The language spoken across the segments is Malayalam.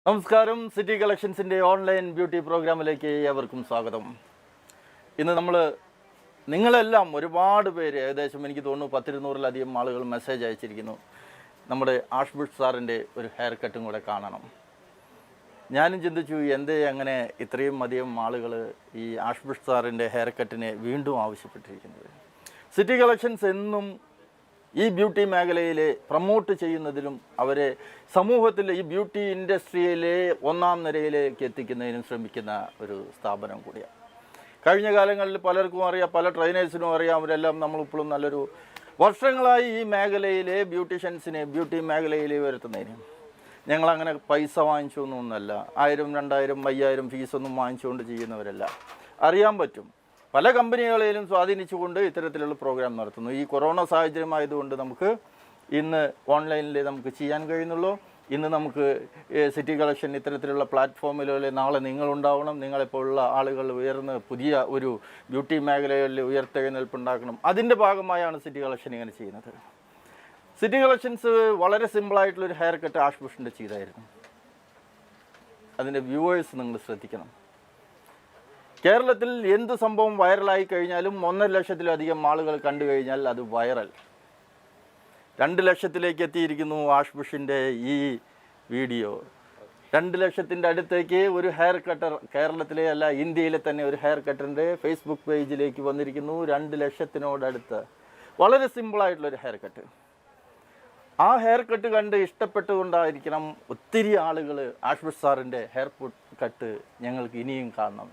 നമസ്കാരം. സിറ്റി കളക്ഷൻസിൻ്റെ ഓൺലൈൻ ബ്യൂട്ടി പ്രോഗ്രാമിലേക്ക് ഏവർക്കും സ്വാഗതം. ഇന്ന് നിങ്ങളെല്ലാം ഒരുപാട് പേര്, ഏകദേശം എനിക്ക് തോന്നുന്നു 10-200-ലധികം ആളുകൾ മെസ്സേജ് അയച്ചിരിക്കുന്നു. നമ്മുടെ ആഷ്ബുഷ് സാറിൻ്റെ ഒരു ഹെയർ കട്ടും കൂടെ കാണണം. ഞാനും ചിന്തിച്ചു, എന്തേ അങ്ങനെ ഇത്രയും അധികം ആളുകൾ ഈ ആഷ്ബുഷ് സാറിൻ്റെ ഹെയർ കട്ടിനെ വീണ്ടും ആവശ്യപ്പെട്ടിരിക്കുന്നത്. സിറ്റി കളക്ഷൻസ് എന്നും ഈ ബ്യൂട്ടി മേഖലയിൽ പ്രൊമോട്ട് ചെയ്യുന്നതിലും അവരെ സമൂഹത്തിൽ ഈ ബ്യൂട്ടി ഇൻഡസ്ട്രിയിലെ ഒന്നാം നിരയിലേക്ക് എത്തിക്കുന്നതിനും ശ്രമിക്കുന്ന ഒരു സ്ഥാപനം കൂടിയാണ്. കഴിഞ്ഞ കാലങ്ങളിൽ പലർക്കും അറിയാം, പല ട്രെയിനേഴ്സിനും അറിയാം. അവരെല്ലാം നമ്മളിപ്പോഴും നല്ലൊരു വർഷങ്ങളായി ഈ മേഖലയിലെ ബ്യൂട്ടീഷ്യൻസിനെ ബ്യൂട്ടി മേഖലയിൽ വരുത്തുന്നതിന് ഞങ്ങളങ്ങനെ പൈസ വാങ്ങിച്ചൊന്നുമല്ല, 1000, 2000, 5000 ഫീസൊന്നും വാങ്ങിച്ചുകൊണ്ട് ചെയ്യുന്നവരല്ല. അറിയാൻ പറ്റും, പല കമ്പനികളെയും സ്വാധീനിച്ചുകൊണ്ട് ഇത്തരത്തിലുള്ള പ്രോഗ്രാം നടത്തുന്നു. ഈ കൊറോണ സാഹചര്യമായതുകൊണ്ട് നമുക്ക് ഇന്ന് ഓൺലൈനിൽ നമുക്ക് ചെയ്യാൻ കഴിയുന്നുള്ളൂ. ഇന്ന് നമുക്ക് സിറ്റി കളക്ഷൻ ഇത്തരത്തിലുള്ള പ്ലാറ്റ്ഫോമിലൂടെ നാളെ നിങ്ങളുണ്ടാവണം. നിങ്ങളെപ്പോലുള്ള ആളുകൾ ഉയർന്ന് പുതിയ ഒരു ബ്യൂട്ടി മേഖലയിൽ ഉയർത്തെഴുന്നേൽപ്പുണ്ടാക്കണം. അതിൻ്റെ ഭാഗമായാണ് സിറ്റി കളക്ഷൻ ഇങ്ങനെ ചെയ്യുന്നത്. സിറ്റി കളക്ഷൻസ് വളരെ സിമ്പിളായിട്ടുള്ളൊരു ഹെയർ കട്ട് ആഷ്ബുഷിൻ്റെ ചെയ്തായിരുന്നു. അതിൻ്റെ വ്യൂവേഴ്സ് നിങ്ങൾ ശ്രദ്ധിക്കണം. കേരളത്തിൽ എന്ത് സംഭവം വൈറലായി കഴിഞ്ഞാലും 1.5 ലക്ഷത്തിലധികം ആളുകൾ കണ്ടു കഴിഞ്ഞാൽ അത് വൈറൽ. 2 ലക്ഷത്തിലേക്ക് എത്തിയിരിക്കുന്നു ആഷ്ബുഷിൻ്റെ ഈ വീഡിയോ. 2 ലക്ഷത്തിൻ്റെ അടുത്തേക്ക് ഒരു ഹെയർ കട്ടർ കേരളത്തിലെ അല്ല ഇന്ത്യയിലെ തന്നെ ഒരു ഹെയർ കട്ടറിൻ്റെ ഫേസ്ബുക്ക് പേജിലേക്ക് വന്നിരിക്കുന്നു. 2 ലക്ഷത്തിനോടടുത്ത്. വളരെ സിമ്പിളായിട്ടുള്ളൊരു ഹെയർ കട്ട്. ആ ഹെയർ കട്ട് കണ്ട് ഇഷ്ടപ്പെട്ടുകൊണ്ടായിരിക്കണം ഒത്തിരി ആളുകൾ ആഷ്ബുഷ് സാറിൻ്റെ ഹെയർ കട്ട് ഞങ്ങൾക്ക് ഇനിയും കാണണം.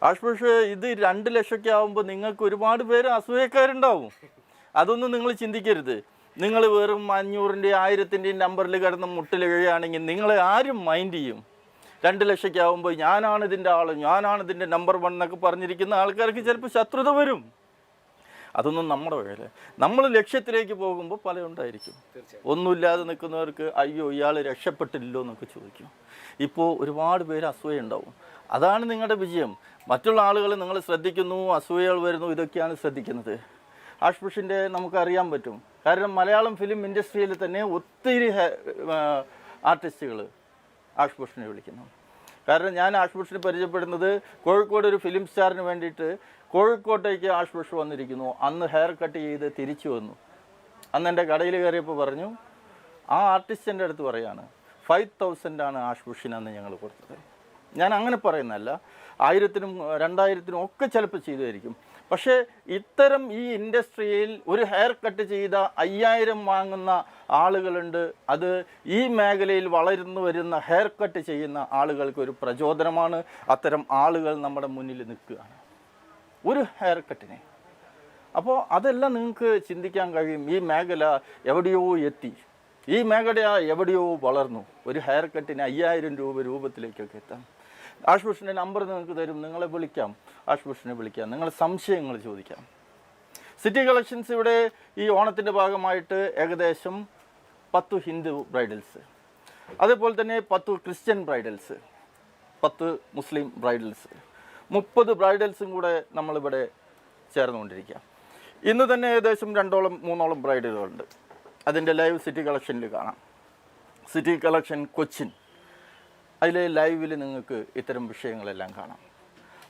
ആഷ്ബുഷ് ഇത് 2 ലക്ഷമൊക്കെ ആകുമ്പോൾ നിങ്ങൾക്ക് ഒരുപാട് പേര് അസൂയക്കാരുണ്ടാവും. അതൊന്നും നിങ്ങൾ ചിന്തിക്കരുത്. നിങ്ങൾ വെറും 500-ൻ്റെയും 1000-ൻ്റെയും നമ്പറിൽ കിടന്ന് മുട്ടിലെഴുകയാണെങ്കിൽ നിങ്ങളെ ആരും മൈൻഡ് ചെയ്യും? 2 ലക്ഷമൊക്കെ ആകുമ്പോൾ ഞാനാണ് ഇതിൻ്റെ ആൾ, ഞാനാണ് ഇതിൻ്റെ നമ്പർ 1 എന്നൊക്കെ പറഞ്ഞിരിക്കുന്ന ആൾക്കാർക്ക് ചിലപ്പോൾ ശത്രുത വരും. അതൊന്നും നമ്മുടെ വഴിയല്ലേ. നമ്മൾ ലക്ഷ്യത്തിലേക്ക് പോകുമ്പോൾ പല ഉണ്ടായിരിക്കും. ഒന്നുമില്ലാതെ നിൽക്കുന്നവർക്ക് അയ്യോ ഇയാൾ രക്ഷപ്പെട്ടില്ലല്ലോ എന്നൊക്കെ ചോദിക്കും. ഇപ്പോൾ ഒരുപാട് പേര് അസൂയ ഉണ്ടാവും. അതാണ് നിങ്ങളുടെ വിജയം. മറ്റുള്ള ആളുകൾ നിങ്ങൾ ശ്രദ്ധിക്കുന്നു, അസൂയകൾ വരുന്നു, ഇതൊക്കെയാണ് ശ്രദ്ധിക്കുന്നത്. ആഷ്ബുഷിൻ്റെ നമുക്കറിയാൻ പറ്റും. കാരണം മലയാളം ഫിലിം ഇൻഡസ്ട്രിയിൽ തന്നെ ഒത്തിരി ആർട്ടിസ്റ്റുകൾ ആഷ്ബുഷിനെ വിളിക്കുന്നു. കാരണം ഞാൻ ആഷ്ബുഷിനെ പരിചയപ്പെടുന്നത് കോഴിക്കോട് ഒരു ഫിലിം സ്റ്റാറിന് വേണ്ടിയിട്ട് കോഴിക്കോട്ടേക്ക് ആഷ്ബുഷ് വന്നിരിക്കുന്നു. അന്ന് ഹെയർ കട്ട് ചെയ്ത് തിരിച്ചു വന്നു. അന്ന് എൻ്റെ കടയിൽ കയറിയപ്പോൾ പറഞ്ഞു, ആ ആർട്ടിസ്റ്റിൻ്റെ അടുത്ത് പറയാണ് 5000 ആഷ്ബുഷിനന്ന് ഞങ്ങൾ കൊടുത്തത്. ഞാൻ അങ്ങനെ പറയുന്നതല്ല, 1000-നും 2000-നും ഒക്കെ ചിലപ്പോൾ ചെയ്തുമായിരിക്കും. പക്ഷേ ഇത്തരം ഈ ഇൻഡസ്ട്രിയിൽ ഒരു ഹെയർ കട്ട് ചെയ്ത 5000 വാങ്ങുന്ന ആളുകളുണ്ട്. അത് ഈ മേഖലയിൽ വളർന്നു വരുന്ന ഹെയർ കട്ട് ചെയ്യുന്ന ആളുകൾക്ക് ഒരു പ്രചോദനമാണ്. അത്തരം ആളുകൾ നമ്മുടെ മുന്നിൽ നിൽക്കുകയാണ് ഒരു ഹെയർ കട്ടിനെ. അപ്പോൾ അതെല്ലാം നിങ്ങൾക്ക് ചിന്തിക്കാൻ കഴിയും. ഈ മേഖല എവിടെയോ എത്തി, ഈ മേഖല എവിടെയോ വളർന്നു. ഒരു ഹെയർ കട്ടിന് 5000 രൂപത്തിലേക്കൊക്കെ എത്താം. ആഷ്ബുഷിൻ്റെ നമ്പർ നിങ്ങൾക്ക് തരും, നിങ്ങളെ വിളിക്കാം, ആഷ്ബുഷിനെ വിളിക്കാം, നിങ്ങളെ സംശയങ്ങൾ ചോദിക്കാം. സിറ്റി കളക്ഷൻസ് ഇവിടെ ഈ ഓണത്തിൻ്റെ ഭാഗമായിട്ട് ഏകദേശം 10 ഹിന്ദു ബ്രൈഡൽസ്, അതേപോലെ തന്നെ 10 ക്രിസ്ത്യൻ ബ്രൈഡൽസ്, 10 മുസ്ലിം ബ്രൈഡൽസ്, 30 ബ്രൈഡൽസും കൂടെ നമ്മളിവിടെ ചേർന്നുകൊണ്ടിരിക്കുക. ഇന്ന് തന്നെ ഏകദേശം 2-3 ബ്രൈഡലുകളുണ്ട്. അതിൻ്റെ ലൈവ് സിറ്റി കളക്ഷനിൽ കാണാം. സിറ്റി കളക്ഷൻ കൊച്ചിൻ, അതിലെ ലൈവിൽ നിങ്ങൾക്ക് ഇത്തരം വിഷയങ്ങളെല്ലാം കാണാം.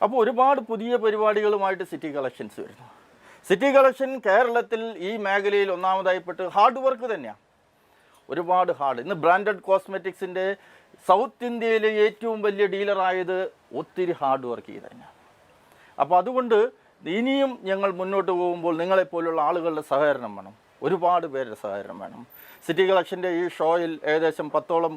അപ്പോൾ ഒരുപാട് പുതിയ പരിപാടികളുമായിട്ട് സിറ്റി കളക്ഷൻസ് വരുന്നു. സിറ്റി കളക്ഷൻ കേരളത്തിൽ ഈ മേഖലയിൽ ഒന്നാമതായിപ്പെട്ട് ഹാർഡ് വർക്ക് തന്നെയാണ്. ഒരുപാട് ഇന്ന് ബ്രാൻഡഡ് കോസ്മെറ്റിക്സിൻ്റെ സൗത്ത് ഇന്ത്യയിലെ ഏറ്റവും വലിയ ഡീലറായത് ഒത്തിരി ഹാർഡ് വർക്ക് ചെയ്ത് തന്നെയാണ്. അപ്പോൾ അതുകൊണ്ട് ഇനിയും ഞങ്ങൾ മുന്നോട്ട് പോകുമ്പോൾ നിങ്ങളെപ്പോലുള്ള ആളുകളുടെ സഹകരണം വേണം, ഒരുപാട് പേരുടെ സഹകരണം വേണം. സിറ്റി കളക്ഷൻ്റെ ഈ ഷോയിൽ ഏകദേശം 10ഓളം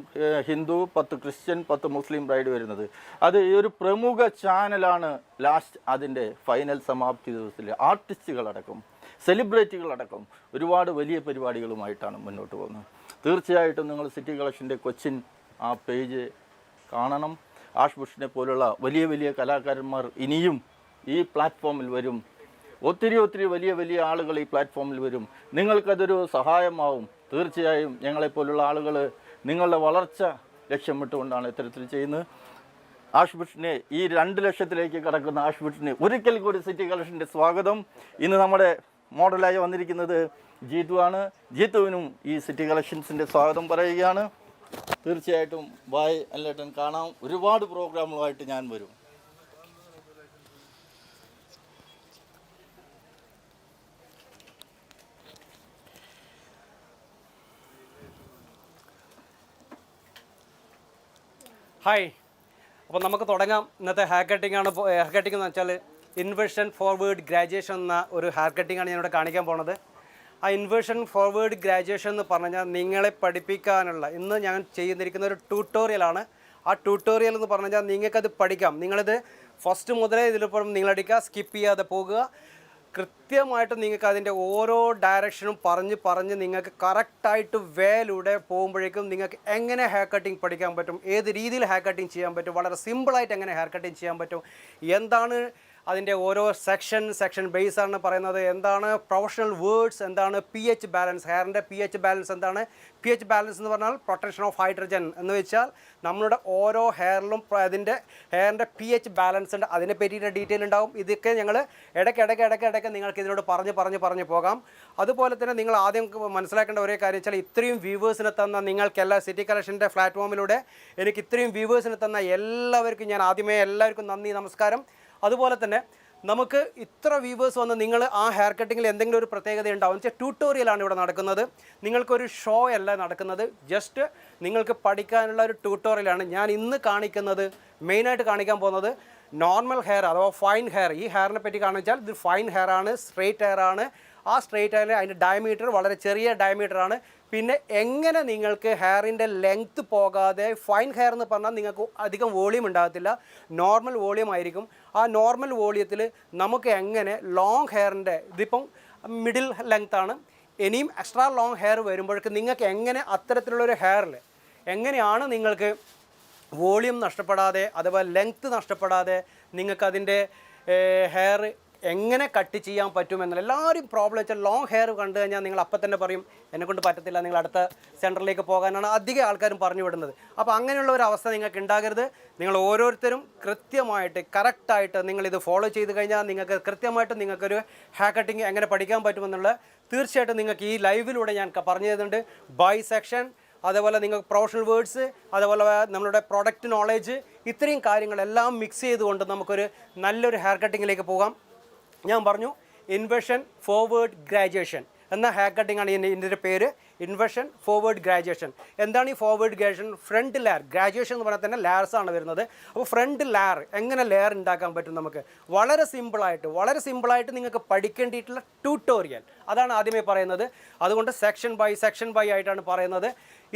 ഹിന്ദു, 10 ക്രിസ്ത്യൻ, 10 മുസ്ലിം ബ്രൈഡ് വരുന്നത്. അത് ഈ ഒരു പ്രമുഖ ചാനലാണ് ലാസ്റ്റ് അതിൻ്റെ ഫൈനൽ സമാപ്തി ദിവസത്തിൽ ആർട്ടിസ്റ്റുകളടക്കം സെലിബ്രിറ്റികളടക്കം ഒരുപാട് വലിയ പരിപാടികളുമായിട്ടാണ് മുന്നോട്ട് പോകുന്നത്. തീർച്ചയായിട്ടും നിങ്ങൾ സിറ്റി കളക്ഷൻ്റെ കൊച്ചിൻ ആ പേജ് കാണണം. ആഷ്ബുഷിനെ പോലുള്ള വലിയ വലിയ കലാകാരന്മാർ ഇനിയും ഈ പ്ലാറ്റ്ഫോമിൽ വരും. ഒത്തിരി വലിയ ആളുകൾ ഈ പ്ലാറ്റ്ഫോമിൽ വരും. നിങ്ങൾക്കതൊരു സഹായമാവും. തീർച്ചയായും ഞങ്ങളെപ്പോലുള്ള ആളുകൾ നിങ്ങളുടെ വളർച്ച ലക്ഷ്യമിട്ടുകൊണ്ടാണ് ഇത്തരത്തിൽ ചെയ്യുന്നത്. ആഷ്ബുഷിനെ ഈ 2 ലക്ഷത്തിലേക്ക് കടക്കുന്ന ആഷ്ബുഷിനെ ഒരിക്കൽ കൂടി സിറ്റി കളക്ഷൻ്റെ സ്വാഗതം. ഇന്ന് നമ്മുടെ മോഡലായി വന്നിരിക്കുന്നത് ജീതു ആണ്. ജീതുവിനും ഈ സിറ്റി കളക്ഷൻസിൻ്റെ സ്വാഗതം പറയുകയാണ്. തീർച്ചയായിട്ടും ബായ് അല്ലേട്ടൻ. കാണാം. ഒരുപാട് പ്രോഗ്രാമുകളായിട്ട് ഞാൻ വരും. ഹായ്, അപ്പോൾ നമുക്ക് തുടങ്ങാം. ഇന്നത്തെ ഹെയർ കട്ടിംഗ് ആണ്. ഹെയർ കട്ടിംഗ് എന്ന് വെച്ചാൽ ഇൻവേർഷൻ ഫോർവേഡ് ഗ്രാജുവേഷൻ എന്ന ഒരു ഹെയർ കട്ടിംഗ് ആണ് ഞാനിവിടെ കാണിക്കാൻ പോണത്. ആ ഇൻവേർഷൻ ഫോർവേഡ് ഗ്രാജുവേഷൻ എന്ന് പറഞ്ഞാൽ നിങ്ങളെ പഠിപ്പിക്കാനുള്ള ഇന്ന് ഞാൻ ചെയ്യുന്നിരിക്കുന്ന ഒരു ട്യൂട്ടോറിയലാണ്. ആ ട്യൂട്ടോറിയൽ എന്ന് പറഞ്ഞാൽ നിങ്ങൾക്കത് പഠിക്കാം. നിങ്ങളിത് ഫസ്റ്റ് മുതലേ ഇതിലിപ്പം നിങ്ങളടിക്കുക, സ്കിപ്പ് ചെയ്യാതെ പോകുക. കൃത്യമായിട്ട് നിങ്ങൾക്ക് അതിൻ്റെ ഓരോ ഡയറക്ഷനും പറഞ്ഞ് നിങ്ങൾക്ക് കറക്റ്റായിട്ട് വേയിലൂടെ പോകുമ്പോഴേക്കും നിങ്ങൾക്ക് എങ്ങനെ ഹെയർ കട്ടിങ് പഠിക്കാൻ പറ്റും, ഏത് രീതിയിൽ ഹെയർ കട്ടിങ് ചെയ്യാൻ പറ്റും, വളരെ സിമ്പിളായിട്ട് എങ്ങനെ ഹെയർ കട്ടിങ് ചെയ്യാൻ പറ്റും, എന്താണ് അതിൻ്റെ ഓരോ സെക്ഷൻ ബേസ് ആണ് പറയുന്നത്, എന്താണ് പ്രൊഫഷണൽ വേർഡ്സ്, എന്താണ് പി എച്ച് ബാലൻസ്, ഹെയറിൻ്റെ പി എച്ച് ബാലൻസ് എന്താണ്. പി എച്ച് ബാലൻസ് എന്ന് പറഞ്ഞാൽ പ്രൊട്ടക്ഷൻ ഓഫ് ഹൈഡ്രജൻ എന്ന് വെച്ചാൽ നമ്മളുടെ ഓരോ ഹെയറിലും അതിൻ്റെ ഹെയറിൻ്റെ പി എച്ച് ബാലൻസ് ഉണ്ട്. അതിനെ പറ്റിയിട്ട് ഡീറ്റെയിൽ ഉണ്ടാവും. ഇതൊക്കെ ഞങ്ങൾ ഇടയ്ക്ക് നിങ്ങൾക്ക് ഇതിനോട് പറഞ്ഞ് പോകാം. അതുപോലെ തന്നെ നിങ്ങൾ ആദ്യം മനസ്സിലാക്കേണ്ട ഒരേ കാര്യം വെച്ചാൽ ഇത്രയും വ്യൂവേഴ്സിനെ തന്ന നിങ്ങൾക്കെല്ലാം സിറ്റി കളക്ഷൻ്റെ പ്ലാറ്റ്ഫോമിലൂടെ എനിക്ക് ഇത്രയും വ്യൂവേഴ്സിനെ തന്ന എല്ലാവർക്കും ഞാൻ ആദ്യമേ എല്ലാവർക്കും നന്ദി, നമസ്കാരം. അതുപോലെ തന്നെ നമുക്ക് ഇത്ര വ്യൂവേഴ്സ് വന്ന് നിങ്ങൾ ആ ഹെയർ കട്ടിങ്ങിൽ എന്തെങ്കിലും ഒരു പ്രത്യേകത ഉണ്ടാവും എന്ന് വെച്ചാൽ ട്യൂട്ടോറിയലാണ് ഇവിടെ നടക്കുന്നത്. നിങ്ങൾക്കൊരു ഷോ അല്ല നടക്കുന്നത്, ജസ്റ്റ് നിങ്ങൾക്ക് പഠിക്കാനുള്ള ഒരു ട്യൂട്ടോറിയലാണ്. ഞാൻ ഇന്ന് കാണിക്കുന്നത്, മെയിനായിട്ട് കാണിക്കാൻ പോകുന്നത് നോർമൽ ഹെയർ അഥവാ ഫൈൻ ഹെയർ. ഈ ഹെയറിനെ പറ്റി കാണിച്ചാൽ ഇത് ഫൈൻ ഹെയർ ആണ്, സ്ട്രെയിറ്റ് ഹെയർ ആണ്. ആ സ്ട്രെയിറ്റ് ഹെയറിൽ അതിൻ്റെ ഡയമീറ്റർ വളരെ ചെറിയ ഡയമീറ്ററാണ്. പിന്നെ എങ്ങനെ നിങ്ങൾക്ക് ഹെയറിൻ്റെ ലെങ്ത്ത് പോകാതെ, ഫൈൻ ഹെയർ എന്ന് പറഞ്ഞാൽ നിങ്ങൾക്ക് അധികം വോളിയം ഉണ്ടാകത്തില്ല, നോർമൽ വോളിയം ആയിരിക്കും. ആ നോർമൽ വോളിയത്തിൽ നമുക്ക് എങ്ങനെ ലോങ് ഹെയറിൻ്റെ, ഇതിപ്പം മിഡിൽ ലെങ്ത്താണ്, ഇനിയും എക്സ്ട്രാ ലോങ് ഹെയർ വരുമ്പോഴേക്ക് നിങ്ങൾക്ക് എങ്ങനെ അത്തരത്തിലുള്ളൊരു ഹെയറിൽ എങ്ങനെയാണ് നിങ്ങൾക്ക് വോളിയം നഷ്ടപ്പെടാതെ അഥവാ ലെങ്ത്ത് നഷ്ടപ്പെടാതെ നിങ്ങൾക്കതിൻ്റെ ഹെയർ എങ്ങനെ കട്ട് ചെയ്യാൻ പറ്റുമെന്നുള്ള എല്ലാവരും പ്രോബ്ലം വെച്ചാൽ ലോങ് ഹെയർ കണ്ടു കഴിഞ്ഞാൽ നിങ്ങൾ അപ്പം തന്നെ പറയും എന്നെക്കൊണ്ട് പറ്റത്തില്ല, നിങ്ങൾ അടുത്ത സെൻറ്ററിലേക്ക് പോകാനാണ് അധികം ആൾക്കാരും പറഞ്ഞു വിടുന്നത്. അപ്പോൾ അങ്ങനെയുള്ള ഒരു അവസ്ഥ നിങ്ങൾക്ക് ഉണ്ടാകരുത്. നിങ്ങൾ ഓരോരുത്തരും കൃത്യമായിട്ട് കറക്റ്റായിട്ട് നിങ്ങളിത് ഫോളോ ചെയ്ത് കഴിഞ്ഞാൽ നിങ്ങൾക്ക് കൃത്യമായിട്ട് നിങ്ങൾക്കൊരു ഹെയർ കട്ടിങ് എങ്ങനെ പഠിക്കാൻ പറ്റുമെന്നുള്ള തീർച്ചയായിട്ടും നിങ്ങൾക്ക് ഈ ലൈവിലൂടെ ഞാൻ പറഞ്ഞു തരുന്നുണ്ട്. ബൈ സെക്ഷൻ, അതേപോലെ നിങ്ങൾക്ക് പ്രൊഫഷണൽ വേർഡ്സ്, അതേപോലെ നമ്മളുടെ പ്രൊഡക്റ്റ് നോളേജ്, ഇത്രയും കാര്യങ്ങളെല്ലാം മിക്സ് ചെയ്തുകൊണ്ട് നമുക്കൊരു നല്ലൊരു ഹെയർ കട്ടിങ്ങിലേക്ക് പോകാം. ഞാൻ പറഞ്ഞു ഇൻവേർഷൻ ഫോർവേഡ് ഗ്രാജുവേഷൻ എന്ന ഹെയർ കട്ടിംഗ് ആണ് ഇതിൻ്റെ പേര്. Inversion forward graduation. എന്താണ് ഈ forward graduation? Front layer. Graduation എന്ന് പറഞ്ഞാൽ തന്നെ ലെയർസാണ് വരുന്നത്. അപ്പോൾ ഫ്രണ്ട് ലെയർ എങ്ങനെ ലെയർ ഉണ്ടാക്കാൻ പറ്റും നമുക്ക് വളരെ സിമ്പിളായിട്ട് നിങ്ങൾക്ക് പഠിക്കേണ്ടിയിട്ടുള്ള ട്യൂട്ടോറിയൽ, അതാണ് ആദ്യമേ പറയുന്നത്. അതുകൊണ്ട് സെക്ഷൻ ബൈ ആയിട്ടാണ് പറയുന്നത്.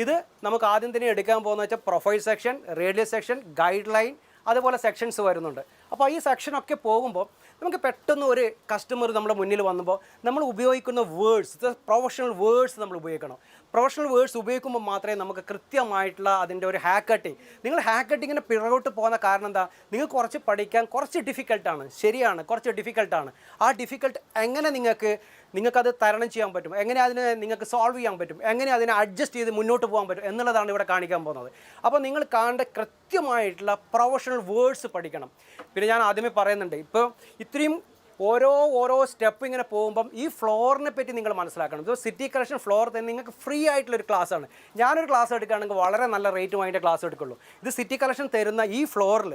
ഇത് നമുക്ക് ആദ്യം തന്നെ എടുക്കാൻ പോകുന്നത് വെച്ചാൽ profile section, radius section, guide line, അതുപോലെ സെക്ഷൻസ് വരുന്നുണ്ട്. അപ്പോൾ ഈ സെക്ഷനൊക്കെ പോകുമ്പോൾ നമുക്ക് പെട്ടെന്ന് ഒരു കസ്റ്റമർ നമ്മുടെ മുന്നിൽ വന്നപ്പോൾ നമ്മൾ ഉപയോഗിക്കുന്ന വേർഡ്സ്, പ്രൊഫഷണൽ വേർഡ്സ് നമ്മൾ ഉപയോഗിക്കണം. പ്രൊഫഷണൽ വേർഡ്സ് ഉപയോഗിക്കുമ്പോൾ മാത്രമേ നമുക്ക് കൃത്യമായിട്ടുള്ള അതിൻ്റെ ഒരു ഹെയർ കട്ടിങ്, നിങ്ങൾ ഹെയർ കട്ടിങ്ങിന് പിറകോട്ട് പോകുന്ന കാരണം എന്താ, നിങ്ങൾ കുറച്ച് പഠിക്കാൻ കുറച്ച് ഡിഫിക്കൽട്ടാണ്. ശരിയാണ്, കുറച്ച് ഡിഫിക്കൽട്ടാണ്. ആ ഡിഫിക്കൽട്ട് എങ്ങനെ നിങ്ങൾക്കത് തരണം ചെയ്യാൻ പറ്റും, എങ്ങനെ അതിനെ നിങ്ങൾക്ക് സോൾവ് ചെയ്യാൻ പറ്റും, എങ്ങനെ അതിനെ അഡ്ജസ്റ്റ് ചെയ്ത് മുന്നോട്ട് പോകാൻ പറ്റും എന്നുള്ളതാണ് ഇവിടെ കാണിക്കാൻ പോകുന്നത്. അപ്പോൾ നിങ്ങൾ കാണേണ്ട കൃത്യമായിട്ടുള്ള പ്രൊഫഷണൽ വേർഡ്സ് പഠിക്കണം. പിന്നെ ഞാൻ ആദ്യമേ പറയുന്നുണ്ട്, ഇപ്പോൾ ഇത്രയും ഓരോ സ്റ്റെപ്പ് ഇങ്ങനെ പോകുമ്പം ഈ ഫ്ലോറിനെ പറ്റി നിങ്ങൾ മനസ്സിലാക്കണം. ഇത് സിറ്റി കളക്ഷൻ ഫ്ലോർ തന്നെ നിങ്ങൾക്ക് ഫ്രീ ആയിട്ടുള്ളൊരു ക്ലാസ്സാണ്. ഞാനൊരു ക്ലാസ് എടുക്കുകയാണെങ്കിൽ വളരെ നല്ല റേറ്റുമായിട്ട് ക്ലാസ് എടുക്കുള്ളൂ. ഇത് സിറ്റി കളക്ഷൻ തരുന്ന ഈ ഫ്ലോറിൽ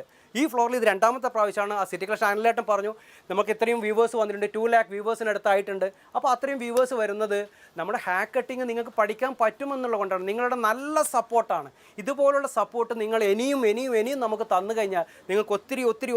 ഇത് രണ്ടാമത്തെ പ്രാവശ്യമാണ്. ആ സിറ്റി കളക്ഷൻ അനലേട്ടൻ പറഞ്ഞു നമുക്ക് ഇത്രയും വ്യൂവേഴ്സ് വന്നിട്ടുണ്ട്, 2 lakh വ്യൂവേഴ്സിനടുത്തായിട്ടുണ്ട്. അപ്പോൾ അത്രയും വ്യൂവേഴ്സ് വരുന്നത് നമ്മുടെ ഹെയർ കട്ടിങ് നിങ്ങൾക്ക് പഠിക്കാൻ പറ്റുമെന്നുള്ളത് കൊണ്ടാണ്. നിങ്ങളുടെ നല്ല സപ്പോർട്ടാണ്. ഇതുപോലുള്ള സപ്പോർട്ട് നിങ്ങൾ ഇനിയും നമുക്ക് തന്നു കഴിഞ്ഞാൽ നിങ്ങൾക്ക്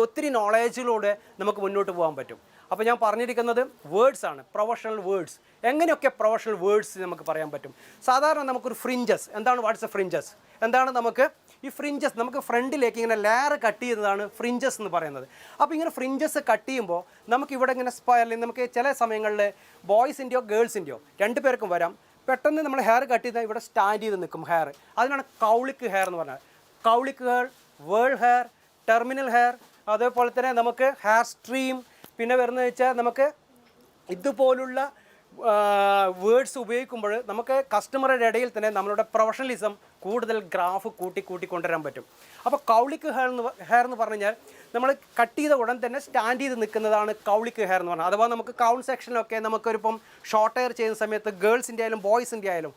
ഒത്തിരി നോളേജിലൂടെ നമുക്ക് മുന്നോട്ട് പോകാൻ പറ്റും. അപ്പോൾ ഞാൻ പറഞ്ഞിരിക്കുന്നത് വേർഡ്സ് ആണ്, പ്രൊഫഷണൽ വേർഡ്സ്. എങ്ങനെയൊക്കെ പ്രൊഫഷണൽ വേർഡ്സ് നമുക്ക് പറയാൻ പറ്റും. സാധാരണ നമുക്കൊരു ഫ്രിഞ്ചസ്, എന്താണ് വാട്ട്സ് എ ഫ്രിഞ്ചസ്, എന്താണ് നമുക്ക് ഈ ഫ്രിഞ്ചസ്, നമുക്ക് ഫ്രണ്ടിലേക്ക് ഇങ്ങനെ ലെയർ കട്ട് ചെയ്യുന്നതാണ് ഫ്രിഞ്ചസ് എന്ന് പറയുന്നത്. അപ്പോൾ ഇങ്ങനെ ഫ്രിഞ്ചസ് കട്ട് ചെയ്യുമ്പോൾ നമുക്കിവിടെ ഇങ്ങനെ നമുക്ക് ചില സമയങ്ങളിൽ ബോയ്സിൻ്റെയോ ഗേൾസിൻ്റെയോ 2 പേർക്കും വരാം. പെട്ടെന്ന് നമ്മൾ ഹെയർ കട്ട് ചെയ്താൽ ഇവിടെ സ്റ്റാൻഡ് ചെയ്ത് നിൽക്കും ഹെയർ. അതിനാണ് കൗളിക്ക് ഹെയർ എന്ന് പറഞ്ഞാൽ. Cowlick hair, whorl hair, terminal hair, അതേപോലെ തന്നെ നമുക്ക് ഹെയർ സ്ട്രീം, പിന്നെ വരുന്നത് വെച്ചാൽ നമുക്ക് ഇതുപോലുള്ള വേർഡ്സ് ഉപയോഗിക്കുമ്പോൾ നമുക്ക് കസ്റ്റമറുടെ ഇടയിൽ തന്നെ നമ്മളുടെ പ്രൊഫഷണലിസം കൂടുതൽ ഗ്രാഫ് കൂട്ടി കൊണ്ടുവരാൻ പറ്റും. അപ്പോൾ കൗളിക്ക് ഹെയർ എന്ന് പറഞ്ഞു കഴിഞ്ഞാൽ നമ്മൾ കട്ട് ചെയ്ത ഉടൻ തന്നെ സ്റ്റാൻഡ് ചെയ്ത് നിൽക്കുന്നതാണ് കൗളിക്ക് ഹെയർ എന്ന് പറഞ്ഞാൽ. അഥവാ നമുക്ക് കൗൺ സെക്ഷനിലൊക്കെ നമുക്കൊരിപ്പം ഷോർട്ട് ഹെയർ ചെയ്യുന്ന സമയത്ത് ഗേൾസിൻ്റെ ആയാലും ബോയ്സിൻ്റെ ആയാലും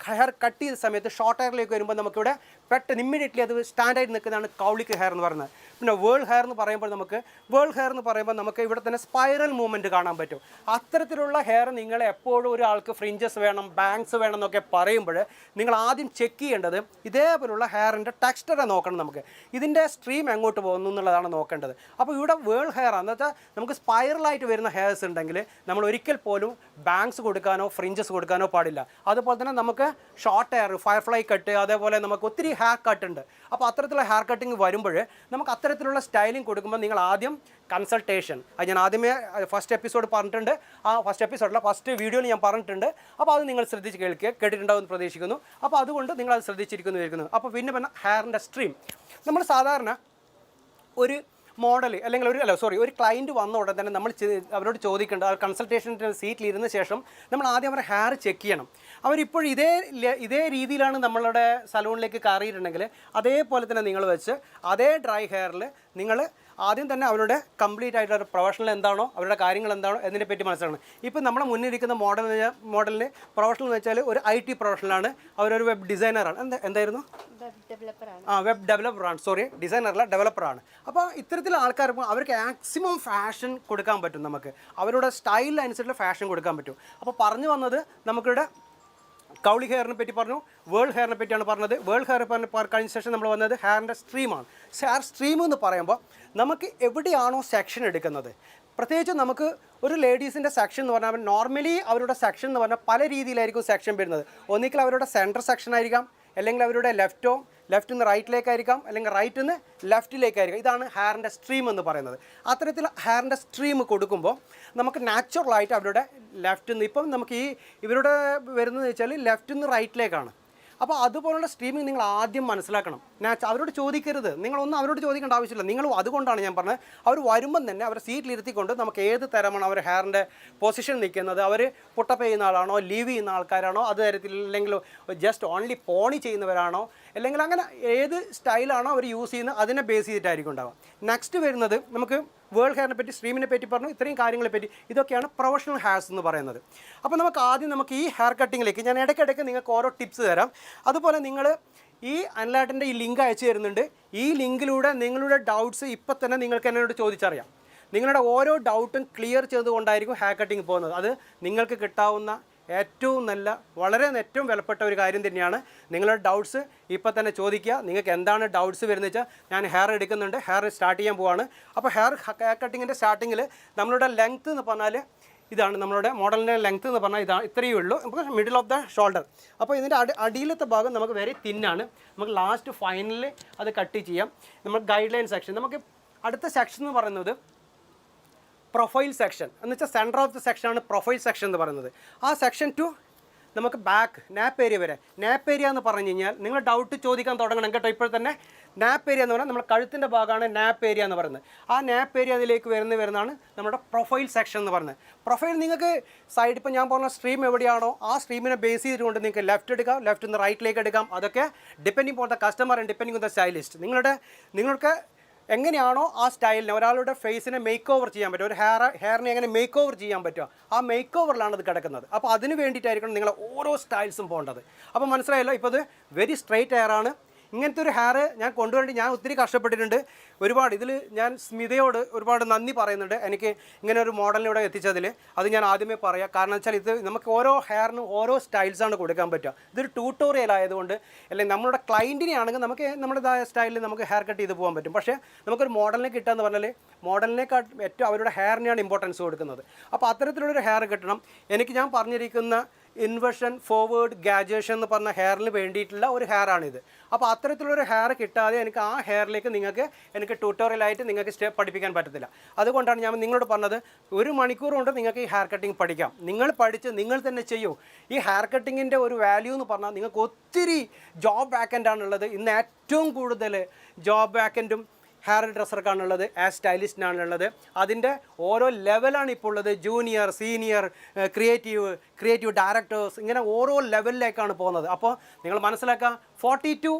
ഹെയർ കട്ട് ചെയ്ത സമയത്ത് ഷോർട്ട് ഹെയറിലേക്ക് വരുമ്പോൾ നമുക്കിവിടെ പെട്ടെന്ന് ഇമ്മീഡിയറ്റ്ലി അത് സ്റ്റാൻഡായിട്ട് നിൽക്കുന്നതാണ് കൗളിക് ഹെയർ എന്ന് പറയുന്നത്. പിന്നെ വേൾ ഹെയർ എന്ന് പറയുമ്പോൾ നമുക്ക് ഇവിടെ തന്നെ സ്പൈറൽ മൂവ്മെൻറ്റ് കാണാൻ പറ്റും. അത്തരത്തിലുള്ള ഹെയർ നിങ്ങൾ എപ്പോഴും ഒരാൾക്ക് ഫ്രിഞ്ചസ് വേണം, ബാങ്ക്സ് വേണം എന്നൊക്കെ പറയുമ്പോൾ നിങ്ങൾ ആദ്യം ചെക്ക് ചെയ്യേണ്ടത് ഇതേപോലുള്ള ഹെയറിൻ്റെ ടെക്സ്ചറെ നോക്കണം. നമുക്ക് ഇതിൻ്റെ സ്ട്രീം എങ്ങോട്ട് പോകുന്നു എന്നുള്ളതാണ് നോക്കേണ്ടത്. അപ്പോൾ ഇവിടെ വേൾ ഹെയർ എന്ന് വെച്ചാൽ നമുക്ക് സ്പൈറലായിട്ട് വരുന്ന ഹെയർസ് ഉണ്ടെങ്കിൽ നമ്മൾ ഒരിക്കൽ പോലും ബാങ്ക്സ് കൊടുക്കാനോ ഫ്രിഞ്ചസ് കൊടുക്കാനോ പാടില്ല. അതുപോലെ തന്നെ നമുക്ക് ഷോർട്ട് ഹെയർ, ഫയർഫ്ലൈ കട്ട്, അതേപോലെ നമുക്ക് ഒത്തിരി ഹെയർ കട്ട് ഉണ്ട്. അപ്പോൾ അത്തരത്തിലുള്ള ഹെയർ കട്ടിങ് വരുമ്പോൾ നമുക്ക് അത്തരത്തിലുള്ള സ്റ്റൈലിംഗ് കൊടുക്കുമ്പോൾ നിങ്ങൾ ആദ്യം കൺസൾട്ടേഷൻ, അത് ഞാൻ ആദ്യമേ ഫസ്റ്റ് എപ്പിസോഡ് പറഞ്ഞിട്ടുണ്ട്, ആ ഫസ്റ്റ് വീഡിയോയിൽ ഞാൻ പറഞ്ഞിട്ടുണ്ട്. അപ്പോൾ അത് നിങ്ങൾ ശ്രദ്ധിച്ച് കേട്ടിട്ടുണ്ടാവുമെന്ന് പ്രതീക്ഷിക്കുന്നു. അപ്പോൾ അതുകൊണ്ട് നിങ്ങൾ അത് ശ്രദ്ധിച്ചിരിക്കുന്നു. അപ്പോൾ പിന്നെ ഹെയറിൻ്റെ സ്ട്രീം നമ്മൾ സാധാരണ ഒരു മോഡൽ അല്ലെങ്കിൽ ഒരു ക്ലയൻറ്റ് വന്ന ഉടനെ തന്നെ നമ്മൾ അവരോട് ചോദിക്കേണ്ട കൺസൾട്ടേഷൻ്റെ സീറ്റിലിരുന്ന ശേഷം നമ്മൾ ആദ്യം അവരുടെ ഹെയർ ചെക്ക് ചെയ്യണം. അവരിപ്പോൾ ഇതേ രീതിയിലാണ് നമ്മളുടെ സലൂണിലേക്ക് കയറിയിട്ടുണ്ടെങ്കിൽ അതേപോലെ തന്നെ നിങ്ങൾ വെച്ച് അതേ ഡ്രൈ ഹെയറിൽ നിങ്ങൾ ആദ്യം തന്നെ അവരുടെ കംപ്ലീറ്റ് ആയിട്ടുള്ള പ്രൊഫഷണൽ എന്താണോ, അവരുടെ കാര്യങ്ങൾ എന്താണോ എന്നതിനെ പറ്റി മനസ്സിലാക്കണം. ഇപ്പോൾ നമ്മുടെ മുന്നിലിരിക്കുന്ന മോഡലിന് പ്രൊഫഷണൽ എന്ന് വെച്ചാൽ ഒരു IT പ്രൊഫഷണലാണ്, അവരൊരു വെബ് ഡിസൈനറാണ്. എന്തായിരുന്നു? വെബ് ഡെവലപ്പറാണ്. ഡിസൈനറല്ല, ഡെവലപ്പറാണ്. അപ്പോൾ ഇത്തരത്തിലുള്ള ആൾക്കാർ അവർക്ക് മാക്സിമം ഫാഷൻ കൊടുക്കാൻ പറ്റും. നമുക്ക് അവരുടെ സ്റ്റൈലിനനുസരിച്ചുള്ള ഫാഷൻ കൊടുക്കാൻ പറ്റും. അപ്പോൾ പറഞ്ഞു വന്നത് നമുക്കിവിടെ കൗളി ഹെയറിനെ പറ്റി പറഞ്ഞു, വേൾ ഹെയറിനെ പറ്റിയാണ് പറഞ്ഞത്. വേൾ ഹെയർ കഴിഞ്ഞ ശേഷം നമ്മൾ വന്നത് ഹെയറിൻ്റെ സ്ട്രീമാണ്. ഹെയർ സ്ട്രീം എന്ന് പറയുമ്പോൾ നമുക്ക് എവിടെയാണോ സെക്ഷൻ എടുക്കുന്നത്, പ്രത്യേകിച്ച് നമുക്ക് ഒരു ലേഡീസിൻ്റെ സെക്ഷൻ എന്ന് പറഞ്ഞാൽ നോർമലി അവരുടെ സെക്ഷൻ എന്ന് പറഞ്ഞാൽ പല രീതിയിലായിരിക്കും സെക്ഷൻ വരുന്നത്. ഒന്നിക്കൽ അവരുടെ സെൻറ്റർ സെക്ഷൻ ആയിരിക്കാം, അല്ലെങ്കിൽ അവരുടെ ലെഫ്റ്റ് നിന്ന് റൈറ്റിലേക്കായിരിക്കാം, അല്ലെങ്കിൽ റൈറ്റിൽ നിന്ന് ലെഫ്റ്റിലേക്കായിരിക്കാം. ഇതാണ് ഹെയറിൻ്റെ സ്ട്രീം എന്ന് പറയുന്നത്. അത്തരത്തിൽ ഹെയറിൻ്റെ സ്ട്രീം കൊടുക്കുമ്പോൾ നമുക്ക് നാച്ചുറലായിട്ട് അവരുടെ ലെഫ്റ്റിൽ നിന്ന്, ഇപ്പം നമുക്ക് ഇവരുടെ വരുന്നത് വെച്ചാൽ ലെഫ്റ്റിൽ നിന്ന് റൈറ്റിലേക്കാണ്. അപ്പോൾ അതുപോലുള്ള സ്ട്രീമിങ് നിങ്ങൾ ആദ്യം മനസ്സിലാക്കണം. അവരോട് ചോദിക്കരുത്, നിങ്ങളൊന്നും അവരോട് ചോദിക്കേണ്ട ആവശ്യമില്ല. നിങ്ങൾ അതുകൊണ്ടാണ് ഞാൻ പറഞ്ഞത്, അവർ വരുമ്പം തന്നെ അവരെ സീറ്റിലിരുത്തിക്കൊണ്ട് നമുക്ക് ഏത് തരമാണ് അവർ ഹെയറിൻ്റെ പൊസിഷൻ നിൽക്കുന്നത്, അവർ പുട്ടപ്പ് ചെയ്യുന്ന ആളാണോ, ലീവ് ചെയ്യുന്ന ആൾക്കാരാണോ, അത് തരത്തിൽ അല്ലെങ്കിൽ ജസ്റ്റ് ഓൺലി പോണി ചെയ്യുന്നവരാണോ, അല്ലെങ്കിൽ അങ്ങനെ ഏത് സ്റ്റൈലാണോ അവർ യൂസ് ചെയ്യുന്നത് അതിനെ ബേസ് ചെയ്തിട്ടായിരിക്കും ഉണ്ടാവുക. നെക്സ്റ്റ് വരുന്നത് നമുക്ക് വേൾ ഹെയറിനെ പറ്റി, സ്ട്രീമിനെ പറ്റി പറഞ്ഞു, ഇത്രയും കാര്യങ്ങളെ പറ്റി. ഇതൊക്കെയാണ് പ്രൊഫഷണൽ ഹെയർസ് എന്ന് പറയുന്നത്. അപ്പോൾ നമുക്ക് ഈ ഹെയർ കട്ടിങ്ങിലേക്ക് ഞാൻ ഇടയ്ക്കിടയ്ക്ക് നിങ്ങൾക്ക് ഓരോ ടിപ്സ് തരാം. അതുപോലെ നിങ്ങൾ ഈ അൻലാട്ടിൻ്റെ ഈ ലിങ്ക് അയച്ചു തരുന്നുണ്ട്. ഈ ലിങ്കിലൂടെ നിങ്ങളുടെ ഡൗട്ട്സ് ഇപ്പം തന്നെ നിങ്ങൾക്ക് എന്നോട് ചോദിച്ചറിയാം. നിങ്ങളുടെ ഓരോ ഡൗട്ടും ക്ലിയർ ചെയ്തുകൊണ്ടായിരിക്കും ഹെയർ കട്ടിങ് പോകുന്നത്. അത് നിങ്ങൾക്ക് കിട്ടാവുന്ന ഏറ്റവും വിലപ്പെട്ട ഒരു കാര്യം തന്നെയാണ്. നിങ്ങളുടെ ഡൗട്ട്സ് ഇപ്പം തന്നെ ചോദിക്കുക. നിങ്ങൾക്ക് എന്താണ് ഡൗട്ട്സ് വരുന്നത് വെച്ചാൽ ഞാൻ ഹെയർ എടുക്കുന്നുണ്ട്, ഹെയർ സ്റ്റാർട്ട് ചെയ്യാൻ പോവാണ്. അപ്പോൾ ഹെയർ കട്ടിങ്ങിൻ്റെ സ്റ്റാർട്ടിങ്ങിൽ നമ്മളുടെ ലെങ്ത്ത് എന്ന് പറഞ്ഞാൽ ഇതാണ്, നമ്മളുടെ മോഡലിൻ്റെ ലെങ്ത്ത് എന്ന് പറഞ്ഞാൽ ഇതാണ്, ഇത്രയേ ഉള്ളൂ. നമുക്ക് മിഡിൽ ഓഫ് ദ ഷോൾഡർ. അപ്പോൾ ഇതിൻ്റെ അടിയിലത്തെ ഭാഗം നമുക്ക് വെരി തിന്നാണ്. നമുക്ക് ലാസ്റ്റ് ഫൈനലിൽ അത് കട്ട് ചെയ്യാം. നമ്മൾ ഗൈഡ് ലൈൻ സെക്ഷൻ, നമുക്ക് അടുത്ത സെക്ഷൻ എന്ന് പറയുന്നത് പ്രൊഫൈൽ സെക്ഷൻ എന്ന് വെച്ചാൽ സെൻറ്റർ ഓഫ് ദ സെക്ഷനാണ് പ്രൊഫൈൽ സെക്ഷൻ എന്ന് പറയുന്നത്. ആ സെക്ഷൻ ടു നമുക്ക് ബാക്ക് നാപ്പ് ഏരിയ വരെ. നാപ്പ് ഏരിയ എന്ന് പറഞ്ഞു കഴിഞ്ഞാൽ നിങ്ങൾ ഡൗട്ട് ചോദിക്കാൻ തുടങ്ങണം കേട്ടോ. ഇപ്പോൾ തന്നെ നാപ്പ് ഏരിയ എന്ന് പറഞ്ഞാൽ നമ്മുടെ കഴുത്തിൻ്റെ ഭാഗമാണ് നാപ്പ് ഏരിയ എന്ന് പറയുന്നത്. ആ നാപ്പ് ഏരിയ അതിലേക്ക് വരുന്നതാണ് നമ്മുടെ പ്രൊഫൈൽ സെക്ഷൻ എന്ന് പറയുന്നത്. പ്രൊഫൈൽ നിങ്ങൾക്ക് സൈഡ്, ഇപ്പോൾ ഞാൻ പറഞ്ഞ സ്ട്രീം എവിടെയാണോ ആ സ്ട്രീമിനെ ബേസ് ചെയ്തുകൊണ്ട് നിങ്ങൾക്ക് ലെഫ്റ്റ് എടുക്കാം, ലെഫ്റ്റ് നിന്ന് റൈറ്റിലേക്ക് എടുക്കാം. അതൊക്കെ depending on the customer and depending on the stylist. നിങ്ങൾക്ക് എങ്ങനെയാണോ ആ സ്റ്റൈലിനെ, ഒരാളുടെ ഫേസിനെ മേക്ക് ഓവർ ചെയ്യാൻ പറ്റും, ഒരു ഹെയറിനെ എങ്ങനെ മേക്ക് ഓവർ ചെയ്യാൻ പറ്റുമോ ആ മേക്ക് ഓവറിലാണ് അത് കിടക്കുന്നത്. അപ്പോൾ അതിന് വേണ്ടിയിട്ടായിരിക്കണം നിങ്ങൾ ഓരോ സ്റ്റൈൽസും പോകേണ്ടത്. അപ്പോൾ മനസ്സിലായല്ലോ, ഇപ്പോൾ ഇത് വെരി സ്ട്രെയിറ്റ് ഹെയറാണ്. ഇങ്ങനത്തെ ഒരു ഹെയർ ഞാൻ കൊണ്ടുവേണ്ടി ഞാൻ ഒത്തിരി കഷ്ടപ്പെട്ടിട്ടുണ്ട്. ഒരുപാട് ഇതിൽ ഞാൻ സ്മിതയോട് ഒരുപാട് നന്ദി പറയുന്നുണ്ട്, എനിക്ക് ഇങ്ങനെ ഒരു മോഡലിലൂടെ എത്തിച്ചതിൽ. അത് ഞാൻ ആദ്യമേ പറയാം. കാരണം വെച്ചാൽ ഇത് നമുക്ക് ഓരോ ഹെയറിനും ഓരോ സ്റ്റൈൽസാണ് കൊടുക്കാൻ പറ്റുക. ഇതൊരു ട്യൂട്ടോറിയൽ ആയതുകൊണ്ട്, അല്ലെങ്കിൽ നമ്മുടെ ക്ലയൻറ്റിനെ ആണെങ്കിൽ നമുക്ക് നമ്മുടേതായ സ്റ്റൈലിൽ നമുക്ക് ഹെയർ കട്ട് ചെയ്ത് പോകാൻ പറ്റും. പക്ഷേ നമുക്കൊരു മോഡലിനെ കിട്ടുകയെന്ന് പറഞ്ഞാൽ മോഡലിനേക്കാൾ ഏറ്റവും അവരുടെ ഹെയറിനെയാണ് ഇമ്പോർട്ടൻസ് കൊടുക്കുന്നത്. അപ്പോൾ അത്തരത്തിലുള്ളൊരു ഹെയർ കിട്ടണം. ഞാൻ പറഞ്ഞിരിക്കുന്ന ഇൻവേർഷൻ ഫോർവേഡ് ഗ്രാജുവേഷൻ എന്ന് പറഞ്ഞ ഹെയറിന് വേണ്ടിയിട്ടുള്ള ഒരു ഹെയറാണിത്. അപ്പോൾ അത്തരത്തിലൊരു ഹെയർ കിട്ടാതെ ആ ഹെയറിലേക്ക് എനിക്ക് ട്യൂട്ടോറിയലായിട്ട് നിങ്ങൾക്ക് പഠിപ്പിക്കാൻ പറ്റത്തില്ല. അതുകൊണ്ടാണ് ഞാൻ നിങ്ങളോട് പറഞ്ഞത്, 1 മണിക്കൂർ കൊണ്ട് നിങ്ങൾക്ക് ഈ ഹെയർ കട്ടിങ് പഠിക്കാം. നിങ്ങൾ പഠിച്ച് നിങ്ങൾ തന്നെ ചെയ്യൂ. ഈ ഹെയർ കട്ടിങ്ങിൻ്റെ ഒരു വാല്യൂ എന്ന് പറഞ്ഞാൽ നിങ്ങൾക്ക് ഒത്തിരി ജോബ് വാക്കൻ്റാണുള്ളത്. ഇന്ന് ഏറ്റവും കൂടുതൽ ജോബ് വാക്കൻറ്റും ഹെയർ ഡ്രസ്സർക്കാണുള്ളത്, സ്റ്റൈലിസ്റ്റിനാണുള്ളത്. അതിൻ്റെ ഓരോ ലെവലാണ് ഇപ്പോൾ ഉള്ളത്. ജൂനിയർ, സീനിയർ, ക്രിയേറ്റീവ് ഡയറക്ടേഴ്സ്, ഇങ്ങനെ ഓരോ ലെവലിലേക്കാണ് പോകുന്നത്. അപ്പോൾ നിങ്ങൾ മനസ്സിലാക്കുക, 40 to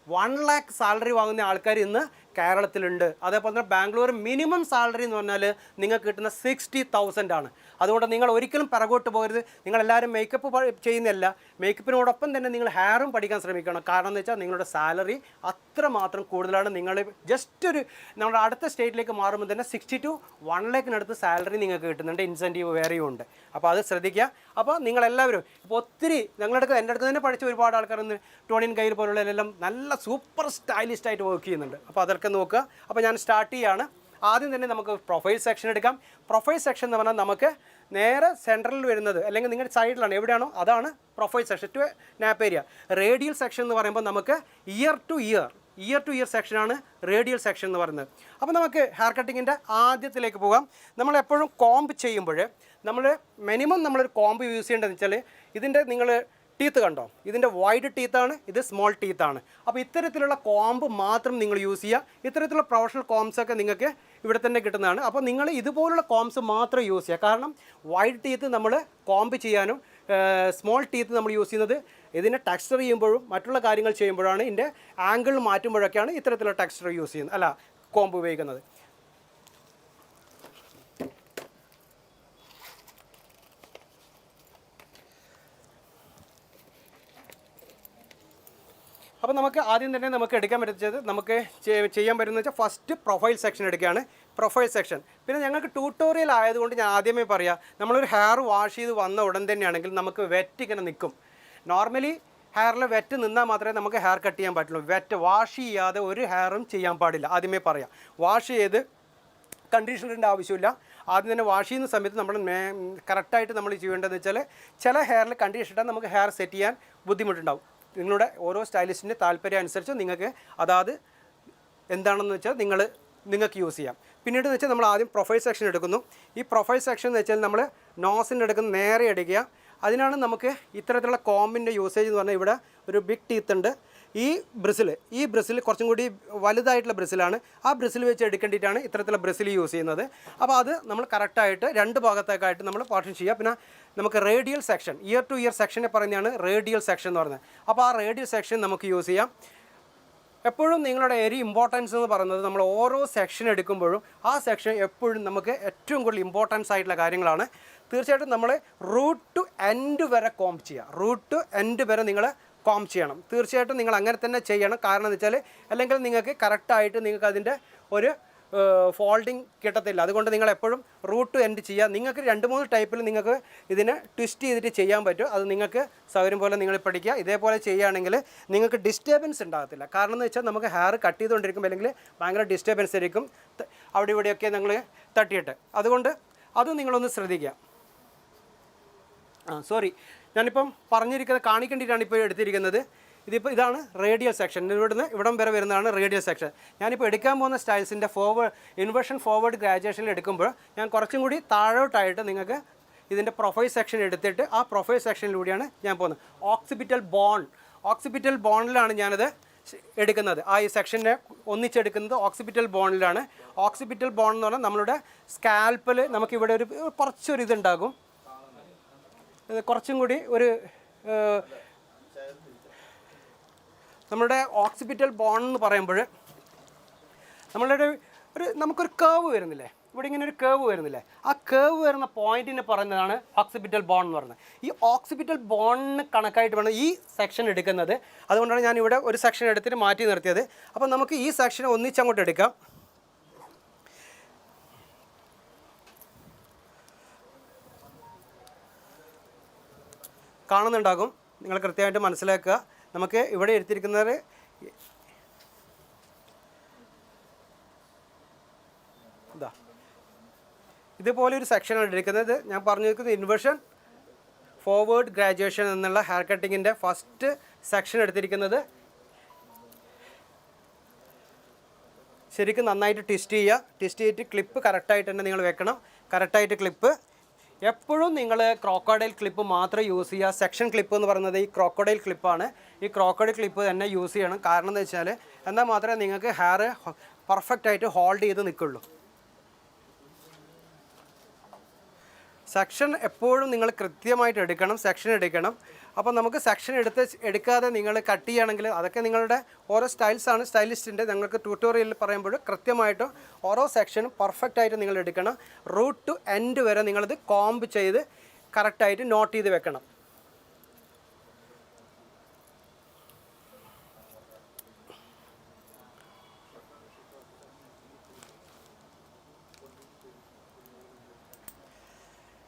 1 lakh സാലറി വാങ്ങുന്ന ആൾക്കാർ ഇന്ന് കേരളത്തിലുണ്ട്. അതേപോലെ തന്നെ ബാംഗ്ലൂർ മിനിമം സാലറി എന്ന് പറഞ്ഞാൽ നിങ്ങൾക്ക് കിട്ടുന്ന 60,000 ആണ്. അതുകൊണ്ട് നിങ്ങൾ ഒരിക്കലും പിറകോട്ട് പോകരുത്. നിങ്ങളെല്ലാവരും മേക്കപ്പ് ചെയ്യുന്നില്ല, മേക്കപ്പിനോടൊപ്പം തന്നെ നിങ്ങൾ ഹെയറും പഠിക്കാൻ ശ്രമിക്കണം. കാരണം എന്ന് വെച്ചാൽ നിങ്ങളുടെ സാലറി അത്രമാത്രം കൂടുതലാണ്. നിങ്ങൾ ജസ്റ്റ് ഒരു നമ്മുടെ അടുത്ത സ്റ്റേറ്റിലേക്ക് മാറുമ്പോൾ തന്നെ 60 to 1 lakhനടുത്ത് സാലറി നിങ്ങൾക്ക് കിട്ടുന്നുണ്ട്. ഇൻസെൻറ്റീവ് വേറെയും ഉണ്ട്. അപ്പോൾ അത് ശ്രദ്ധിക്കുക. അപ്പോൾ നിങ്ങളെല്ലാവരും ഇപ്പോൾ ഒത്തിരി ഞങ്ങളുടെ എൻ്റെ അടുത്ത് തന്നെ പഠിച്ച ഒരുപാട് ആൾക്കാർ ഇന്ന് ടോണിൻ കയ്യിൽ പോലുള്ള എല്ലാം നല്ല സൂപ്പർ സ്റ്റൈലിസ്റ്റ് ആയിട്ട് വർക്ക് ചെയ്യുന്നുണ്ട്. അപ്പോൾ അതൊക്കെ നോക്കുക. അപ്പോൾ ഞാൻ സ്റ്റാർട്ട് ചെയ്യുകയാണ്. ആദ്യം തന്നെ നമുക്ക് പ്രൊഫൈൽ സെക്ഷൻ എടുക്കാം. പ്രൊഫൈൽ സെക്ഷൻ എന്ന് പറഞ്ഞാൽ നമുക്ക് നേരെ സെൻട്രലിൽ വരുന്നത് അല്ലെങ്കിൽ നിങ്ങളുടെ സൈഡിലാണ് എവിടെയാണോ അതാണ് profile section two nap area. Radial section എന്ന് പറയുമ്പോൾ നമുക്ക് ഇയർ ടു ഇയർ സെക്ഷനാണ് റേഡിയൽ സെക്ഷൻ എന്ന് പറയുന്നത്. അപ്പോൾ നമുക്ക് ഹെയർ കട്ടിങ്ങിൻ്റെ ആദ്യത്തിലേക്ക് പോകാം. നമ്മളെപ്പോഴും കോംബ് ചെയ്യുമ്പോൾ നമ്മൾ മിനിമം നമ്മളൊരു കോംബ് യൂസ് ചെയ്യേണ്ടതെന്ന് വെച്ചാൽ ഇതിൻ്റെ നിങ്ങൾ ടീത്ത് കണ്ടോ, ഇതിൻ്റെ വൈഡ് ടീത്താണ്, ഇത് സ്മോൾ ടീത്താണ്. അപ്പോൾ ഇത്തരത്തിലുള്ള കോംബ് മാത്രം നിങ്ങൾ യൂസ് ചെയ്യുക. ഇത്തരത്തിലുള്ള പ്രൊഫഷണൽ കോംബ്സൊക്കെ നിങ്ങൾക്ക് ഇവിടെ തന്നെ കിട്ടുന്നതാണ്. അപ്പോൾ നിങ്ങൾ ഇതുപോലുള്ള കോംബ്സ് മാത്രം യൂസ് ചെയ്യുക. കാരണം വൈഡ് ടീത്ത് നമ്മൾ കോംബ് ചെയ്യാനും സ്മോൾ ടീത്ത് നമ്മൾ യൂസ് ചെയ്യുന്നത് ഇതിനെ ടെക്സ്ചർ ചെയ്യുമ്പോഴും മറ്റുള്ള കാര്യങ്ങൾ ചെയ്യുമ്പോഴാണ്, ഇതിൻ്റെ ആംഗിൾ മാറ്റുമ്പോഴൊക്കെയാണ് ഇത്തരത്തിലുള്ള ടെക്സ്ചർ യൂസ് ചെയ്യുന്നത്, അല്ല കോംബ് ഉപയോഗിക്കുന്നത്. അപ്പോൾ നമുക്ക് ആദ്യം തന്നെ നമുക്ക് എടുക്കാൻ പറ്റുന്നത് നമുക്ക് ചെയ്യാൻ പറ്റുന്നത് വെച്ചാൽ ഫസ്റ്റ് പ്രൊഫൈൽ സെക്ഷൻ എടുക്കുകയാണ്. പ്രൊഫൈൽ സെക്ഷൻ പിന്നെ ഞങ്ങൾക്ക് ട്യൂട്ടോറിയൽ ആയതുകൊണ്ട് ഞാൻ ആദ്യമേ പറയാം, നമ്മളൊരു ഹെയർ വാഷ് ചെയ്ത് വന്ന ഉടൻ തന്നെയാണെങ്കിൽ നമുക്ക് വെറ്റ് ഇങ്ങനെ നിൽക്കും. നോർമലി ഹെയറിൽ വെറ്റ് നിന്നാൽ മാത്രമേ നമുക്ക് ഹെയർ കട്ട് ചെയ്യാൻ പറ്റുള്ളൂ. വെറ്റ് വാഷ് ചെയ്യാതെ ഒരു ഹെയറും ചെയ്യാൻ പാടില്ല. ആദ്യമേ പറയാം, വാഷ് ചെയ്ത് കണ്ടീഷണറിൻ്റെ ആവശ്യമില്ല. ആദ്യം തന്നെ വാഷ് ചെയ്യുന്ന സമയത്ത് നമ്മൾ കറക്റ്റായിട്ട് നമ്മൾ ചെയ്യേണ്ടതെന്ന് വെച്ചാൽ ചില ഹെയറിൽ കണ്ടീഷണർ ഇട്ടാൽ നമുക്ക് ഹെയർ സെറ്റ് ചെയ്യാൻ ബുദ്ധിമുട്ടുണ്ടാവും. നിങ്ങളുടെ ഓരോ സ്റ്റൈലിസ്റ്റിൻ്റെ താല്പര്യം അനുസരിച്ച് നിങ്ങൾക്ക് അതാത് എന്താണെന്ന് വെച്ചാൽ നിങ്ങൾക്ക് യൂസ് ചെയ്യാം. പിന്നീട് എന്ന് വെച്ചാൽ നമ്മൾ ആദ്യം പ്രൊഫൈൽ സെക്ഷൻ എടുക്കുന്നു. ഈ പ്രൊഫൈൽ സെക്ഷൻ എന്ന് വെച്ചാൽ നമ്മൾ നോസിൻ്റെ എടുക്കുന്ന നേരെ എടുക്കുക. അതിനാണ് നമുക്ക് ഇത്തരത്തിലുള്ള കോമ്പിൻ്റെ യൂസേജ് എന്ന് പറഞ്ഞാൽ ഇവിടെ ഒരു ബിഗ് ടീത്ത് ഉണ്ട്. ഈ ബ്രിസിൽ കുറച്ചും കൂടി വലുതായിട്ടുള്ള ബ്രിസിലാണ്. ആ ബ്രിസിൽ വെച്ച് എടുക്കേണ്ടിയിട്ടാണ് ഇത്തരത്തിലുള്ള ബ്രിസിൽ യൂസ് ചെയ്യുന്നത്. അപ്പോൾ അത് നമ്മൾ കറക്റ്റായിട്ട് രണ്ട് ഭാഗത്തേക്കായിട്ട് നമ്മൾ പാർട്ടീഷൻ ചെയ്യുക. പിന്നെ നമുക്ക് radial section, ear to ear സെക്ഷനെ പറയുന്നതാണ് റേഡിയൽ സെക്ഷൻ എന്ന് പറയുന്നത്. അപ്പോൾ ആ റേഡിയൽ സെക്ഷൻ നമുക്ക് യൂസ് ചെയ്യാം. എപ്പോഴും നിങ്ങളുടെ ഇമ്പോർട്ടൻസ് എന്ന് പറയുന്നത് നമ്മൾ ഓരോ സെക്ഷൻ എടുക്കുമ്പോഴും ആ സെക്ഷൻ എപ്പോഴും നമുക്ക് ഏറ്റവും കൂടുതൽ ഇമ്പോർട്ടൻസ് ആയിട്ടുള്ള കാര്യങ്ങളാണ്. തീർച്ചയായിട്ടും നമ്മൾ റൂട്ട് ടു എൻഡ് വരെ കോംബ് ചെയ്യുക. റൂട്ട് ടു എൻഡ് വരെ നിങ്ങൾ കോംബ് ചെയ്യണം. തീർച്ചയായിട്ടും നിങ്ങൾ അങ്ങനെ തന്നെ ചെയ്യണം. കാരണം എന്ന് വെച്ചാൽ അല്ലെങ്കിൽ നിങ്ങൾക്ക് കറക്റ്റായിട്ട് നിങ്ങൾക്ക് അതിൻ്റെ ഒരു ഫോൾഡിങ് കിട്ടത്തില്ല. അതുകൊണ്ട് നിങ്ങൾ എപ്പോഴും റൂട്ട് ടു എൻഡ് ചെയ്യുക. നിങ്ങൾക്ക് 2-3 ടൈപ്പിൽ നിങ്ങൾക്ക് ഇതിനെ ട്വിസ്റ്റ് ചെയ്തിട്ട് ചെയ്യാൻ പറ്റും. അത് നിങ്ങൾക്ക് സൗകര്യം പോലെ നിങ്ങൾ പഠിക്കുക. ഇതേപോലെ ചെയ്യുകയാണെങ്കിൽ നിങ്ങൾക്ക് ഡിസ്റ്റർബൻസ് ഉണ്ടാകത്തില്ല. കാരണം എന്ന് വെച്ചാൽ നമുക്ക് ഹെയർ കട്ട് ചെയ്തുകൊണ്ടിരിക്കുമ്പോൾ അല്ലെങ്കിൽ ഭയങ്കര ഡിസ്റ്റർബൻസ് ആയിരിക്കും അവിടെ ഇവിടെയൊക്കെ നിങ്ങൾ തട്ടിയിട്ട്. അതുകൊണ്ട് അത് നിങ്ങളൊന്ന് ശ്രദ്ധിക്കുക. സോറി, ഞാനിപ്പം കാണിക്കേണ്ടിയിട്ടാണ് ഇപ്പോൾ എടുത്തിരിക്കുന്നത്. ഇതാണ് റേഡിയൽ സെക്ഷൻ. ഇവിടം വരെ വരുന്നതാണ് റേഡിയൽ സെക്ഷൻ. ഞാനിപ്പോൾ എടുക്കാൻ പോകുന്ന സ്റ്റൈൽസിൻ്റെ ഇൻവേർഷൻ ഫോർവേഡ് ഗ്രാജുവേഷനിൽ എടുക്കുമ്പോൾ ഞാൻ കുറച്ചും കൂടി താഴോട്ടായിട്ട് നിങ്ങൾക്ക് ഇതിൻ്റെ പ്രൊഫൈൽ സെക്ഷൻ എടുത്തിട്ട് ആ പ്രൊഫൈൽ സെക്ഷനിലൂടെയാണ് ഞാൻ പോകുന്നത്. ഓക്സിപിറ്റൽ ബോണിലാണ് ഞാനത് എടുക്കുന്നത്. ഈ സെക്ഷനെ ഒന്നിച്ചെടുക്കുന്നത് ഓക്സിപിറ്റൽ ബോണിലാണ്. ഓക്സിപിറ്റൽ ബോൺ എന്ന് പറഞ്ഞാൽ നമ്മളുടെ സ്കാൽപ്പിൽ നമുക്കിവിടെ കുറച്ചൊരു ഇതുണ്ടാകും. കുറച്ചും കൂടി നമ്മുടെ ഓക്സിപിറ്റൽ ബോൺ എന്ന് പറയുമ്പോൾ നമ്മളുടെ നമുക്കൊരു കേവ് വരുന്നില്ലേ, ഇവിടെ ഇങ്ങനെ ഒരു കേവ് വരുന്നില്ലേ, ആ കേവ് വരുന്ന പോയിന്റിനെ പറയുന്നതാണ് ഓക്സിപിറ്റൽ ബോൺ എന്ന് പറയുന്നത്. ഈ ഓക്സിപിറ്റൽ ബോണിന് കണക്കായിട്ട് വേണം ഈ സെക്ഷൻ എടുക്കുന്നത്. അതുകൊണ്ടാണ് ഞാൻ ഇവിടെ ഒരു സെക്ഷൻ എടുത്തിട്ട് മാറ്റി നിർത്തിയത്. അപ്പോൾ നമുക്ക് ഈ സെക്ഷൻ ഒന്നിച്ചങ്ങോട്ട് എടുക്കാം. കാണുന്നുണ്ടാകും, നിങ്ങൾ കൃത്യമായിട്ട് മനസ്സിലാക്കുക. നമുക്ക് ഇവിടെ എടുത്തിരിക്കുന്നത് ഇതുപോലെ ഒരു സെക്ഷനാണ് എടുക്കുന്നത്. ഞാൻ പറഞ്ഞിരിക്കുന്നത് ഇൻവേർഷൻ ഫോർവേഡ് ഗ്രാജുവേഷൻ എന്നുള്ള ഹെയർ കട്ടിങ്ങിൻ്റെ ഫസ്റ്റ് സെക്ഷൻ എടുത്തിരിക്കുന്നത്. ശരിക്കും നന്നായിട്ട് ട്വിസ്റ്റ് ചെയ്തിട്ട് ക്ലിപ്പ് കറക്റ്റായിട്ട് തന്നെ നിങ്ങൾ വെക്കണം. കറക്റ്റായിട്ട് ക്ലിപ്പ് എപ്പോഴും നിങ്ങൾ ക്രോക്കോഡൈൽ ക്ലിപ്പ് മാത്രം യൂസ് ചെയ്യുക. സെക്ഷൻ ക്ലിപ്പ് എന്ന് പറയുന്നത് ഈ ക്രോക്കോഡൈൽ ക്ലിപ്പാണ്. ഈ ക്രോക്കോഡൈൽ ക്ലിപ്പ് തന്നെ യൂസ് ചെയ്യണം. കാരണം എന്ന് വെച്ചാൽ എന്നാൽ മാത്രമേ നിങ്ങൾക്ക് ഹെയർ പെർഫെക്റ്റായിട്ട് ഹോൾഡ് ചെയ്ത് നിൽക്കുള്ളൂ. സെക്ഷൻ എപ്പോഴും നിങ്ങൾ കൃത്യമായിട്ട് എടുക്കണം, സെക്ഷൻ എടുക്കണം. അപ്പോൾ നമുക്ക് സെക്ഷൻ എടുക്കാതെ നിങ്ങൾ കട്ട് ചെയ്യുകയാണെങ്കിൽ അതൊക്കെ നിങ്ങളുടെ ഓരോ സ്റ്റൈൽസാണ് സ്റ്റൈലിസ്റ്റിൻ്റെ. നിങ്ങൾക്ക് ട്യൂട്ടോറിയലിൽ പറയുമ്പോൾ കൃത്യമായിട്ട് ഓരോ സെക്ഷനും പെർഫെക്റ്റായിട്ട് നിങ്ങൾ എടുക്കണം. റൂട്ട് ടു എൻഡ് വരെ നിങ്ങളിത് കോംബ് ചെയ്ത് കറക്റ്റായിട്ട് നോട്ട് ചെയ്ത് വെക്കണം.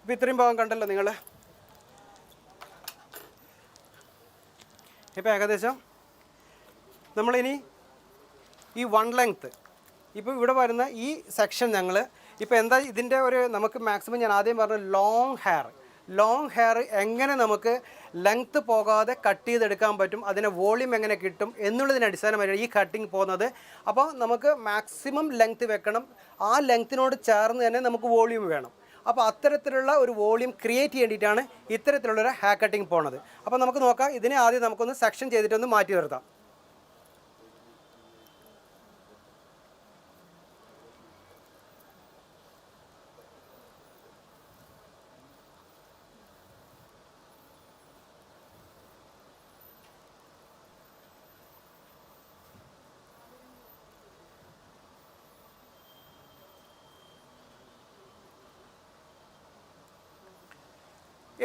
ഇപ്പോൾ ഇത്രയും ഭാഗം കണ്ടല്ലോ നിങ്ങൾ. ഇപ്പോൾ ഏകദേശം നമ്മളിനി ഈ 1 ലെങ്ത്ത് ഇപ്പോൾ ഇവിടെ വരുന്ന ഈ സെക്ഷൻ ഞങ്ങൾ ഇപ്പോൾ എന്താ ഇതിൻ്റെ ഒരു നമുക്ക് മാക്സിമം ഞാൻ ആദ്യം പറഞ്ഞ ലോങ് ഹെയർ എങ്ങനെ നമുക്ക് ലെങ്ത്ത് പോകാതെ കട്ട് ചെയ്തെടുക്കാൻ പറ്റും, അതിനെ വോളിയം എങ്ങനെ കിട്ടും എന്നുള്ളതിന് അടിസ്ഥാനമായിട്ട് ഈ കട്ടിങ് പോകുന്നത്. അപ്പോൾ നമുക്ക് മാക്സിമം ലെങ്ത്ത് വെക്കണം, ആ ലെങ്ത്തിനോട് ചേർന്ന് തന്നെ നമുക്ക് വോളിയം വേണം. അപ്പോൾ അത്തരത്തിലുള്ള ഒരു വോളിയം ക്രിയേറ്റ് ചെയ്യേണ്ടിയിട്ടാണ് ഇത്തരത്തിലുള്ളൊരു ഹെയർ കട്ടിങ് പോണത്. അപ്പോൾ നമുക്ക് നോക്കാം, ഇതിനെ ആദ്യം നമുക്കൊന്ന് സെക്ഷൻ ചെയ്തിട്ടൊന്ന് മാറ്റി നിർത്താം.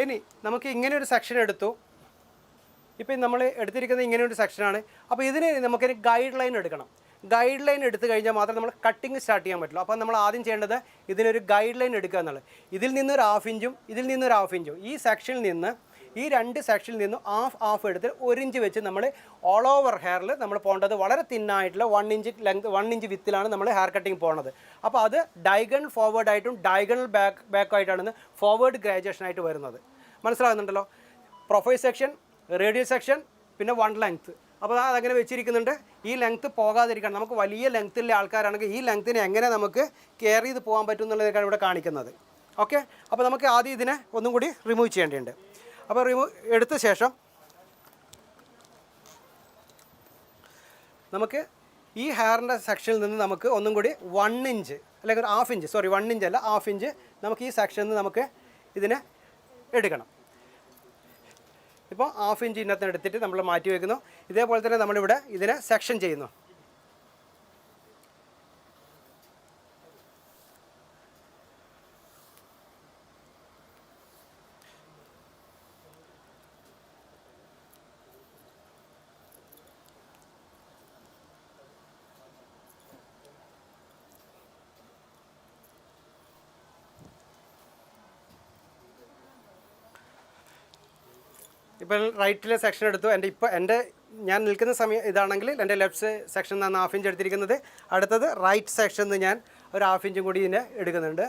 ഇനി നമുക്ക് ഇങ്ങനെ ഒരു സെക്ഷൻ എടുത്തു. ഇപ്പം നമ്മൾ എടുത്തിരിക്കുന്നത് ഇങ്ങനെ ഒരു സെക്ഷനാണ്. അപ്പോൾ ഇതിന് നമുക്കൊരു ഗൈഡ് ലൈൻ എടുക്കണം. ഗൈഡ് ലൈൻ എടുത്തു കഴിഞ്ഞാൽ മാത്രമേ നമ്മൾ കട്ടിങ് സ്റ്റാർട്ട് ചെയ്യാൻ പറ്റുള്ളൂ. അപ്പോൾ നമ്മൾ ആദ്യം ചെയ്യേണ്ടത് ഇതിനൊരു ഗൈഡ് ലൈൻ എടുക്കുക എന്നുള്ളത്. ഇതിൽ നിന്നൊരു 1/2 ഇഞ്ചും ഇതിൽ നിന്നൊരു 1/2 ഇഞ്ചും ഈ സെക്ഷനിൽ നിന്ന് ഈ 2 സെക്ഷനിൽ നിന്നും ഹാഫ് എടുത്ത് 1 ഇഞ്ച് വെച്ച് നമ്മൾ ഓൾ ഓവർ ഹെയറിൽ നമ്മൾ പോകേണ്ടത് വളരെ തിന്നായിട്ടുള്ള 1 ഇഞ്ച് ലെങ്ത് 1 ഇഞ്ച് വിത്തിലാണ് നമ്മൾ ഹെയർ കട്ടിങ് പോകുന്നത്. അപ്പോൾ അത് ഡയഗണൽ ഫോർവേഡായിട്ടും ഡയഗണൽ ബാക്കായിട്ടാണ് ഫോർവേഡ് ഗ്രാജുവേഷനായിട്ട് വരുന്നത്. മനസ്സിലാകുന്നുണ്ടല്ലോ? പ്രൊഫൈൽ സെക്ഷൻ, റേഡിയൽ സെക്ഷൻ, പിന്നെ 1 ലെങ്ത്ത്. അപ്പോൾ അതങ്ങനെ വെച്ചിരിക്കുന്നുണ്ട്. ഈ ലെങ്ത്ത് പോകാതിരിക്കണം. നമുക്ക് വലിയ ലെങ്ത്തുള്ള ആൾക്കാരാണെങ്കിൽ ഈ ലെങ്ത്തിനെ എങ്ങനെ നമുക്ക് കെയർ ചെയ്ത് പോകാൻ പറ്റും എന്നുള്ളതൊക്കെയാണ് ഇവിടെ കാണിക്കുന്നത്. ഓക്കെ, അപ്പോൾ നമുക്ക് ആദ്യം ഇതിനെ ഒന്നും കൂടി റിമൂവ് ചെയ്യേണ്ടതുണ്ട്. അപ്പോൾ എടുത്ത ശേഷം നമുക്ക് ഈ ഹെയറിൻ്റെ സെക്ഷനിൽ നിന്ന് നമുക്ക് ഒന്നും കൂടി 1 ഇഞ്ച് അല്ലെങ്കിൽ 1/2 ഇഞ്ച് 1 ഇഞ്ച് അല്ല 1/2 ഇഞ്ച് നമുക്ക് ഈ സെക്ഷനിൽ നിന്ന് നമുക്ക് ഇതിനെ എടുക്കണം. ഇപ്പോൾ 1/2 ഇഞ്ച് ഇതിനകത്ത് എടുത്തിട്ട് നമ്മൾ മാറ്റി വയ്ക്കുന്നു. ഇതേപോലെ തന്നെ നമ്മളിവിടെ ഇതിനെ സെക്ഷൻ ചെയ്യുന്നു. ഇപ്പോൾ റൈറ്റിലെ സെക്ഷൻ എടുത്തു. ഞാൻ നിൽക്കുന്ന സമയം ഇതാണെങ്കിൽ എൻ്റെ ലെഫ്റ്റ് സെക്ഷൻ നിന്നാണ് 1/2 ഇഞ്ച് എടുത്തിരിക്കുന്നത്. അടുത്തത് റൈറ്റ് സെക്ഷൻ നിന്ന് ഞാൻ ഒരു 1/2 ഇഞ്ചും കൂടി ഇതിനെ എടുക്കുന്നുണ്ട്.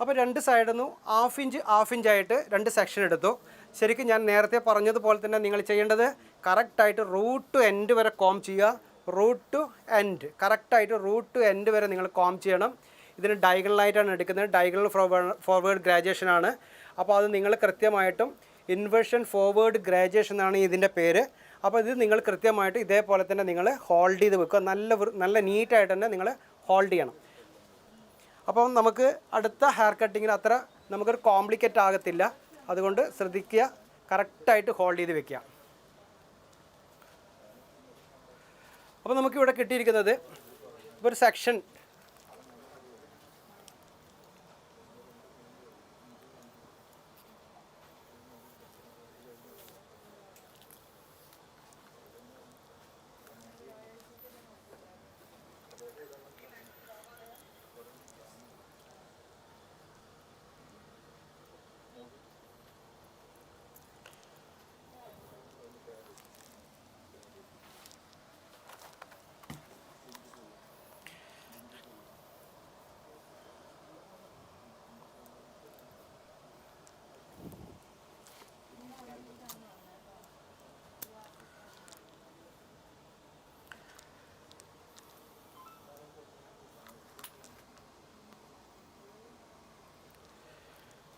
അപ്പോൾ 2 സൈഡിൽ നിന്നും 1/2 ഇഞ്ചായിട്ട് 2 സെക്ഷൻ എടുത്തു. ശരിക്കും ഞാൻ നേരത്തെ പറഞ്ഞതുപോലെ തന്നെ നിങ്ങൾ ചെയ്യേണ്ടത് കറക്റ്റായിട്ട് റൂട്ട് ടു എൻഡ് വരെ കോം ചെയ്യുക. കറക്റ്റായിട്ട് റൂട്ട് ടു എൻഡ് വരെ നിങ്ങൾ കോം ചെയ്യണം. ഇതിന് ഡയഗണലായിട്ടാണ് എടുക്കുന്നത്. ഡയഗണൽ ഫോർവേഡ് ഗ്രാജുവേഷനാണ്. അപ്പോൾ അത് നിങ്ങൾ കൃത്യമായിട്ടും ഇൻവേർഷൻ ഫോർവേഡ് ഗ്രാജുവേഷൻ എന്നാണ് ഇതിൻ്റെ പേര്. അപ്പോൾ ഇത് നിങ്ങൾ കൃത്യമായിട്ട് ഇതേപോലെ തന്നെ നിങ്ങൾ ഹോൾഡ് ചെയ്ത് വെക്കുക. നല്ല നീറ്റായിട്ട് തന്നെ നിങ്ങൾ ഹോൾഡ് ചെയ്യണം. അപ്പം നമുക്ക് അടുത്ത ഹെയർ കട്ടിങ്ങിന് അത്ര നമുക്കൊരു കോംപ്ലിക്കേറ്റ് ആകത്തില്ല. അതുകൊണ്ട് ശ്രദ്ധിക്കുക, കറക്റ്റായിട്ട് ഹോൾഡ് ചെയ്ത് വെക്കുക. അപ്പോൾ നമുക്കിവിടെ കിട്ടിയിരിക്കുന്നത് ഒരു സെക്ഷൻ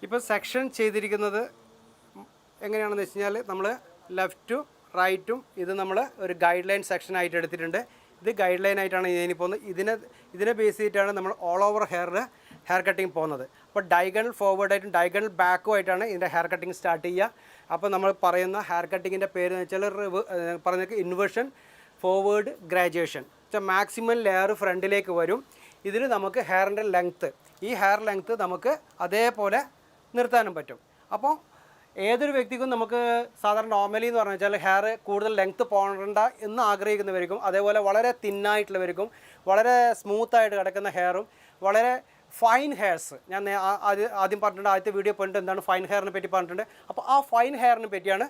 ഇപ്പോൾ സെക്ഷൻ ചെയ്തിരിക്കുന്നത് എങ്ങനെയാണെന്ന് വെച്ച് കഴിഞ്ഞാൽ നമ്മൾ ലെഫ്റ്റും റൈറ്റും ഇത് നമ്മൾ ഒരു ഗൈഡ് ലൈൻ സെക്ഷനായിട്ട് എടുത്തിട്ടുണ്ട്. ഇത് ഗൈഡ് ലൈൻ ആയിട്ടാണ് ഇതിന് പോകുന്നത്. ഇതിനെ ബേസ് ചെയ്തിട്ടാണ് നമ്മൾ ഓൾ ഓവർ ഹെയർ കട്ടിങ് പോകുന്നത്. അപ്പോൾ ഡയഗണൽ ഫോർവേഡായിട്ടും ഡയഗണൽ ബാക്കും ആയിട്ടാണ് ഇതിൻ്റെ ഹെയർ കട്ടിങ് സ്റ്റാർട്ട് ചെയ്യുക. അപ്പോൾ നമ്മൾ പറയുന്ന ഹെയർ കട്ടിങ്ങിൻ്റെ പേര് എന്ന് വെച്ചാൽ പറഞ്ഞ inversion forward graduation. Maximum layer ഫ്രണ്ടിലേക്ക് വരും. ഇതിൽ നമുക്ക് ഹെയറിൻ്റെ ലെങ്ത്ത്, ഈ ഹെയർ ലെങ്ത്ത് നമുക്ക് അതേപോലെ നിർത്താനും പറ്റും. അപ്പോൾ ഏതൊരു വ്യക്തിക്കും നമുക്ക് സാധാരണ നോർമലി എന്ന് പറഞ്ഞു വെച്ചാൽ ഹെയർ കൂടുതൽ ലെങ്ത്ത് പോകണ്ട എന്ന് ആഗ്രഹിക്കുന്നവർക്കും, അതേപോലെ വളരെ തിന്നായിട്ടുള്ളവർക്കും, വളരെ സ്മൂത്തായിട്ട് കിടക്കുന്ന ഹെയറും, വളരെ ഫൈൻ ഹെയർസ്, ഞാൻ ആദ്യം പറഞ്ഞിട്ടുണ്ട്, ആദ്യത്തെ വീഡിയോ പോയിട്ട് എന്താണ് ഫൈൻ ഹെയറിനെ പറ്റി പറഞ്ഞിട്ടുണ്ട്. അപ്പോൾ ആ ഫൈൻ ഹെയറിനെ പറ്റിയാണ്,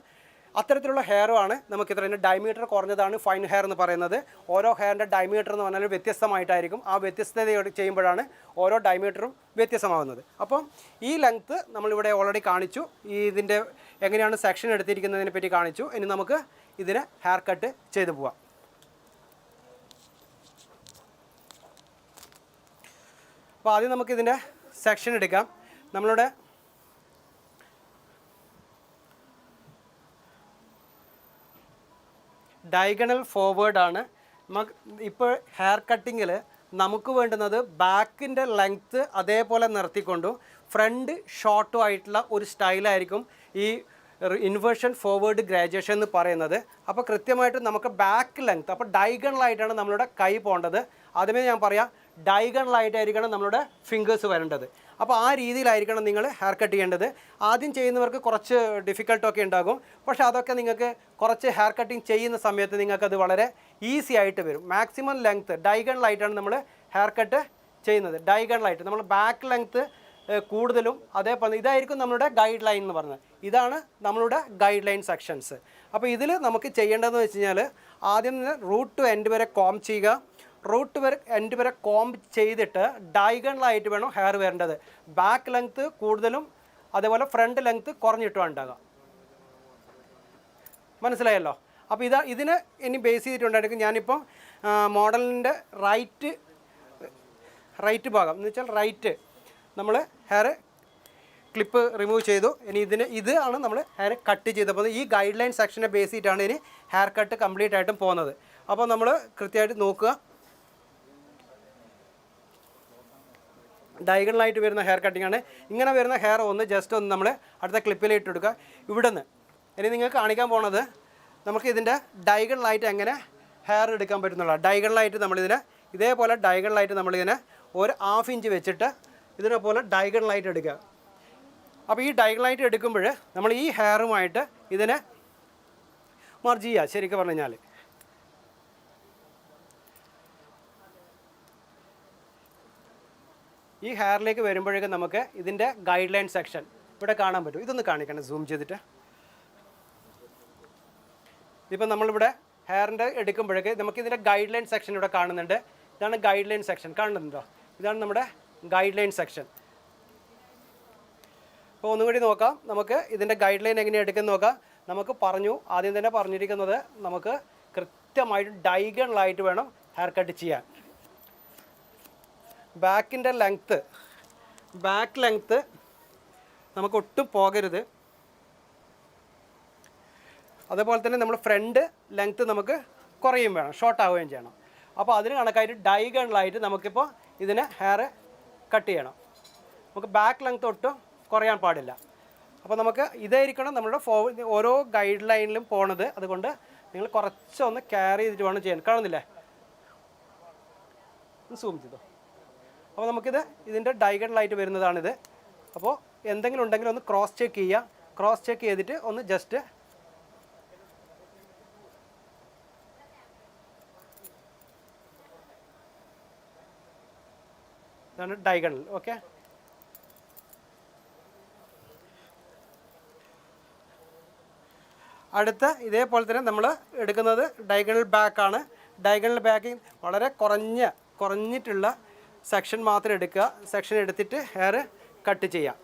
അത്തരത്തിലുള്ള ഹെയറുമാണ് നമുക്ക് ഇത്ര ഡയമീറ്റർ കുറഞ്ഞതാണ് ഫൈൻ ഹെയർ എന്ന് പറയുന്നത്. ഓരോ ഹെയറിൻ്റെ ഡയമീറ്റർ എന്ന് പറഞ്ഞാൽ വ്യത്യസ്തമായിട്ടായിരിക്കും. ആ വ്യത്യസ്തത ചെയ്യുമ്പോഴാണ് ഓരോ ഡയമീറ്ററും വ്യത്യസ്തമാകുന്നത്. അപ്പം ഈ ലെങ്ത്ത് നമ്മളിവിടെ ഓൾറെഡി കാണിച്ചു. ഇതിൻ്റെ എങ്ങനെയാണ് സെക്ഷൻ എടുത്തിരിക്കുന്നതിനെ പറ്റി കാണിച്ചു. ഇനി നമുക്ക് ഇതിന് ഹെയർ കട്ട് ചെയ്തു പോവാം. അപ്പോൾ ആദ്യം നമുക്കിതിൻ്റെ സെക്ഷൻ എടുക്കാം. നമ്മളുടെ ഡയഗണൽ ഫോർവേഡാണ്. ഇപ്പോൾ ഹെയർ കട്ടിങ്ങിൽ നമുക്ക് വേണ്ടുന്നത് ബാക്കിൻ്റെ ലെങ്ത്ത് അതേപോലെ നിർത്തിക്കൊണ്ടും ഫ്രണ്ട് ഷോർട്ടും ആയിട്ടുള്ള ഒരു സ്റ്റൈലായിരിക്കും ഈ ഇൻവേർഷൻ ഫോർവേഡ് ഗ്രാജുവേഷൻ എന്ന് പറയുന്നത്. അപ്പോൾ കൃത്യമായിട്ട് നമുക്ക് ബാക്ക് ലെങ്ത്ത്, അപ്പോൾ ഡയഗണലായിട്ടാണ് നമ്മളുടെ കൈ പോകേണ്ടത്. ആദ്യമേ ഞാൻ പറയാം, ഡയഗണലായിട്ടായിരിക്കണം നമ്മളുടെ ഫിംഗേഴ്സ് വരേണ്ടത്. അപ്പോൾ ആ രീതിയിലായിരിക്കണം നിങ്ങൾ ഹെയർ കട്ട് ചെയ്യേണ്ടത്. ആദ്യം ചെയ്യുന്നവർക്ക് കുറച്ച് ഡിഫിക്കൽട്ടൊക്കെ ഉണ്ടാകും. പക്ഷേ അതൊക്കെ നിങ്ങൾക്ക് കുറച്ച് ഹെയർ കട്ടിങ് ചെയ്യുന്ന സമയത്ത് നിങ്ങൾക്കത് വളരെ ഈസി ആയിട്ട് വരും. മാക്സിമം ലെങ്ത്ത് ഡയഗണലായിട്ടാണ് നമ്മൾ ഹെയർ കട്ട് ചെയ്യുന്നത്. ഡയഗണലായിട്ട് നമ്മൾ ബാക്ക് ലെങ്ത്ത് കൂടുതലും അതേപോലെ ഇതായിരിക്കും നമ്മളുടെ ഗൈഡ് ലൈൻ എന്ന് പറഞ്ഞത്. ഇതാണ് നമ്മളുടെ ഗൈഡ് ലൈൻ സെക്ഷൻസ്. അപ്പോൾ ഇതിൽ നമുക്ക് ചെയ്യേണ്ടതെന്ന് വെച്ച് കഴിഞ്ഞാൽ ആദ്യം തന്നെ റൂട്ട് ടു എൻഡ് വരെ കോം ചെയ്യുക. റൂട്ട് എൻഡ് വരെ കോംബ് ചെയ്തിട്ട് ഡയഗണലായിട്ട് വേണം ഹെയർ വരേണ്ടത്. ബാക്ക് ലെങ്ത്ത് കൂടുതലും അതേപോലെ ഫ്രണ്ട് ലെങ്ത്ത് കുറഞ്ഞിട്ടും ഉണ്ടാകുക. മനസ്സിലായല്ലോ? അപ്പോൾ ഇതിന് ഇനി ബേസ് ചെയ്തിട്ടുണ്ടായിരിക്കും. ഞാനിപ്പം മോഡലിൻ്റെ റൈറ്റ് ഭാഗം എന്ന് വെച്ചാൽ റൈറ്റ് നമ്മൾ ഹെയർ ക്ലിപ്പ് റിമൂവ് ചെയ്തു. ഇനി ഇതാണ് നമ്മൾ ഹെയർ കട്ട് ചെയ്തപ്പോൾ ഈ ഗൈഡ് ലൈൻ സെക്ഷനെ ബേസ് ചെയ്തിട്ടാണ് ഇനി ഹെയർ കട്ട് കംപ്ലീറ്റ് ആയിട്ടും പോകുന്നത്. അപ്പോൾ നമ്മൾ കൃത്യമായിട്ട് നോക്കുക. ഡയഗണലായിട്ട് വരുന്ന ഹെയർ കട്ടിംഗ് ആണ്. ഇങ്ങനെ വരുന്ന ഹെയർ ജസ്റ്റ് ഒന്ന് നമ്മൾ അടുത്ത ക്ലിപ്പിലിട്ട് കൊടുക്കുക. ഇവിടെ നിന്ന് ഇനി നിങ്ങൾക്ക് കാണിക്കാൻ പോണത് നമുക്ക് ഇതിൻ്റെ ഡയഗണലായിട്ട് എങ്ങനെ ഹെയർ എടുക്കാൻ പറ്റുന്നുള്ള. ഡയഗണലായിട്ട് നമ്മളിതിനെ ഇതേപോലെ ഡയഗണലായിട്ട് നമ്മളിതിനെ ഒരു 1/2 ഇഞ്ച് വെച്ചിട്ട് ഇതിനെ പോലെ ഡയഗണലായിട്ട് എടുക്കുക. അപ്പോൾ ഈ ഡയഗണലായിട്ട് എടുക്കുമ്പോൾ നമ്മൾ ഈ ഹെയറുമായിട്ട് ഇതിനെ മർജ് ചെയ്യുക. ശരിക്കും പറഞ്ഞു കഴിഞ്ഞാൽ ഈ ഹെയറിലേക്ക് വരുമ്പോഴേക്കും നമുക്ക് ഇതിൻ്റെ ഗൈഡ് ലൈൻ സെക്ഷൻ ഇവിടെ കാണാൻ പറ്റും. ഇതൊന്ന് കാണിക്കണം സൂം ചെയ്തിട്ട്. ഇപ്പം നമ്മളിവിടെ ഹെയറിൻ്റെ എടുക്കുമ്പോഴേക്ക് നമുക്കിതിൻ്റെ ഗൈഡ് ലൈൻ സെക്ഷൻ ഇവിടെ കാണുന്നുണ്ട്. ഇതാണ് ഗൈഡ് ലൈൻ സെക്ഷൻ, കാണുന്നുണ്ടോ? ഇതാണ് നമ്മുടെ ഗൈഡ് ലൈൻ സെക്ഷൻ. അപ്പോൾ ഒന്നും കൂടി നോക്കാം. നമുക്ക് ഇതിൻ്റെ ഗൈഡ് ലൈൻ എങ്ങനെയാണ് എടുക്കുന്നത് നോക്കാം. നമുക്ക് ആദ്യം തന്നെ പറഞ്ഞിരിക്കുന്നത് നമുക്ക് കൃത്യമായിട്ട് ഡയഗണലായിട്ട് വേണം ഹെയർ കട്ട് ചെയ്യാൻ. ബാക്കിൻ്റെ ബാക്ക് ലെങ്ത്ത് നമുക്ക് ഒട്ടും പോകരുത്. അതുപോലെ തന്നെ നമ്മൾ ഫ്രണ്ട് ലെങ്ത്ത് നമുക്ക് കുറയും വേണം, ഷോർട്ട് ആവുകയും ചെയ്യണം. അപ്പോൾ അതിന് കണക്കായിട്ട് ഡയഗണലായിട്ട് നമുക്കിപ്പോൾ ഇതിനെ ഹെയർ കട്ട് ചെയ്യണം. നമുക്ക് ബാക്ക് ലെങ്ത്ത് ഒട്ടും കുറയാൻ പാടില്ല. അപ്പോൾ നമുക്ക് ഇതായിരിക്കണം നമ്മുടെ ഓരോ ഗൈഡ് ലൈനിലും പോണത്. അതുകൊണ്ട് നിങ്ങൾ കുറച്ചൊന്ന് കെയർ ചെയ്തിട്ട് വേണം ചെയ്യാൻ. കാണുന്നില്ലേ? സൂം ചെയ്തോ. അപ്പോൾ ഇതിൻ്റെ ഡയഗണലായിട്ട് വരുന്നതാണിത്. അപ്പോൾ എന്തെങ്കിലും ഉണ്ടെങ്കിൽ ഒന്ന് ക്രോസ് ചെക്ക് ചെയ്യുക. ക്രോസ് ചെക്ക് ചെയ്തിട്ട് ഒന്ന് ജസ്റ്റ് ഇതാണ് ഡയഗണൽ. ഓക്കെ, അടുത്ത ഇതേപോലെ തന്നെ നമ്മൾ എടുക്കുന്നത് ഡയഗണൽ ബാക്കാണ്. ഡയഗണൽ ബാക്കിൽ വളരെ കുറഞ്ഞിട്ടുള്ള സെക്ഷൻ മാത്രം എടുക്കുക. സെക്ഷൻ എടുത്തിട്ട് ഹെയർ കട്ട് ചെയ്യാം.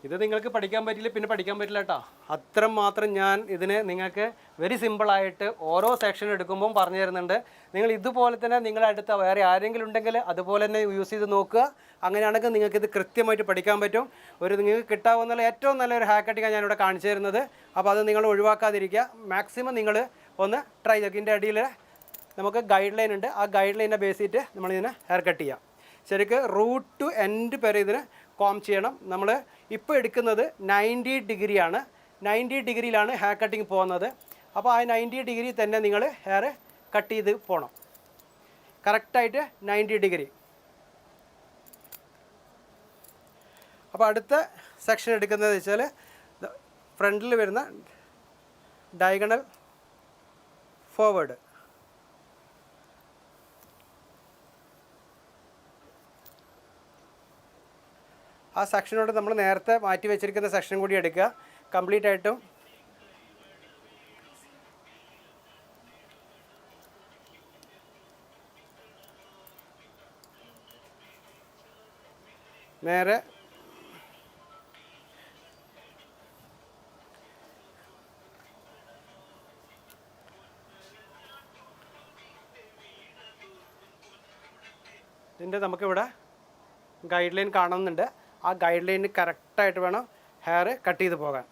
ഇത് നിങ്ങൾക്ക് പഠിക്കാൻ പറ്റില്ല പിന്നെ പഠിക്കാൻ പറ്റില്ല കേട്ടോ. അത്രമാത്രം ഞാൻ ഇതിന് നിങ്ങൾക്ക് വെരി സിമ്പിളായിട്ട് ഓരോ സെക്ഷൻ എടുക്കുമ്പം പറഞ്ഞു തരുന്നുണ്ട്. നിങ്ങൾ ഇതുപോലെ തന്നെ നിങ്ങളുടെ അടുത്ത് വേറെ ആരെങ്കിലും ഉണ്ടെങ്കിൽ അതുപോലെ തന്നെ യൂസ് ചെയ്ത് നോക്കുക. അങ്ങനെയാണെങ്കിൽ നിങ്ങൾക്കിത് കൃത്യമായിട്ട് പഠിക്കാൻ പറ്റും. നിങ്ങൾക്ക് കിട്ടാവുന്ന ഏറ്റവും നല്ലൊരു ഹാക്കട്ടിങ്ങാണ് ഞാനിവിടെ കാണിച്ചു തരുന്നത്. അപ്പോൾ അത് നിങ്ങൾ ഒഴിവാക്കാതിരിക്കുക. മാക്സിമം നിങ്ങൾ ഒന്ന് ട്രൈ ചെയ്യുക. ഇതിൻ്റെ അടിയിൽ നമുക്ക് ഗൈഡ് ലൈൻ ഉണ്ട്. ആ ഗൈഡ് ലൈനെ ബേസ് ചെയ്തിട്ട് നമ്മളിതിനെ ഹെയർ കട്ട് ചെയ്യാം. ശരിക്കും റൂട്ട് ടു എൻഡ് വരെ ഇതിന് കോം ചെയ്യണം. നമ്മൾ ഇപ്പോൾ എടുക്കുന്നത് 90 ഡിഗ്രിയാണ്. 90 ഡിഗ്രിയിലാണ് ഹെയർ കട്ടിങ് പോകുന്നത്. അപ്പോൾ ആ 90 ഡിഗ്രി തന്നെ നിങ്ങൾ ഹെയർ കട്ട് ചെയ്ത് പോകണം. കറക്റ്റായിട്ട് 90 ഡിഗ്രി. അപ്പോൾ അടുത്ത സെക്ഷൻ എടുക്കുന്നത് വെച്ചാൽ ഫ്രണ്ടിൽ വരുന്ന ഡയഗണൽ ഫോർവേഡ്. ആ സെക്ഷനോട് നമ്മൾ നേരത്തെ മാറ്റി വെച്ചിരിക്കുന്ന സെക്ഷൻ കൂടി എടുക്കുക. കംപ്ലീറ്റ് ആയിട്ടും നേരെ ഇതിൻ്റെ നമുക്കിവിടെ ഗൈഡ് ലൈൻ കാണുന്നുണ്ട്. ആ ഗൈഡ് ലൈനിന് കറക്റ്റായിട്ട് വേണം ഹെയർ കട്ട് ചെയ്ത് പോകാൻ.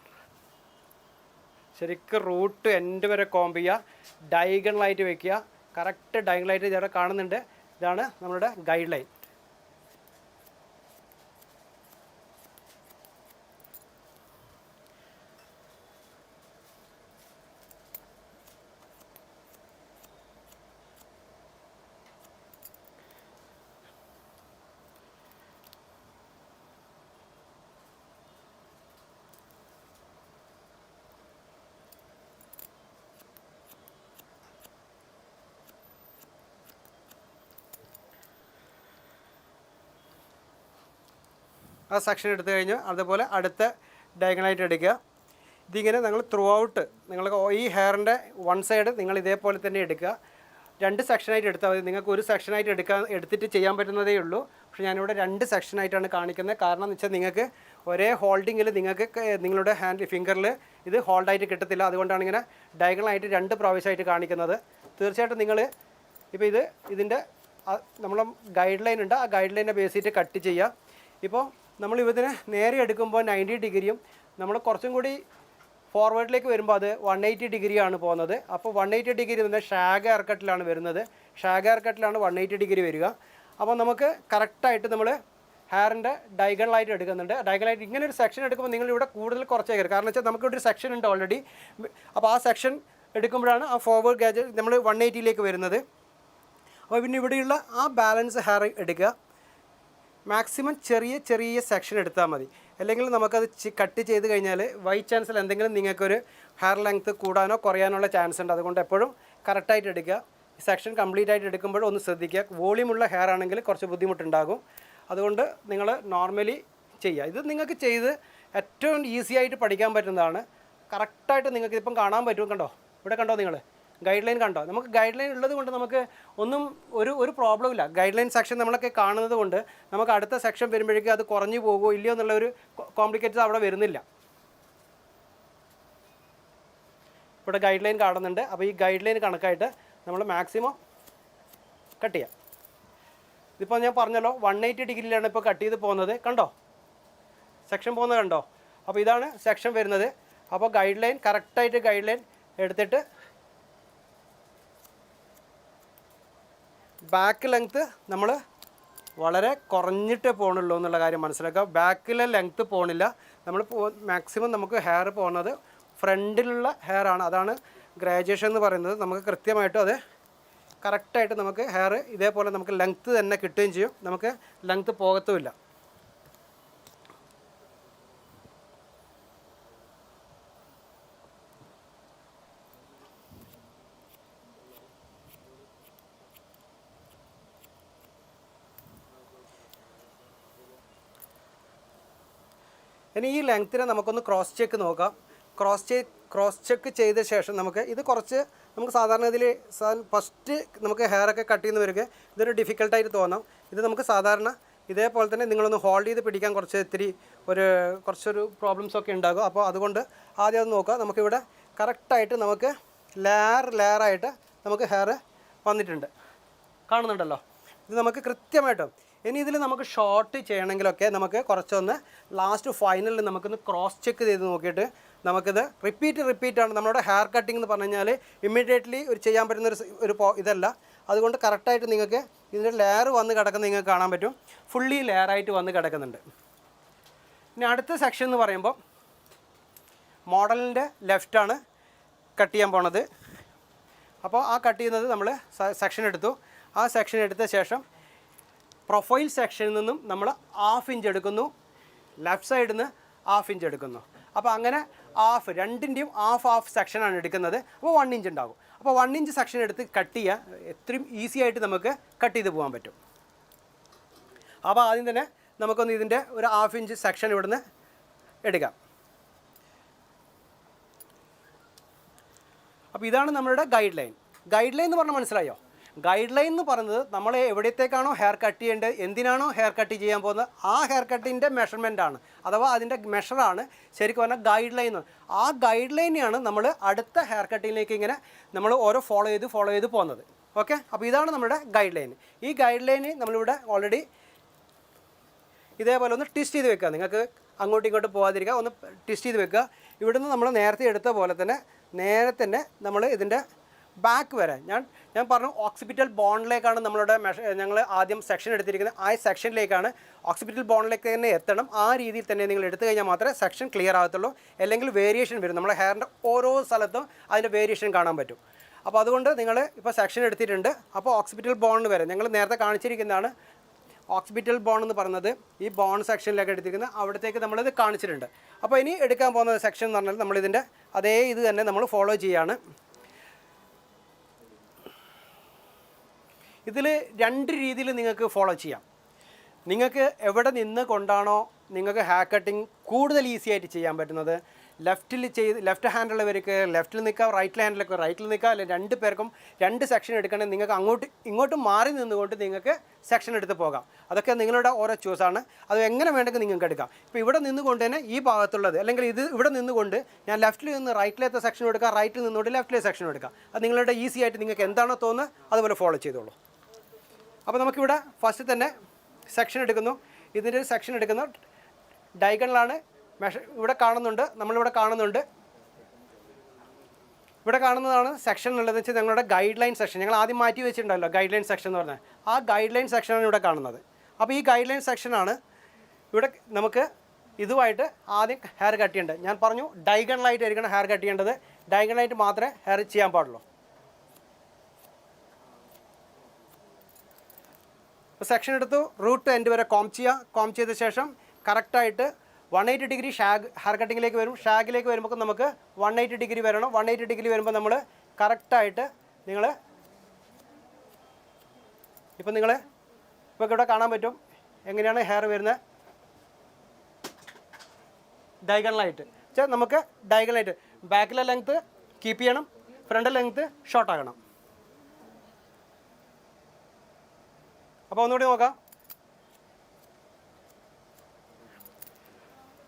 ശരിക്കും റൂട്ട് എൻഡ് വരെ കോംബ് ചെയ്യുക. ഡയഗണലായിട്ട് വെക്കുക. കറക്റ്റ് ഡയഗണലായിട്ട് ഇതിവിടെ കാണുന്നുണ്ട്. ഇതാണ് നമ്മുടെ ഗൈഡ് ലൈൻ. ആ സെക്ഷൻ എടുത്തു കഴിഞ്ഞ് അതുപോലെ അടുത്ത ഡയഗണലായിട്ട് എടുക്കുക. ഇതിങ്ങനെ നിങ്ങൾ ത്രൂ ഔട്ട് നിങ്ങൾ ഈ ഹെയറിൻ്റെ വൺ സൈഡ് നിങ്ങൾ ഇതേപോലെ തന്നെ എടുക്കുക. 2 സെക്ഷനായിട്ട് എടുത്താൽ മതി. നിങ്ങൾക്ക് ഒരു സെക്ഷനായിട്ട് എടുത്തിട്ട് ചെയ്യാൻ പറ്റുന്നതേ ഉള്ളൂ. പക്ഷേ ഞാനിവിടെ 2 സെക്ഷനായിട്ടാണ് കാണിക്കുന്നത്. കാരണം എന്ന് വെച്ചാൽ നിങ്ങൾക്ക് ഒരേ ഹോൾഡിങ്ങിൽ നിങ്ങൾക്ക് നിങ്ങളുടെ ഫിംഗറിൽ ഇത് ഹോൾഡായിട്ട് കിട്ടത്തില്ല. അതുകൊണ്ടാണ് ഇങ്ങനെ ഡയഗണലായിട്ട് 2 പ്രാവശ്യമായിട്ട് കാണിക്കുന്നത്. തീർച്ചയായിട്ടും നിങ്ങൾ ഇപ്പോൾ ഇതിൻ്റെ നമ്മൾ ഗൈഡ് ലൈൻ ഉണ്ട്. ആ ഗൈഡ് ലൈനെ ബേസ് ചെയ്തിട്ട് കട്ട് ചെയ്യുക. ഇപ്പോൾ നമ്മൾ ഇതിനെ നേരെ എടുക്കുമ്പോൾ 90 ഡിഗ്രിയും നമ്മൾ കുറച്ചും കൂടി ഫോർവേഡിലേക്ക് വരുമ്പോൾ അത് 180 ഡിഗ്രിയാണ് പോകുന്നത്. അപ്പോൾ 180 ഡിഗ്രി തന്നെ ഷാഗ് ഹെയർ കട്ടിലാണ് വരുന്നത്. ഷാഗ് ഹെയർ കട്ടിലാണ് 180 ഡിഗ്രി വരിക. അപ്പോൾ നമുക്ക് കറക്റ്റായിട്ട് നമ്മൾ ഹെയറിൻ്റെ ഡയഗണലായിട്ട് എടുക്കുന്നുണ്ട്. ഡയഗണലായിട്ട് ഇങ്ങനെ ഒരു സെക്ഷൻ എടുക്കുമ്പോൾ നിങ്ങൾ ഇവിടെ കൂടുതൽ കുറച്ച് കയറും. കാരണം വെച്ചാൽ നമുക്കിവിടെ ഒരു സെക്ഷൻ ഉണ്ട് ഓൾറെഡി. അപ്പോൾ ആ സെക്ഷൻ എടുക്കുമ്പോഴാണ് ആ ഫോർവേഡ് ഗാജറ്റ് നമ്മൾ 180ലേക്ക് വരുന്നത്. അപ്പോൾ പിന്നെ ഇവിടെയുള്ള ആ ബാലൻസ് ഹെയർ എടുക്കുക. മാക്സിമം ചെറിയ സെക്ഷൻ എടുത്താൽ മതി. അല്ലെങ്കിൽ നമുക്കത് കട്ട് ചെയ്ത് കഴിഞ്ഞാൽ ബൈ ചാൻസിൽ എന്തെങ്കിലും നിങ്ങൾക്കൊരു ഹെയർ ലെങ്ത്ത് കൂടാനോ കുറയാനുള്ള ചാൻസ് ഉണ്ട്. അതുകൊണ്ട് എപ്പോഴും കറക്റ്റായിട്ട് എടുക്കുക. ഈ സെക്ഷൻ കംപ്ലീറ്റ് ആയിട്ട് എടുക്കുമ്പോൾ ഒന്ന് ശ്രദ്ധിക്കുക. വോളിയമുള്ള ഹെയർ ആണെങ്കിൽ കുറച്ച് ബുദ്ധിമുട്ടുണ്ടാകും. അതുകൊണ്ട് നിങ്ങൾ നോർമലി ചെയ്യുക. ഇത് നിങ്ങൾക്ക് ചെയ്ത് ഏറ്റവും ഈസി ആയിട്ട് പഠിക്കാൻ പറ്റുന്നതാണ്. കറക്റ്റായിട്ട് നിങ്ങൾക്ക് ഇപ്പം കാണാൻ പറ്റും. കണ്ടോ, ഇവിടെ കണ്ടോ നിങ്ങൾ ഗൈഡ് ലൈൻ കണ്ടോ? നമുക്ക് ഗൈഡ് ലൈൻ ഉള്ളത് കൊണ്ട് നമുക്ക് ഒന്നും ഒരു പ്രോബ്ലം ഇല്ല. ഗൈഡ് ലൈൻ സെക്ഷൻ നമ്മളൊക്കെ കാണുന്നത് കൊണ്ട് നമുക്ക് അടുത്ത സെക്ഷൻ വരുമ്പോഴേക്കും അത് കുറഞ്ഞു പോകുമോ ഇല്ലയോ എന്നുള്ളൊരു കോംപ്ലിക്കേറ്റഡ് അവിടെ വരുന്നില്ല. ഇവിടെ ഗൈഡ് ലൈൻ കാണുന്നുണ്ട്. അപ്പോൾ ഈ ഗൈഡ് ലൈൻ കണക്കായിട്ട് നമ്മൾ മാക്സിമം കട്ട് ചെയ്യാം. ഇതിപ്പോൾ ഞാൻ പറഞ്ഞല്ലോ 180 ഡിഗ്രിയിലാണ് ഇപ്പോൾ കട്ട് ചെയ്ത് പോകുന്നത്. കണ്ടോ സെക്ഷൻ പോകുന്നത് കണ്ടോ? അപ്പോൾ ഇതാണ് സെക്ഷൻ വരുന്നത്. അപ്പോൾ ഗൈഡ് ലൈൻ കറക്റ്റായിട്ട് ഗൈഡ് ലൈൻ എടുത്തിട്ട് ബാക്ക് ലെങ്ത്ത് നമ്മൾ വളരെ കുറഞ്ഞിട്ടേ പോകണുള്ളൂ എന്നുള്ള കാര്യം മനസ്സിലാക്കുക. ബാക്കിലെ ലെങ്ത്ത് പോകണില്ല. നമ്മൾ മാക്സിമം നമുക്ക് ഹെയർ പോകുന്നത് ഫ്രണ്ടിലുള്ള ഹെയർ ആണ്. അതാണ് ഗ്രാജുവേഷൻ എന്ന് പറയുന്നത്. നമുക്ക് കൃത്യമായിട്ടും അത് കറക്റ്റായിട്ട് നമുക്ക് ഹെയർ ഇതേപോലെ നമുക്ക് ലെങ്ത്ത് തന്നെ കിട്ടുകയും ചെയ്യും. നമുക്ക് ലെങ്ത്ത് പോകത്തുമില്ല. ഇനി ഈ ലെങ്ത്തിനെ നമുക്കൊന്ന് ക്രോസ് ചെക്ക് നോക്കാം. ക്രോസ് ചെക്ക് ചെയ്ത ശേഷം നമുക്ക് ഇത് കുറച്ച് നമുക്ക് സാധാരണ ഇതിൽ ഫസ്റ്റ് നമുക്ക് ഹെയറൊക്കെ കട്ട് ചെയ്യുന്ന വരിക ഇതൊരു ഡിഫിക്കൽട്ടായിട്ട് തോന്നാം. ഇത് നമുക്ക് സാധാരണ ഇതേപോലെ തന്നെ നിങ്ങളൊന്ന് ഹോൾഡ് ചെയ്ത് പിടിക്കാൻ കുറച്ചൊരു പ്രോബ്ലംസൊക്കെ ഉണ്ടാകും. അപ്പോൾ അതുകൊണ്ട് ആദ്യം അത് നോക്കുക. നമുക്കിവിടെ കറക്റ്റായിട്ട് നമുക്ക് ലെയറായിട്ട് നമുക്ക് ഹെയർ വന്നിട്ടുണ്ട്, കാണുന്നുണ്ടല്ലോ. ഇത് നമുക്ക് കൃത്യമായിട്ടും ഇനി ഇതിൽ നമുക്ക് ഷോർട്ട് ചെയ്യണമെങ്കിലൊക്കെ നമുക്ക് കുറച്ചൊന്ന് ലാസ്റ്റ് ഫൈനലിൽ നമുക്കൊന്ന് ക്രോസ് ചെക്ക് ചെയ്ത് നോക്കിയിട്ട് നമുക്കിത് റിപ്പീറ്റാണ്. നമ്മുടെ ഹെയർ കട്ടിംഗ് എന്ന് പറഞ്ഞു കഴിഞ്ഞാൽ ഇമ്മീഡിയറ്റ്ലി ചെയ്യാൻ പറ്റുന്ന ഇതല്ല. അതുകൊണ്ട് കറക്റ്റായിട്ട് നിങ്ങൾക്ക് ഇതിൻ്റെ ലെയർ വന്ന് കിടക്കുന്നത് നിങ്ങൾക്ക് കാണാൻ പറ്റും. ഫുള്ളി ലെയറായിട്ട് വന്ന് കിടക്കുന്നുണ്ട്. ഇനി അടുത്ത സെക്ഷൻ എന്ന് പറയുമ്പോൾ മോഡലിൻ്റെ ലെഫ്റ്റാണ് കട്ട് ചെയ്യാൻ പോണത്. അപ്പോൾ ആ കട്ട് ചെയ്യുന്നത് നമ്മൾ സെക്ഷൻ എടുത്തു. ആ സെക്ഷൻ എടുത്ത ശേഷം പ്രൊഫൈൽ സെക്ഷനിൽ നിന്നും നമ്മൾ 1/2 ഇഞ്ച് എടുക്കുന്നു, ലെഫ്റ്റ് സൈഡിൽ നിന്ന് 1/2 ഇഞ്ച് എടുക്കുന്നു. അപ്പോൾ അങ്ങനെ രണ്ടിൻ്റെയും ഹാഫ് സെക്ഷനാണ് എടുക്കുന്നത്. അപ്പോൾ 1 ഇഞ്ച് ഉണ്ടാകും. അപ്പോൾ 1 ഇഞ്ച് സെക്ഷൻ എടുത്ത് കട്ട് ചെയ്യാൻ എത്രയും ഈസി ആയിട്ട് നമുക്ക് കട്ട് ചെയ്ത് പോകാൻ പറ്റും. അപ്പോൾ ആദ്യം തന്നെ നമുക്കൊന്ന് ഇതിൻ്റെ ഒരു 1/2 ഇഞ്ച് സെക്ഷൻ ഇവിടുന്ന് എടുക്കാം. അപ്പോൾ ഇതാണ് നമ്മളുടെ ഗൈഡ് ലൈൻ എന്ന് പറഞ്ഞാൽ മനസ്സിലായോ? ഗൈഡ് ലൈൻ എന്ന് പറയുന്നത് നമ്മൾ എവിടത്തേക്കാണോ ഹെയർ കട്ട് ചെയ്യേണ്ടത്, എന്തിനാണോ ഹെയർ കട്ട് ചെയ്യാൻ പോകുന്നത്, ആ ഹെയർ കട്ടിൻ്റെ മെഷർമെൻറ്റാണ്, അഥവാ അതിൻ്റെ മെഷറാണ് ശരിക്കും പറഞ്ഞാൽ ഗൈഡ് ലൈൻ. ആ ഗൈഡ് ലൈനെയാണ് നമ്മൾ അടുത്ത ഹെയർ കട്ടിങ്ങിലേക്ക് ഇങ്ങനെ നമ്മൾ ഓരോ ഫോളോ ചെയ്ത് പോകുന്നത്. ഓക്കെ, അപ്പോൾ ഇതാണ് നമ്മുടെ ഗൈഡ് ലൈൻ. ഈ ഗൈഡ് ലൈന് നമ്മളിവിടെ ഓൾറെഡി ഇതേപോലെ ഒന്ന് ട്വിസ്റ്റ് ചെയ്ത് വെക്കുക. നിങ്ങൾക്ക് അങ്ങോട്ടും ഇങ്ങോട്ടും പോകാതിരിക്കുക, ഒന്ന് ട്വിസ്റ്റ് ചെയ്ത് വെക്കുക. ഇവിടുന്ന് നമ്മൾ നേരത്തെ എടുത്ത പോലെ തന്നെ നമ്മൾ ഇതിൻ്റെ ബാക്ക് വരെ ഞാൻ പറഞ്ഞു ഓക്സിപിറ്റൽ ബോണിലേക്കാണ് ഞങ്ങൾ ആദ്യം സെക്ഷൻ എടുത്തിരിക്കുന്നത്. ആ സെക്ഷനിലേക്കാണ് ഓക്സിപിറ്റൽ ബോണിലേക്ക് തന്നെ എത്തണം. ആ രീതിയിൽ തന്നെ നിങ്ങൾ എടുത്തു കഴിഞ്ഞാൽ മാത്രമേ സെക്ഷൻ ക്ലിയർ ആകത്തുള്ളൂ. അല്ലെങ്കിൽ വേരിയേഷൻ വരും. നമ്മുടെ ഹെയറിൻ്റെ ഓരോ സ്ഥലത്തും അതിൻ്റെ വേരിയേഷൻ കാണാൻ പറ്റും. അപ്പോൾ അതുകൊണ്ട് നിങ്ങൾ ഇപ്പോൾ സെക്ഷൻ എടുത്തിട്ടുണ്ട്. അപ്പോൾ ഓക്സിപിറ്റൽ ബോണിന് വരെ ഞങ്ങൾ നേരത്തെ കാണിച്ചിരിക്കുന്നതാണ്. ഓക്സിപിറ്റൽ ബോൺ എന്ന് പറയുന്നത് ഈ ബോൺ സെക്ഷനിലേക്ക് എടുത്തിരിക്കുന്നത്, അവിടത്തേക്ക് നമ്മളിത് കാണിച്ചിട്ടുണ്ട്. അപ്പോൾ ഇനി എടുക്കാൻ പോകുന്ന സെക്ഷൻ എന്ന് പറഞ്ഞാൽ നമ്മളിതിൻ്റെ അതേ ഇത് തന്നെ നമ്മൾ ഫോളോ ചെയ്യുകയാണ്. ഇതിൽ 2 രീതിയിൽ നിങ്ങൾക്ക് ഫോളോ ചെയ്യാം. നിങ്ങൾക്ക് എവിടെ നിന്ന് കൊണ്ടാണോ നിങ്ങൾക്ക് ഹെയർ കട്ടിങ് കൂടുതൽ ഈസി ആയിട്ട് ചെയ്യാൻ പറ്റുന്നത്, ലെഫ്റ്റ് ഹാൻഡുള്ളവർക്ക് ലെഫ്റ്റിൽ നിൽക്കാം, റൈറ്റിൽ നിൽക്കാം, അല്ലെങ്കിൽ 2 പേർക്കും 2 സെക്ഷൻ എടുക്കണമെങ്കിൽ നിങ്ങൾക്ക് ഇങ്ങോട്ടും മാറി നിന്നുകൊണ്ട് നിങ്ങൾക്ക് സെക്ഷൻ എടുത്ത് പോകാം. അതൊക്കെ നിങ്ങളുടെ ഓരോ ചൂസാണ്. അത് എങ്ങനെ വേണമെങ്കിൽ നിങ്ങൾക്ക് എടുക്കാം. ഇപ്പോൾ ഇവിടെ നിന്നുകൊണ്ട് തന്നെ ഈ ഭാഗത്തുള്ളത്, അല്ലെങ്കിൽ ഇവിടെ നിന്നുകൊണ്ട് ഞാൻ ലെഫ്റ്റിൽ നിന്ന് റൈറ്റിലത്തെ സെക്ഷൻ എടുക്കാം, റൈറ്റിൽ നിന്നുകൊണ്ട് ലെഫ്റ്റിലെ സെക്ഷൻ എടുക്കാം. അത് നിങ്ങളുടെ ഈസി ആയിട്ട് നിങ്ങൾക്ക് എന്താണോ തോന്നുന്നത് അതുപോലെ ഫോളോ ചെയ്തോളൂ. അപ്പോൾ നമുക്കിവിടെ ഫസ്റ്റ് തന്നെ സെക്ഷൻ എടുക്കുന്നു. ഇതിൻ്റെ സെക്ഷൻ എടുക്കുന്നു ഡയഗണലാണ്. ഇവിടെ കാണുന്നുണ്ട്, നമ്മളിവിടെ കാണുന്നുണ്ട്. ഇവിടെ കാണുന്നതാണ് സെക്ഷൻ ഉള്ളതെന്ന് വെച്ചാൽ ഞങ്ങളുടെ ഗൈഡ് ലൈൻ സെക്ഷൻ. ഞങ്ങൾ ആദ്യം മാറ്റി വെച്ചിട്ടുണ്ടല്ലോ ഗൈഡ് ലൈൻ സെക്ഷൻ എന്ന് പറഞ്ഞാൽ, ആ ഗൈഡ് ലൈൻ സെക്ഷനാണ് ഇവിടെ കാണുന്നത്. അപ്പോൾ ഈ ഗൈഡ് ലൈൻ സെക്ഷനാണ് ഇവിടെ നമുക്ക് ഇതുമായിട്ട് ആദ്യം ഹെയർ കട്ട് ചെയ്യേണ്ടത്. ഞാൻ പറഞ്ഞു ഡയഗണലായിട്ടായിരിക്കണം ഹെയർ കട്ട് ചെയ്യേണ്ടത്. ഡയഗണലായിട്ട് മാത്രമേ ഹെയർ ചെയ്യാൻ പാടുള്ളൂ. അപ്പോൾ സെക്ഷൻ എടുത്തു, റൂട്ട് എൻഡ് വരെ കോം ചെയ്ത ശേഷം കറക്റ്റായിട്ട് 180 ഡിഗ്രി ഹെയർ കട്ടിങ്ങിലേക്ക് വരും. ഷാഗിലേക്ക് വരുമ്പോൾ നമുക്ക് 180 ഡിഗ്രി വരണം. 180 ഡിഗ്രി വരുമ്പോൾ നമ്മൾ കറക്റ്റായിട്ട് ഇപ്പോൾ ഇവിടെ കാണാൻ പറ്റും എങ്ങനെയാണ് ഹെയർ വരുന്നത്. ഡയഗണലായിട്ട് നമുക്ക് ഡയഗണലായിട്ട് ബാക്കിലെ ലെങ്ത്ത് കീപ്പ് ചെയ്യണം, ഫ്രണ്ട് ലെങ്ത്ത് ഷോർട്ട് ആകണം. അപ്പോൾ ഒന്നുകൂടി നോക്കാം.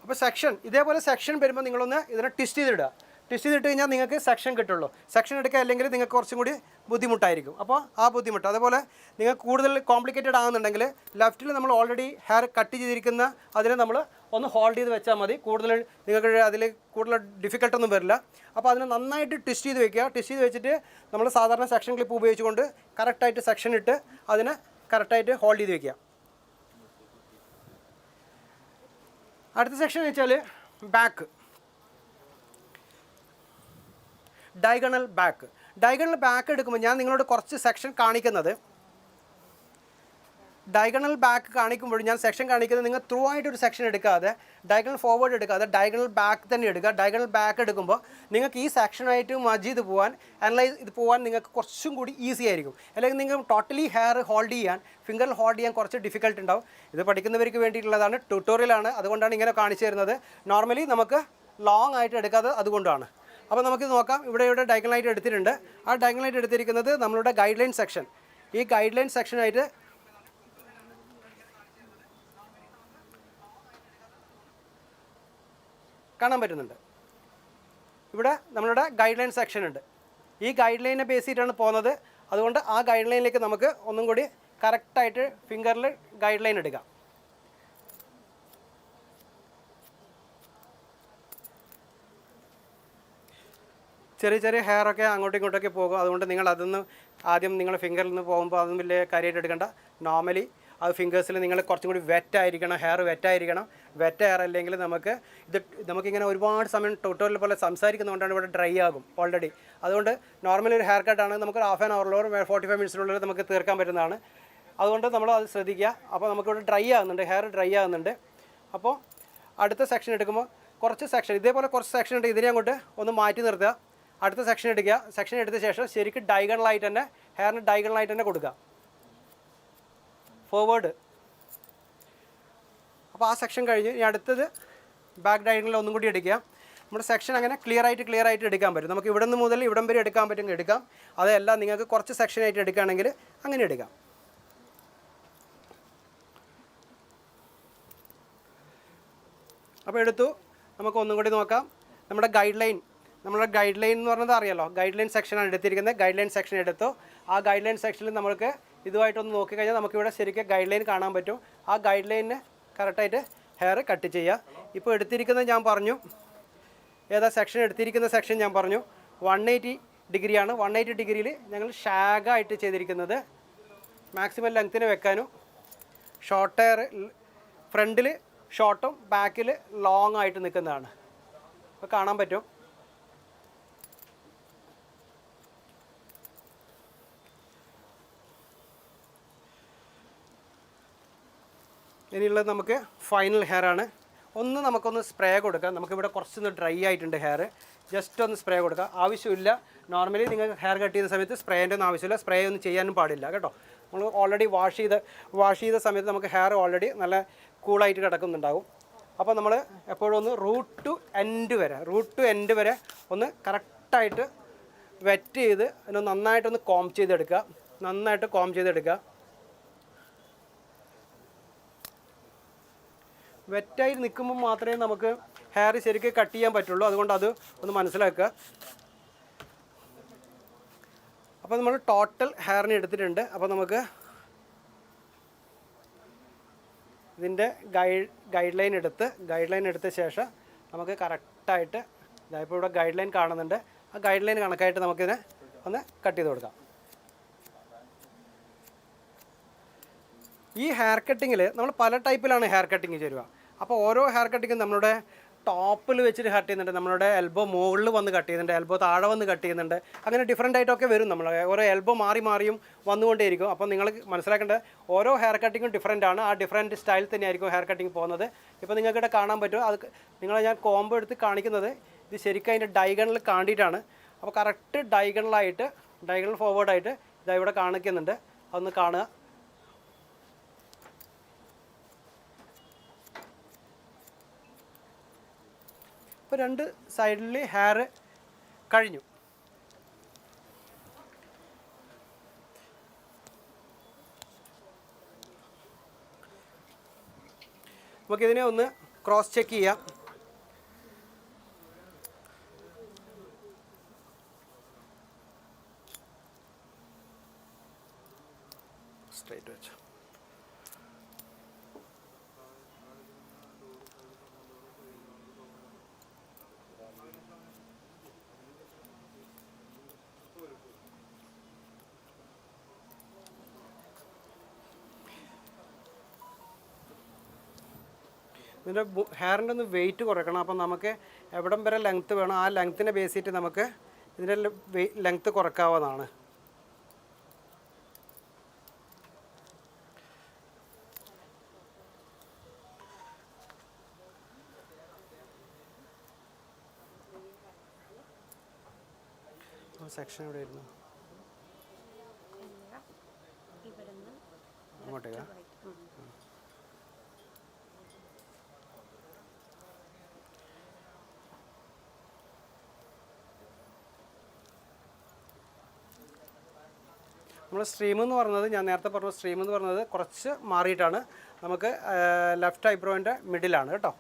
അപ്പോൾ സെക്ഷൻ ഇതേപോലെ സെക്ഷൻ വരുമ്പോൾ നിങ്ങളൊന്ന് ഇതിനെ ട്വിസ്റ്റ് ചെയ്തിടുക. ട്വിസ്റ്റ് ചെയ്തിട്ട് കഴിഞ്ഞാൽ നിങ്ങൾക്ക് സെക്ഷൻ കിട്ടുള്ളൂ. സെക്ഷൻ എടുക്കുക അല്ലെങ്കിൽ നിങ്ങൾക്ക് കുറച്ചും കൂടി ബുദ്ധിമുട്ടായിരിക്കും. അപ്പോൾ ആ ബുദ്ധിമുട്ട് അതുപോലെ നിങ്ങൾക്ക് കൂടുതൽ കോംപ്ലിക്കേറ്റഡ് ആകുന്നുണ്ടെങ്കിൽ ലെഫ്റ്റിൽ നമ്മൾ ഓൾറെഡി ഹെയർ കട്ട് ചെയ്തിരിക്കുന്ന അതിനെ നമ്മൾ ഒന്ന് ഹോൾഡ് ചെയ്ത് വെച്ചാൽ മതി. കൂടുതൽ നിങ്ങൾക്ക് അതിൽ കൂടുതൽ ഡിഫിക്കൽട്ടൊന്നും വരില്ല. അപ്പോൾ അതിനെ നന്നായിട്ട് ട്വിസ്റ്റ് ചെയ്ത് വെക്കുക. ട്വിസ്റ്റ് ചെയ്ത് വെച്ചിട്ട് നമ്മൾ സാധാരണ സെക്ഷൻ ക്ലിപ്പ് ഉപയോഗിച്ചുകൊണ്ട് കറക്റ്റായിട്ട് സെക്ഷൻ ഇട്ട് അതിനെ കറക്റ്റായിട്ട് ഹോൾഡ് ചെയ്ത് വെക്കുക. അടുത്ത സെക്ഷൻ എന്ന് വെച്ചാൽ ബാക്ക്, ഡയഗണൽ ബാക്ക് എടുക്കുമ്പോൾ ഞാൻ നിങ്ങളോട് കുറച്ച് സെക്ഷൻ കാണിക്കുന്നത്, ഡയഗണൽ ബാക്ക് കാണിക്കുമ്പോൾ ഞാൻ സെക്ഷൻ കാണിക്കുന്നത് നിങ്ങൾ ത്രൂ ആയിട്ടൊരു സെക്ഷൻ എടുക്കാതെ ഡയഗണൽ ഫോർവേഡ് എടുക്കാതെ ഡയഗണൽ ബാക്ക് തന്നെ എടുക്കുക. ഡയഗണൽ ബാക്ക് എടുക്കുമ്പോൾ നിങ്ങൾക്ക് ഈ സെക്ഷനായിട്ട് മജ് ചെയ്ത് അനലൈസ് ചെയ്ത് പോകാൻ നിങ്ങൾക്ക് കുറച്ചും കൂടി ഈസി ആയിരിക്കും. അല്ലെങ്കിൽ നിങ്ങൾ ടോട്ടലി ഹെയർ ഹോൾഡ് ചെയ്യാൻ, ഫിംഗറിൽ ഹോൾഡ് ചെയ്യാൻ കുറച്ച് ഡിഫിക്കൽട്ട് ഉണ്ടാവും. ഇത് പഠിക്കുന്നവർക്ക് വേണ്ടിയിട്ടുള്ളതാണ്, ട്യൂട്ടോറിയലാണ്, അതുകൊണ്ടാണ് ഇങ്ങനെ കാണിച്ചു തരുന്നത്. നോർമലി നമുക്ക് ലോങ് ആയിട്ട് എടുക്കാതെ അതുകൊണ്ടാണ്. അപ്പോൾ നമുക്കിത് നോക്കാം. ഇവിടെ ഡയഗണലായിട്ട് എടുത്തിട്ടുണ്ട്. ആ ഡയഗണലായിട്ട് എടുത്തിരിക്കുന്നത് നമ്മളുടെ ഗൈഡ് ലൈൻ സെക്ഷൻ. ഈ ഗൈഡ് ലൈൻ സെക്ഷനായിട്ട് കാണാൻ പറ്റുന്നുണ്ട്. ഇവിടെ നമ്മളുടെ ഗൈഡ് ലൈൻ സെക്ഷൻ ഉണ്ട്. ഈ ഗൈഡ് ലൈനെ ബേസ് ചെയ്തിട്ടാണ് പോകുന്നത്. അതുകൊണ്ട് ആ ഗൈഡ് ലൈനിലേക്ക് നമുക്ക് ഒന്നും കൂടി കറക്റ്റായിട്ട് ഫിംഗറിൽ ഗൈഡ് ലൈൻ എടുക്കാം. ചെറിയ ചെറിയ ഹെയറൊക്കെ അങ്ങോട്ടും ഇങ്ങോട്ടൊക്കെ പോകും. അതുകൊണ്ട് നിങ്ങൾ അതൊന്ന് ആദ്യം നിങ്ങൾ ഫിംഗറിൽ നിന്ന് പോകുമ്പോൾ അതൊന്നും വലിയ കാര്യമായിട്ട് എടുക്കേണ്ട. നോർമലി അത് ഫിംഗേഴ്സിൽ നിങ്ങൾ കുറച്ചും കൂടി വെറ്റായിരിക്കണം, ഹെയർ വെറ്റായിരിക്കണം. വെറ്റ് ഹെയർ അല്ലെങ്കിൽ നമുക്കിങ്ങനെ ഒരുപാട് സമയം ട്യൂട്ടോറിയൽ പോലെ സംസാരിക്കുന്നതുകൊണ്ടാണ് ഇവിടെ ഡ്രൈ ആകും ഓൾറെഡി. അതുകൊണ്ട് നോർമലി ഒരു ഹെയർ കട്ടാണ് നമുക്ക് ഹാഫ് ആൻ അവറിലോ 45 മിനിറ്റ്സിനുള്ളിൽ നമുക്ക് തീർക്കാൻ പറ്റുന്നതാണ്. അതുകൊണ്ട് നമ്മൾ അത് ശ്രദ്ധിക്കുക. അപ്പോൾ നമുക്കിവിടെ ഡ്രൈ ആകുന്നുണ്ട്, ഹെയർ ഡ്രൈ ആകുന്നുണ്ട്. അപ്പോൾ അടുത്ത സെക്ഷൻ എടുക്കുമ്പോൾ കുറച്ച് സെക്ഷൻ ഇതേപോലെ കുറച്ച് സെക്ഷൻ ഉണ്ട്, ഇതിനെ അങ്ങോട്ട് ഒന്ന് മാറ്റി നിർത്തുക. അടുത്ത സെക്ഷൻ എടുക്കുക. സെക്ഷൻ എടുത്ത ശേഷം ശരിക്കും ഡയഗണലായിട്ട് തന്നെ ഹെയറിന് ഡയഗണലായിട്ട് തന്നെ കൊടുക്കുക, ഫോർവേഡ്. അപ്പോൾ ആ സെക്ഷൻ കഴിഞ്ഞ് ഇനി അടുത്തത് ബാക്ക് ഡയഗണൽ ഒന്നും കൂടി എടുക്കുക. നമ്മുടെ സെക്ഷൻ അങ്ങനെ ക്ലിയർ ആയിട്ട് എടുക്കാൻ പറ്റും. നമുക്ക് ഇവിടെ നിന്ന് മുതൽ ഇവിടം വരെ എടുക്കാൻ പറ്റുമെങ്കിൽ എടുക്കാം. അതല്ല നിങ്ങൾക്ക് കുറച്ച് സെക്ഷനായിട്ട് എടുക്കുകയാണെങ്കിൽ അങ്ങനെ എടുക്കാം. അപ്പോൾ എടുത്തു. നമുക്ക് ഒന്നും കൂടി നോക്കാം. നമ്മുടെ ഗൈഡ് ലൈൻ എന്ന് പറഞ്ഞത് അറിയാലോ, ഗൈഡ് ലൈൻ സെക്ഷനാണ് എടുത്തിരിക്കുന്നത്. ഗൈഡ് ലൈൻ സെക്ഷൻ എടുത്തു. ആ ഗൈഡ് ലൈൻ സെക്ഷനിൽ നമുക്ക് ഇതുമായിട്ടൊന്ന് നോക്കിക്കഴിഞ്ഞാൽ നമുക്കിവിടെ ശരിക്കും ഗൈഡ് ലൈൻ കാണാൻ പറ്റും. ആ ഗൈഡ് ലൈനിന് കറക്റ്റായിട്ട് ഹെയർ കട്ട് ചെയ്യുക. ഇപ്പോൾ എടുത്തിരിക്കുന്നത് ഞാൻ പറഞ്ഞു, ഏതാ സെക്ഷൻ എടുത്തിരിക്കുന്ന സെക്ഷൻ ഞാൻ പറഞ്ഞു 180 ഡിഗ്രിയാണ്. 180 ഡിഗ്രിയിൽ ഞങ്ങൾ ഷാഗായിട്ട് ചെയ്തിരിക്കുന്നത്. മാക്സിമം ലെങ്ത്തിന് വെക്കാനും ഷോർട്ട് ഹെയർ ഫ്രണ്ടിൽ ഷോർട്ടും ബാക്കിൽ ലോങ് ആയിട്ട് നിൽക്കുന്നതാണ്. അപ്പോൾ കാണാൻ പറ്റും. ഇനിയുള്ളത് നമുക്ക് ഫൈനൽ ഹെയർ ആണ്. നമുക്കൊന്ന് സ്പ്രേ കൊടുക്കാം. നമുക്കിവിടെ കുറച്ചൊന്ന് ഡ്രൈ ആയിട്ടുണ്ട് ഹെയർ. ജസ്റ്റ് ഒന്ന് സ്പ്രേ കൊടുക്കുക. ആവശ്യമില്ല, നോർമലി നിങ്ങൾക്ക് ഹെയർ കട്ട് ചെയ്യുന്ന സമയത്ത് സ്പ്രേൻ്റെ ഒന്നും ആവശ്യമില്ല. സ്പ്രേ ഒന്നും ചെയ്യാനും പാടില്ല കേട്ടോ. നമ്മൾ ഓൾറെഡി വാഷ് ചെയ്ത സമയത്ത് നമുക്ക് ഹെയർ ഓൾറെഡി നല്ല കൂളായിട്ട് കിടക്കുന്നുണ്ടാകും. അപ്പോൾ നമ്മൾ എപ്പോഴും ഒന്ന് റൂട്ട് ടു എൻഡ് വരെ ഒന്ന് കറക്റ്റായിട്ട് വെറ്റ് ചെയ്ത് അതിന് നന്നായിട്ടൊന്ന് കോം ചെയ്തെടുക്കുക. വെറ്റായി നിൽക്കുമ്പോൾ മാത്രമേ നമുക്ക് ഹെയർ ശരിക്കും കട്ട് ചെയ്യാൻ പറ്റുള്ളൂ. അതുകൊണ്ട് അത് ഒന്ന് മനസ്സിലാക്കുക. അപ്പോൾ നമ്മൾ ടോട്ടൽ ഹെയറിന് എടുത്തിട്ടുണ്ട്. അപ്പോൾ നമുക്ക് ഇതിൻ്റെ ഗൈഡ് ലൈൻ എടുത്ത ശേഷം നമുക്ക് കറക്റ്റായിട്ട് ഇപ്പോൾ ഇവിടെ ഗൈഡ് ലൈൻ കാണുന്നുണ്ട്. ആ ഗൈഡ് ലൈൻ കണക്കായിട്ട് നമുക്കിതിനെ ഒന്ന് കട്ട് ചെയ്ത് കൊടുക്കാം. ഈ ഹെയർ കട്ടിങ്ങിൽ നമ്മൾ പല ടൈപ്പിലാണ് ഹെയർ കട്ടിങ് ചെയ്യുക. അപ്പോൾ ഓരോ ഹെയർ കട്ടിങ്ങും നമ്മളുടെ ടോപ്പിൽ വെച്ചിട്ട് കട്ട് ചെയ്യുന്നുണ്ട്, നമ്മളുടെ എൽബോ മുകളിൽ വന്ന് കട്ട് ചെയ്യുന്നുണ്ട്, എൽബോ താഴെ വന്ന് കട്ട് ചെയ്യുന്നുണ്ട്. അങ്ങനെ ഡിഫറെൻ്റ് ആയിട്ടൊക്കെ വരും. നമ്മൾ ഓരോ എൽബോ മാറിയും വന്നുകൊണ്ടേയിരിക്കും. അപ്പോൾ നിങ്ങൾ മനസ്സിലാക്കേണ്ടത് ഓരോ ഹെയർ കട്ടിങ്ങും ഡിഫറെൻ്റ് ആണ്. ആ ഡിഫറെൻറ്റ് സ്റ്റൈൽ തന്നെയായിരിക്കും ഹെയർ കട്ടിങ് പോകുന്നത്. ഇപ്പോൾ നിങ്ങൾക്കിവിടെ കാണാൻ പറ്റും. അത് നിങ്ങളെ ഞാൻ കോംബോ എടുത്ത് കാണിക്കുന്നത് ഇത് ശരിക്കും അതിൻ്റെ ഡയഗണൽ കാണിയിട്ടാണ്. അപ്പോൾ കറക്റ്റ് ഡയഗണൽ ഫോർവേഡായിട്ട് ഇതാ ഇവിടെ കാണിക്കുന്നുണ്ട്. അതൊന്ന് കാണുക. ഇപ്പോൾ രണ്ട് സൈഡിൽ ഹെയർ കഴിഞ്ഞു. നമുക്കിതിനെ ഒന്ന് ക്രോസ് ചെക്ക് ചെയ്യാം. സ്ട്രൈറ്റ് വെച്ച് ഇതിൻ്റെ ഹെയറിൻ്റെ ഒന്ന് വെയിറ്റ് കുറയ്ക്കണം. അപ്പം നമുക്ക് എവിടം വരെ ലെങ്ത്ത് വേണം ആ ലെങ്ത്തിനെ ബേസ് ചെയ്തിട്ട് നമുക്ക് ഇതിൻ്റെ ലെങ്ത്ത് കുറയ്ക്കാവുന്നതാണ്. സെക്ഷൻ എവിടെ ആയിരുന്നു? അങ്ങോട്ടേക്കാ? നമ്മൾ സ്ട്രീം എന്ന് പറഞ്ഞത് ഞാൻ നേരത്തെ പറഞ്ഞ സ്ട്രീം എന്ന് പറഞ്ഞത് കുറച്ച് മാറിയിട്ടാണ്. നമുക്ക് ലെഫ്റ്റ് ഐബ്രോൻ്റെ മിഡിലാണ് കേട്ടോ.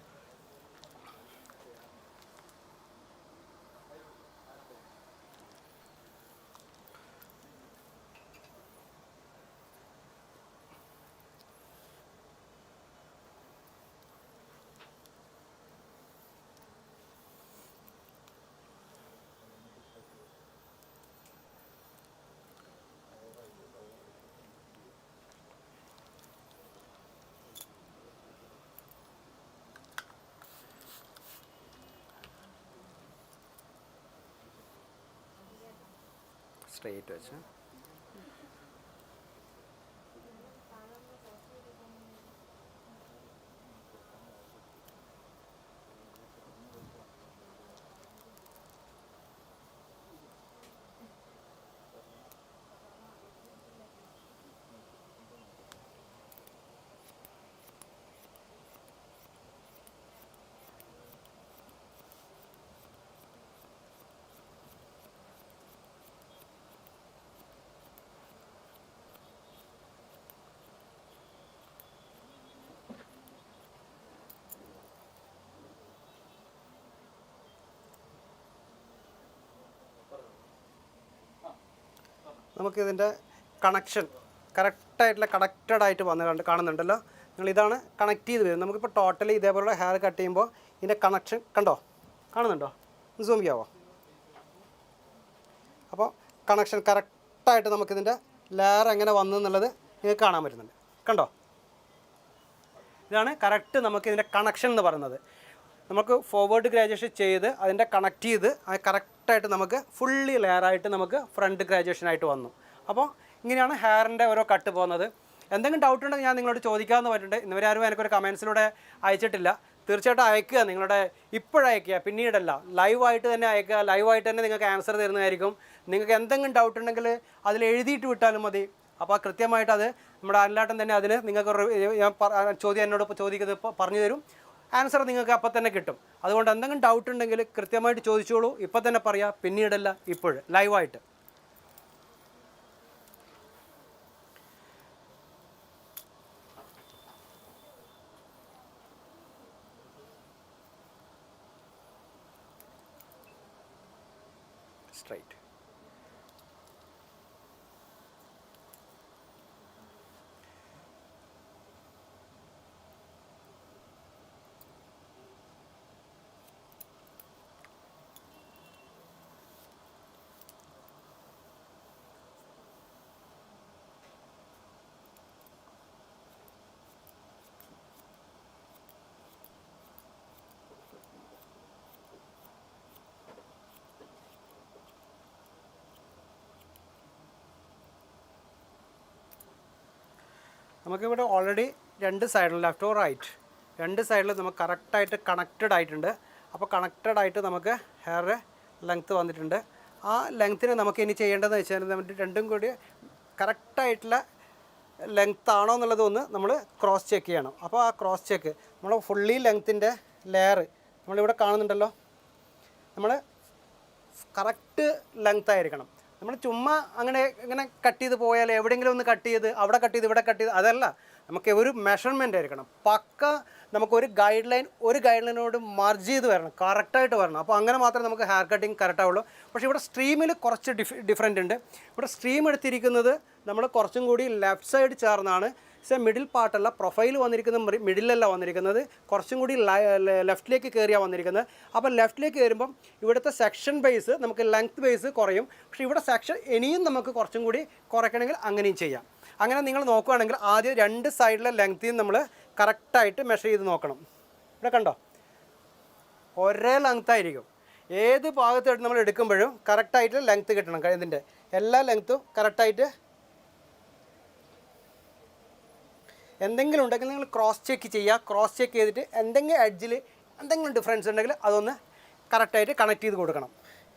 സ്ട്രെയിറ്റ് വെച്ച്. നമുക്കിതിൻ്റെ കണക്ഷൻ കറക്റ്റായിട്ടുള്ള കണക്റ്റഡ് ആയിട്ട് വന്ന് കാണുന്നുണ്ടല്ലോ. നിങ്ങളിതാണ് കണക്ട് ചെയ്ത് വരുന്നത്. നമുക്കിപ്പോൾ ടോട്ടലി ഇതേപോലെ ഹെയർ കട്ട് ചെയ്യുമ്പോൾ ഇതിൻ്റെ കണക്ഷൻ കണ്ടോ, കാണുന്നുണ്ടോ? സൂം ചെയ്യാവോ? അപ്പോൾ കണക്ഷൻ കറക്റ്റായിട്ട് നമുക്കിതിൻ്റെ ലെയർ എങ്ങനെ വന്നു എന്നുള്ളത് നിങ്ങൾക്ക് കാണാൻ പറ്റുന്നുണ്ട്. കണ്ടോ? ഇതാണ് കറക്റ്റ് നമുക്കിതിൻ്റെ കണക്ഷൻ എന്ന് പറയുന്നത്. നമുക്ക് ഫോർവേഡ് ഗ്രാജുവേഷൻ ചെയ്ത് അതിൻ്റെ കണക്ട് ചെയ്ത് അത് കറക്റ്റായിട്ട് നമുക്ക് ഫുള്ളി ലെയറായിട്ട് നമുക്ക് ഫ്രണ്ട് ഗ്രാജുവേഷനായിട്ട് വന്നു. അപ്പോൾ ഇങ്ങനെയാണ് ഹെയറിൻ്റെ ഓരോ കട്ട് പോകുന്നത്. എന്തെങ്കിലും ഡൗട്ട് ഉണ്ടെങ്കിൽ ഞാൻ നിങ്ങളോട് ചോദിക്കാമെന്ന് പറഞ്ഞിട്ടുണ്ട്. ഇന്നുവരെ ആരും എനിക്കൊരു കമൻസിലൂടെ അയച്ചിട്ടില്ല. തീർച്ചയായിട്ടും അയക്കുക, നിങ്ങളുടെ ഇപ്പോഴയക്കുക, പിന്നീടല്ല, ലൈവായിട്ട് തന്നെ അയക്കുക. ലൈവായിട്ട് തന്നെ നിങ്ങൾക്ക് ആൻസർ തരുന്നതായിരിക്കും. നിങ്ങൾക്ക് എന്തെങ്കിലും ഡൗട്ട് ഉണ്ടെങ്കിൽ അതിൽ എഴുതിയിട്ട് വിട്ടാലും മതി. അപ്പോൾ കൃത്യമായിട്ട് അത് നമ്മുടെ അനിലാട്ടൻ തന്നെ അതിന് നിങ്ങൾക്ക് ചോദ്യം എന്നോട് ചോദിക്കുന്നത് പറഞ്ഞു തരും. ആൻസർ നിങ്ങൾക്ക് അപ്പം തന്നെ കിട്ടും. അതുകൊണ്ട് എന്തെങ്കിലും ഡൗട്ട് ഉണ്ടെങ്കിൽ കൃത്യമായിട്ട് ചോദിച്ചോളൂ. ഇപ്പം തന്നെ പറയാം, പിന്നീടല്ല, ഇപ്പോഴും ലൈവായിട്ട്. സ്ട്രൈറ്റ്. നമുക്കിവിടെ ഓൾറെഡി രണ്ട് സൈഡിൽ ലെഫ്റ്റ് ഓർ റൈറ്റ് രണ്ട് സൈഡിൽ നമുക്ക് കറക്റ്റായിട്ട് കണക്റ്റഡ് ആയിട്ടുണ്ട്. അപ്പോൾ കണക്റ്റഡ് ആയിട്ട് നമുക്ക് ഹെയർ ലെങ്ത്ത് വന്നിട്ടുണ്ട്. ആ ലെങ്ത്തിന് നമുക്ക് ഇനി ചെയ്യേണ്ടതെന്ന് വെച്ചാൽ നമുക്ക് രണ്ടും കൂടി കറക്റ്റായിട്ടുള്ള ലെങ്ത്ത് ആണോ എന്നുള്ളതൊന്ന് നമ്മൾ ക്രോസ് ചെക്ക് ചെയ്യണം. അപ്പോൾ ആ ക്രോസ് ചെക്ക് നമ്മൾ ഫുള്ളി ലെങ്ത്തിൻ്റെ ലെയർ നമ്മളിവിടെ കാണുന്നുണ്ടല്ലോ, നമ്മൾ കറക്റ്റ് ലെങ്ത്ത് ആയിരിക്കണം. നമ്മൾ ചുമ്മാ ഇങ്ങനെ കട്ട് ചെയ്ത് പോയാൽ എവിടെയെങ്കിലും ഒന്ന് കട്ട് ചെയ്ത് അവിടെ കട്ട് ചെയ്ത് ഇവിടെ കട്ട് ചെയ്ത് അതല്ല, നമുക്ക് ഒരു മെഷർമെൻ്റ് ആയിരിക്കണം. പക്ക നമുക്കൊരു ഗൈഡ് ലൈനോട് മർജ് ചെയ്ത് വരണം, കറക്റ്റായിട്ട് വരണം. അപ്പോൾ അങ്ങനെ മാത്രമേ നമുക്ക് ഹെയർ കട്ടിങ് കറക്റ്റ് ആവുള്ളൂ. പക്ഷേ ഇവിടെ സ്ട്രീമിൽ കുറച്ച് ഡിഫറെൻ്റ് ഉണ്ട്. ഇവിടെ സ്ട്രീം എടുത്തിരിക്കുന്നത് നമ്മൾ കുറച്ചും കൂടി ലെഫ്റ്റ് സൈഡ് ചേർന്നാണ്. മിഡിൽ പാർട്ടല്ല, പ്രൊഫൈൽ വന്നിരിക്കുന്നത് മിഡിലല്ല വന്നിരിക്കുന്നത്, കുറച്ചും കൂടി ലെഫ്റ്റിലേക്ക് കയറിയാണ് വന്നിരിക്കുന്നത്. അപ്പോൾ ലെഫ്റ്റിലേക്ക് കയറുമ്പം ഇവിടുത്തെ സെക്ഷൻ ബേസ് നമുക്ക് ലെങ്ത് ബേസ് കുറയും. പക്ഷേ ഇവിടെ സെക്ഷൻ ഇനിയും നമുക്ക് കുറച്ചും കൂടി കുറയ്ക്കണമെങ്കിൽ അങ്ങനെയും ചെയ്യാം. അങ്ങനെ നിങ്ങൾ നോക്കുകയാണെങ്കിൽ ആദ്യം രണ്ട് സൈഡിലെ ലെങ്ത്തിൽ നമ്മൾ കറക്റ്റായിട്ട് മെഷർ ചെയ്ത് നോക്കണം. ഇവിടെ കണ്ടോ, ഒരേ ലെങ്ത്തായിരിക്കും. ഏത് ഭാഗത്തായിട്ട് നമ്മൾ എടുക്കുമ്പോഴും കറക്റ്റായിട്ട് ലെങ്ത്ത് കിട്ടണം. ഇതിൻ്റെ എല്ലാ ലെങ്ത്തും കറക്റ്റായിട്ട്. എന്തെങ്കിലും ഉണ്ടെങ്കിൽ നിങ്ങൾ ക്രോസ് ചെക്ക് ചെയ്യുക. ക്രോസ് ചെക്ക് ചെയ്തിട്ട് എന്തെങ്കിലും എഡ്ജിൽ എന്തെങ്കിലും ഡിഫറൻസ് ഉണ്ടെങ്കിൽ അതൊന്ന് കറക്റ്റായിട്ട് കണക്ട് ചെയ്ത് കൊടുക്കണം.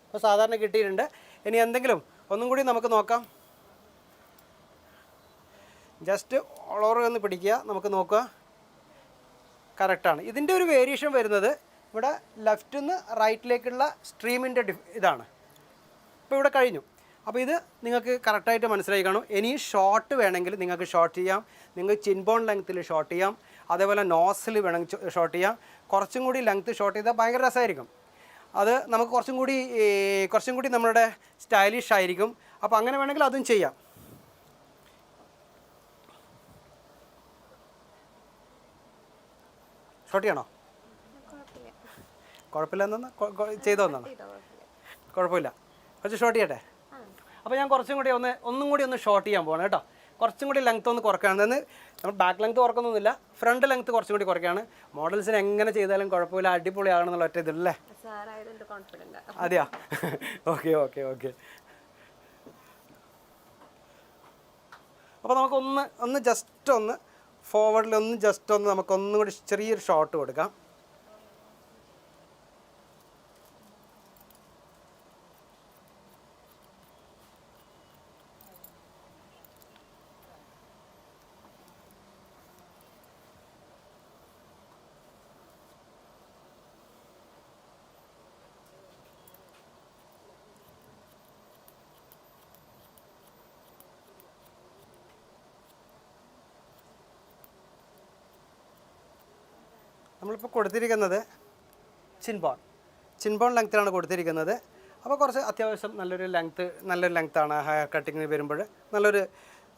അപ്പോൾ സാധാരണ കിട്ടിയിട്ടുണ്ട്. ഇനി എന്തെങ്കിലും ഒന്നും കൂടി നമുക്ക് നോക്കാം. ജസ്റ്റ് ഓൾ ഓവർ ഒന്ന് പിടിക്കുക, നമുക്ക് നോക്കുക, കറക്റ്റാണ്. ഇതിൻ്റെ ഒരു വേരിയേഷൻ വരുന്നത് ഇവിടെ ലെഫ്റ്റിൽ നിന്ന് റൈറ്റിലേക്കുള്ള സ്ട്രീമിൻ്റെ ഇതാണ്. ഇപ്പോൾ ഇവിടെ കഴിഞ്ഞു. അപ്പോൾ ഇത് നിങ്ങൾക്ക് കറക്റ്റായിട്ട് മനസ്സിലായി കാണും. ഇനി ഷോർട്ട് വേണമെങ്കിൽ നിങ്ങൾക്ക് ഷോർട്ട് ചെയ്യാം. നിങ്ങൾക്ക് ചിൻബോൺ ലെങ്ത്തിൽ ഷോർട്ട് ചെയ്യാം. അതേപോലെ നോസിൽ വേണമെങ്കിൽ ഷോർട്ട് ചെയ്യാം. കുറച്ചും കൂടി ലെങ്ത്ത് ഷോർട്ട് ചെയ്താൽ ഭയങ്കര രസമായിരിക്കും. അത് നമുക്ക് കുറച്ചും കൂടി നമ്മളുടെ സ്റ്റൈലിഷ് ആയിരിക്കും. അപ്പോൾ അങ്ങനെ വേണമെങ്കിൽ അതും ചെയ്യാം. ഷോർട്ട് ചെയ്യണോ? കുഴപ്പമില്ല എന്നാ ചെയ്തോ എന്നാണ്? കുഴപ്പമില്ല, കുറച്ച് ഷോർട്ട് ചെയ്യട്ടെ. അപ്പോൾ ഞാൻ കുറച്ചും കൂടി ഒന്നും കൂടി ഷോർട്ട് ചെയ്യാൻ പോകണം കേട്ടോ. കുറച്ചും കൂടി ലെങ്ത്ത് ഒന്ന് കുറയ്ക്കുകയാണ്. നമ്മൾ ബാക്ക് ലെങ്ത്ത് കുറക്കുന്നൊന്നുമില്ല, ഫ്രണ്ട് ലെങ്ത്ത് കുറച്ചും കൂടി കുറയ്ക്കുകയാണ്. മോഡൽസിന് എങ്ങനെ ചെയ്താലും കുഴപ്പമില്ല, അടിപൊളിയാകണമെന്നുള്ള ഒറ്റ ഇതില്ലേ? അതെയാ, ഓക്കെ. അപ്പോൾ നമുക്കൊന്ന് ജസ്റ്റ് ഒന്ന് ഫോർവേഡിലൊന്ന് ജസ്റ്റ് ഒന്ന് നമുക്കൊന്നും കൂടി ചെറിയൊരു ഷോട്ട് കൊടുക്കാം. നമ്മളിപ്പോൾ കൊടുത്തിരിക്കുന്നത് ചിൻബോൺ ലെങ്ത്തിലാണ് കൊടുത്തിരിക്കുന്നത്. അപ്പോൾ കുറച്ച് അത്യാവശ്യം നല്ലൊരു ലെങ്ത്താണ് ഹെയർ കട്ടിങ്ങിന് വരുമ്പോൾ.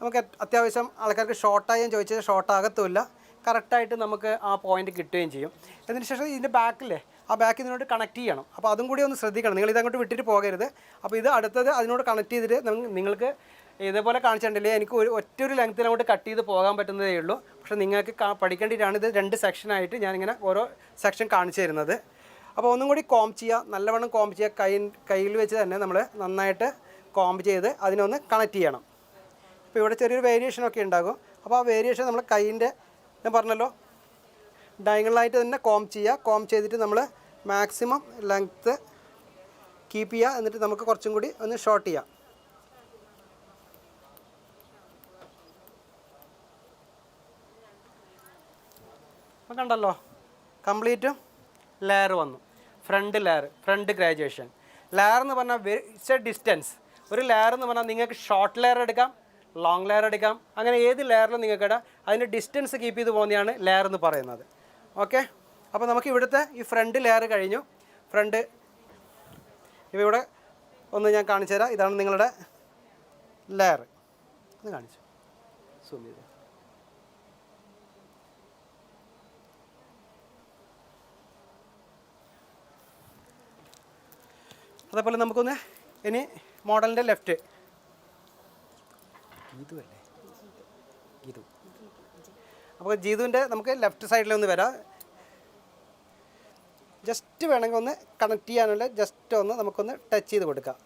നമുക്ക് അത്യാവശ്യം ആൾക്കാർക്ക് ഷോർട്ടായും ചോദിച്ചാൽ ഷോർട്ടാകത്തുമില്ല, കറക്റ്റായിട്ട് നമുക്ക് ആ പോയിന്റ് കിട്ടുകയും ചെയ്യും. അതിന് ശേഷം ഇതിൻ്റെ ബാക്കില്ലേ, ആ ബാക്ക് ഇതിനോട് കണക്ട് ചെയ്യണം. അപ്പോൾ അതും കൂടി ഒന്ന് ശ്രദ്ധിക്കണം, നിങ്ങൾ ഇതങ്ങോട്ട് വിട്ടിട്ട് പോകരുത്. അപ്പോൾ ഇത് അടുത്തത് അതിനോട് കണക്ട് ചെയ്തിട്ട് നിങ്ങൾക്ക് ഇതേപോലെ കാണിച്ചിട്ടുണ്ടല്ലേ, എനിക്ക് ഒറ്റൊരു ലെങ്ത്തിൽ അങ്ങോട്ട് കട്ട് ചെയ്ത് പോകാൻ പറ്റുന്നതേ ഉള്ളൂ. പക്ഷേ നിങ്ങൾക്ക് പഠിക്കേണ്ടിയിട്ടാണ് ഇത് 2 സെക്ഷനായിട്ട് ഞാനിങ്ങനെ ഓരോ സെക്ഷൻ കാണിച്ചു തരുന്നത്. അപ്പോൾ ഒന്നും കൂടി കോംബ് ചെയ്യുക, നല്ലവണ്ണം കോംബ് ചെയ്യുക. കയ്യിൽ വെച്ച് തന്നെ നമ്മൾ നന്നായിട്ട് കോംബ് ചെയ്ത് അതിനൊന്ന് കണക്ട് ചെയ്യണം. ഇപ്പോൾ ഇവിടെ ചെറിയൊരു വേരിയേഷനൊക്കെ ഉണ്ടാകും. അപ്പോൾ ആ വേരിയേഷൻ നമ്മൾ കൈയിൻ്റെ, ഞാൻ പറഞ്ഞല്ലോ, ഡയഗണലായിട്ട് തന്നെ കോംബ് ചെയ്യുക. കോംബ് ചെയ്തിട്ട് നമ്മൾ മാക്സിമം ലെങ്ത്ത് കീപ്പ് ചെയ്യുക. എന്നിട്ട് നമുക്ക് കുറച്ചും കൂടി ഒന്ന് ഷോർട്ട് ചെയ്യാം. അപ്പോൾ കണ്ടല്ലോ, കംപ്ലീറ്റും ലെയർ വന്നു. ഫ്രണ്ട് ഗ്രാജുവേഷൻ ലെയർ എന്ന് പറഞ്ഞാൽ ഇറ്റ്സ് എ ഡിസ്റ്റൻസ്. ഒരു ലെയർ എന്ന് പറഞ്ഞാൽ നിങ്ങൾക്ക് ഷോർട്ട് ലെയർ എടുക്കാം, ലോങ് ലെയർ എടുക്കാം, അങ്ങനെ ഏത് ലെയറിലും നിങ്ങൾക്ക് ഇടാം. അതിൻ്റെ ഡിസ്റ്റൻസ് കീപ്പ് ചെയ്ത് പോകുന്നതാണ് ലെയർ എന്ന് പറയുന്നത്. ഓക്കെ, അപ്പോൾ നമുക്ക് ഇവിടുത്തെ ഈ ഫ്രണ്ട് ലെയർ കഴിഞ്ഞു. ഇവിടെ ഒന്ന് ഞാൻ കാണിച്ചു തരാം. ഇതാണ് നിങ്ങളുടെ ലെയർ. ഒന്ന് കാണിച്ചു സൂം ചെയ്ത്. അതേപോലെ നമുക്കൊന്ന് ഇനി മോഡലിൻ്റെ ലെഫ്റ്റ് ഗീതു. അപ്പോൾ ജീതുവിൻ്റെ നമുക്ക് ലെഫ്റ്റ് സൈഡിലൊന്ന് വരാം. ജസ്റ്റ് വേണമെങ്കിൽ ഒന്ന് കണക്ട് ചെയ്യാനുള്ള ജസ്റ്റ് ഒന്ന് നമുക്കൊന്ന് ടച്ച് ചെയ്ത് കൊടുക്കാം.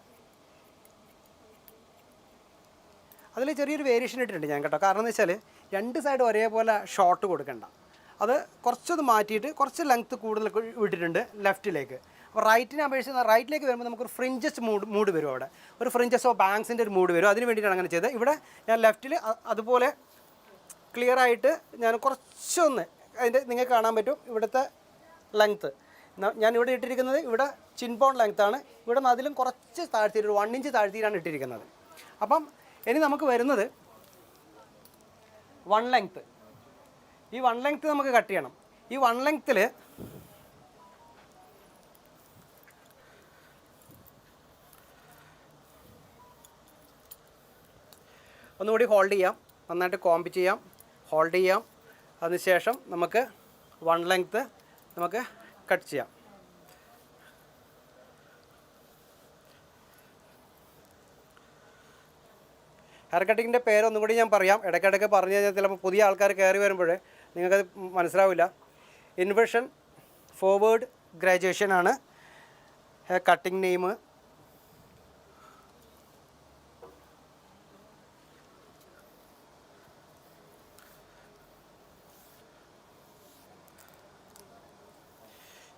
അതിൽ ചെറിയൊരു വേരിയേഷൻ ഇട്ടിട്ടുണ്ട് ഞാൻ കേട്ടോ. കാരണം എന്ന് വെച്ചാൽ 2 സൈഡ് ഒരേപോലെ ഷോർട്ട് കൊടുക്കണ്ട. അത് കുറച്ചൊന്ന് മാറ്റിയിട്ട് കുറച്ച് ലെങ്ത്ത് കൂടുതൽ വിട്ടിട്ടുണ്ട് ലെഫ്റ്റിലേക്ക്. അപ്പോൾ റൈറ്റിനെ അപേക്ഷിച്ച് റൈറ്റിലേക്ക് വരുമ്പോൾ നമുക്കൊരു ഫ്രിഞ്ചസ് മൂഡ് വരും. അവിടെ ഒരു ഫ്രിഞ്ചസോ ബാങ്ക്സിൻ്റെ ഒരു മൂഡ് വരും. അതിന് വേണ്ടിയിട്ടാണ് അങ്ങനെ ചെയ്തത്. ഇവിടെ ഞാൻ ലെഫ്റ്റിൽ അതുപോലെ ക്ലിയറായിട്ട് ഞാൻ കുറച്ചൊന്ന് അതിൻ്റെ നിങ്ങൾക്ക് കാണാൻ പറ്റും ഇവിടുത്തെ ലെങ്ത്ത്. ഞാനിവിടെ ഇട്ടിരിക്കുന്നത് ഇവിടെ ചിൻബോൺ ലെങ്ത്താണ്. ഇവിടെ നിന്ന് അതിലും കുറച്ച് താഴ്ത്തിയിട്ട് ഒരു 1 ഇഞ്ച് താഴ്ത്തിയിട്ടാണ് ഇട്ടിരിക്കുന്നത്. അപ്പം ഇനി നമുക്ക് വരുന്നത് 1 ലെങ്ത്ത്. ഈ 1 ലെങ്ത്ത് നമുക്ക് കട്ട് ചെയ്യണം. ഈ 1 ലെങ്ത്തിൽ ഒന്നുകൂടി ഹോൾഡ് ചെയ്യാം, നന്നായിട്ട് കോംബ് ചെയ്യാം, ഹോൾഡ് ചെയ്യാം. അതിനുശേഷം നമുക്ക് 1 ലെങ്ത്ത് നമുക്ക് കട്ട് ചെയ്യാം. ഹെയർ കട്ടിങ്ങിൻ്റെ പേരൊന്നും കൂടി ഞാൻ പറയാം. ഇടയ്ക്കിടയ്ക്ക് പറഞ്ഞു കഴിഞ്ഞാൽ ചിലപ്പോൾ പുതിയ ആൾക്കാർ കയറി വരുമ്പോൾ നിങ്ങൾക്കത് മനസ്സിലാവില്ല. ഇൻവേർഷൻ ഫോർവേഡ് ഗ്രാജുവേഷൻ ആണ് ഹെയർ കട്ടിങ് നെയിം.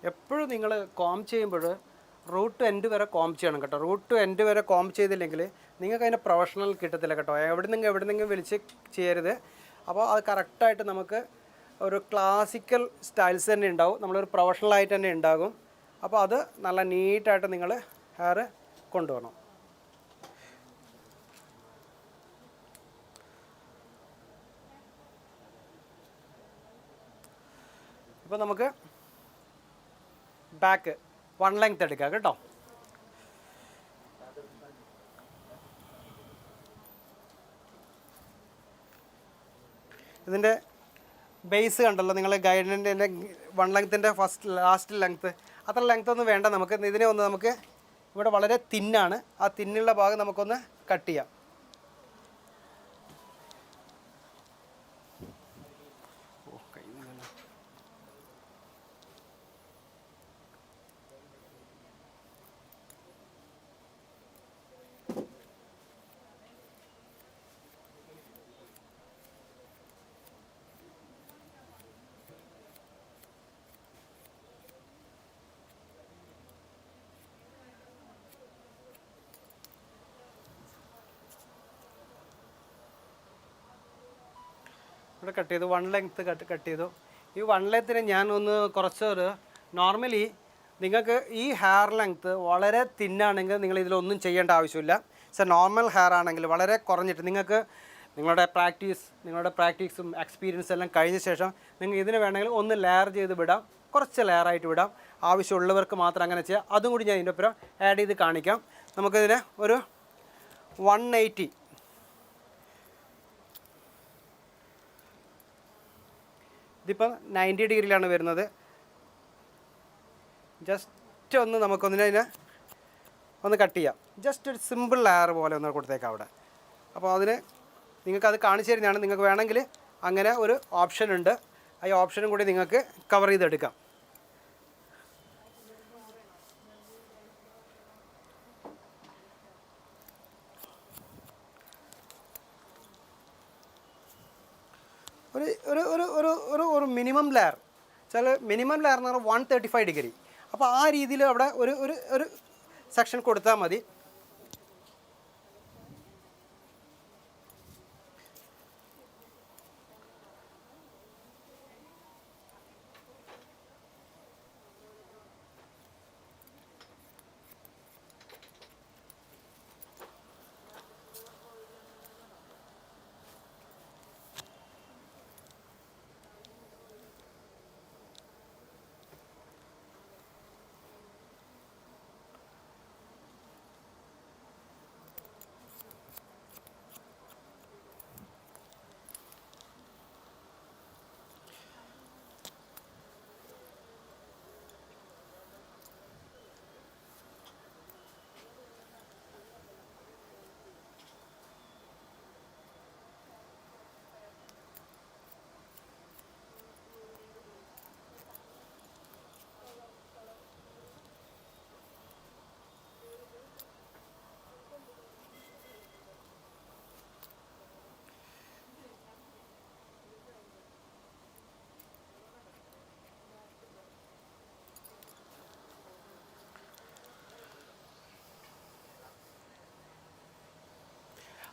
എപ്പോഴും നിങ്ങൾ കോംബ് ചെയ്യുമ്പോൾ റൂട്ട് ടു എൻഡ് വരെ കോംബ് ചെയ്യണം കേട്ടോ. റൂട്ട് ടു എൻഡ് വരെ കോംബ് ചെയ്തില്ലെങ്കിൽ നിങ്ങൾക്ക് അതിൻ്റെ പ്രൊഫഷണൽ കിട്ടത്തില്ല കേട്ടോ. എവിടെന്നെങ്കിലും വിളിച്ച് ചെയ്യരുത്. അപ്പോൾ അത് കറക്റ്റായിട്ട് നമുക്ക് ഒരു ക്ലാസിക്കൽ സ്റ്റൈൽസ് തന്നെ ഉണ്ടാവും, നമ്മളൊരു പ്രൊഫഷണലായിട്ട് തന്നെ ഉണ്ടാകും. അപ്പോൾ അത് നല്ല നീറ്റായിട്ട് നിങ്ങൾ ഹെയർ കൊണ്ടുപോകണം. ഇപ്പോൾ നമുക്ക് ബാക്ക് 1 ലെങ്ത്ത് എടുക്കുക കേട്ടോ. ഇതിൻ്റെ ബേസ് കണ്ടല്ലോ നിങ്ങൾ, ഗൈഡിൻ്റെ 1 ലെങ്ത്തിൻ്റെ ലാസ്റ്റ് ലെങ്ത്ത് അത്ര ലെങ്ത്ത് ഒന്നും വേണ്ട. ഇതിനെ നമുക്ക് ഇവിടെ വളരെ തിന്നാണ്. ആ തിന്നുള്ള ഭാഗം നമുക്കൊന്ന് കട്ട് ചെയ്യാം. ഇവിടെ കട്ട് ചെയ്തു, 1 ലെങ്ത്ത് കട്ട് ചെയ്തു. ഈ 1 ലെങ്ത്തിന് ഞാൻ ഒന്ന് കുറച്ചൊരു നോർമലി നിങ്ങൾക്ക് ഈ ഹെയർ ലെങ്ത്ത് വളരെ തിന്നാണെങ്കിൽ നിങ്ങൾ ഇതിലൊന്നും ചെയ്യേണ്ട ആവശ്യമില്ല. നോർമൽ ഹെയർ ആണെങ്കിൽ വളരെ കുറഞ്ഞിട്ട് നിങ്ങൾക്ക് നിങ്ങളുടെ പ്രാക്ടീസും എക്സ്പീരിയൻസ് എല്ലാം കഴിഞ്ഞ ശേഷം നിങ്ങൾ ഇതിന് വേണമെങ്കിൽ ഒന്ന് ലെയർ ചെയ്ത് വിടാം, കുറച്ച് ലെയറായിട്ട് വിടാം. ആവശ്യമുള്ളവർക്ക് മാത്രം അങ്ങനെ ചെയ്യാം. അതും കൂടി ഞാൻ ഇതിൻ്റെ ഒപ്പം ആഡ് ചെയ്ത് കാണിക്കാം. നമുക്കിതിന് ഒരു 180 ഇതിപ്പോൾ 90 ഡിഗ്രിയിലാണ് വരുന്നത്. ജസ്റ്റ് ഒന്ന് നമുക്കൊന്നിനെ ഒന്ന് കട്ട് ചെയ്യാം. ജസ്റ്റ് ഒരു സിമ്പിൾ ലെയർ പോലെ ഒന്ന് കൊടുത്തേക്കാം അവിടെ. അപ്പോൾ അതിന് നിങ്ങൾക്കത് കാണിച്ചു തരുന്നതാണ്. നിങ്ങൾക്ക് വേണമെങ്കിൽ അങ്ങനെ ഒരു ഓപ്ഷൻ ഉണ്ട്. ആ ഓപ്ഷനും കൂടി നിങ്ങൾക്ക് കവർ ചെയ്തെടുക്കാം. ഒരു ഒരു ഒരു ഒരു ഒരു ഒരു മിനിമം ലെയർ മിനിമം ലെയർ എന്ന് പറഞ്ഞാൽ 135 ഡിഗ്രി. അപ്പോൾ ആ രീതിയിൽ അവിടെ ഒരു ഒരു ഒരു സെക്ഷൻ കൊടുത്താൽ മതി.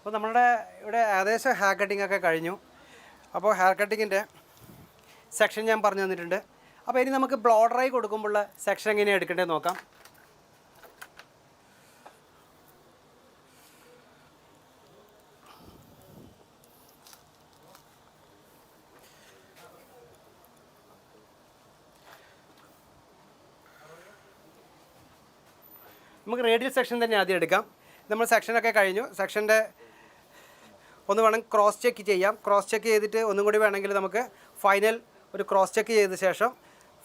അപ്പോൾ നമ്മുടെ ഇവിടെ ഏകദേശം ഹെയർ കട്ടിംഗ് ഒക്കെ കഴിഞ്ഞു. അപ്പോൾ ഹെയർ കട്ടിങ്ങിൻ്റെ സെക്ഷൻ ഞാൻ പറഞ്ഞു തന്നിട്ടുണ്ട്. അപ്പോൾ ഇനി നമുക്ക് ബ്ലോ ഡ്രൈ കൊടുക്കുമ്പോഴുള്ള സെക്ഷൻ എങ്ങനെയാണ് എടുക്കേണ്ടത് നോക്കാം. നമുക്ക് റേഡിയൽ സെക്ഷൻ തന്നെ ആദ്യം എടുക്കാം. നമ്മൾ സെക്ഷനൊക്കെ കഴിഞ്ഞു. സെക്ഷൻ്റെ ഒന്ന് വേണം ക്രോസ് ചെക്ക് ചെയ്യാം. ക്രോസ് ചെക്ക് ചെയ്തിട്ട് ഒന്നും കൂടി വേണമെങ്കിൽ നമുക്ക് ഫൈനൽ ഒരു ക്രോസ് ചെക്ക് ചെയ്ത ശേഷം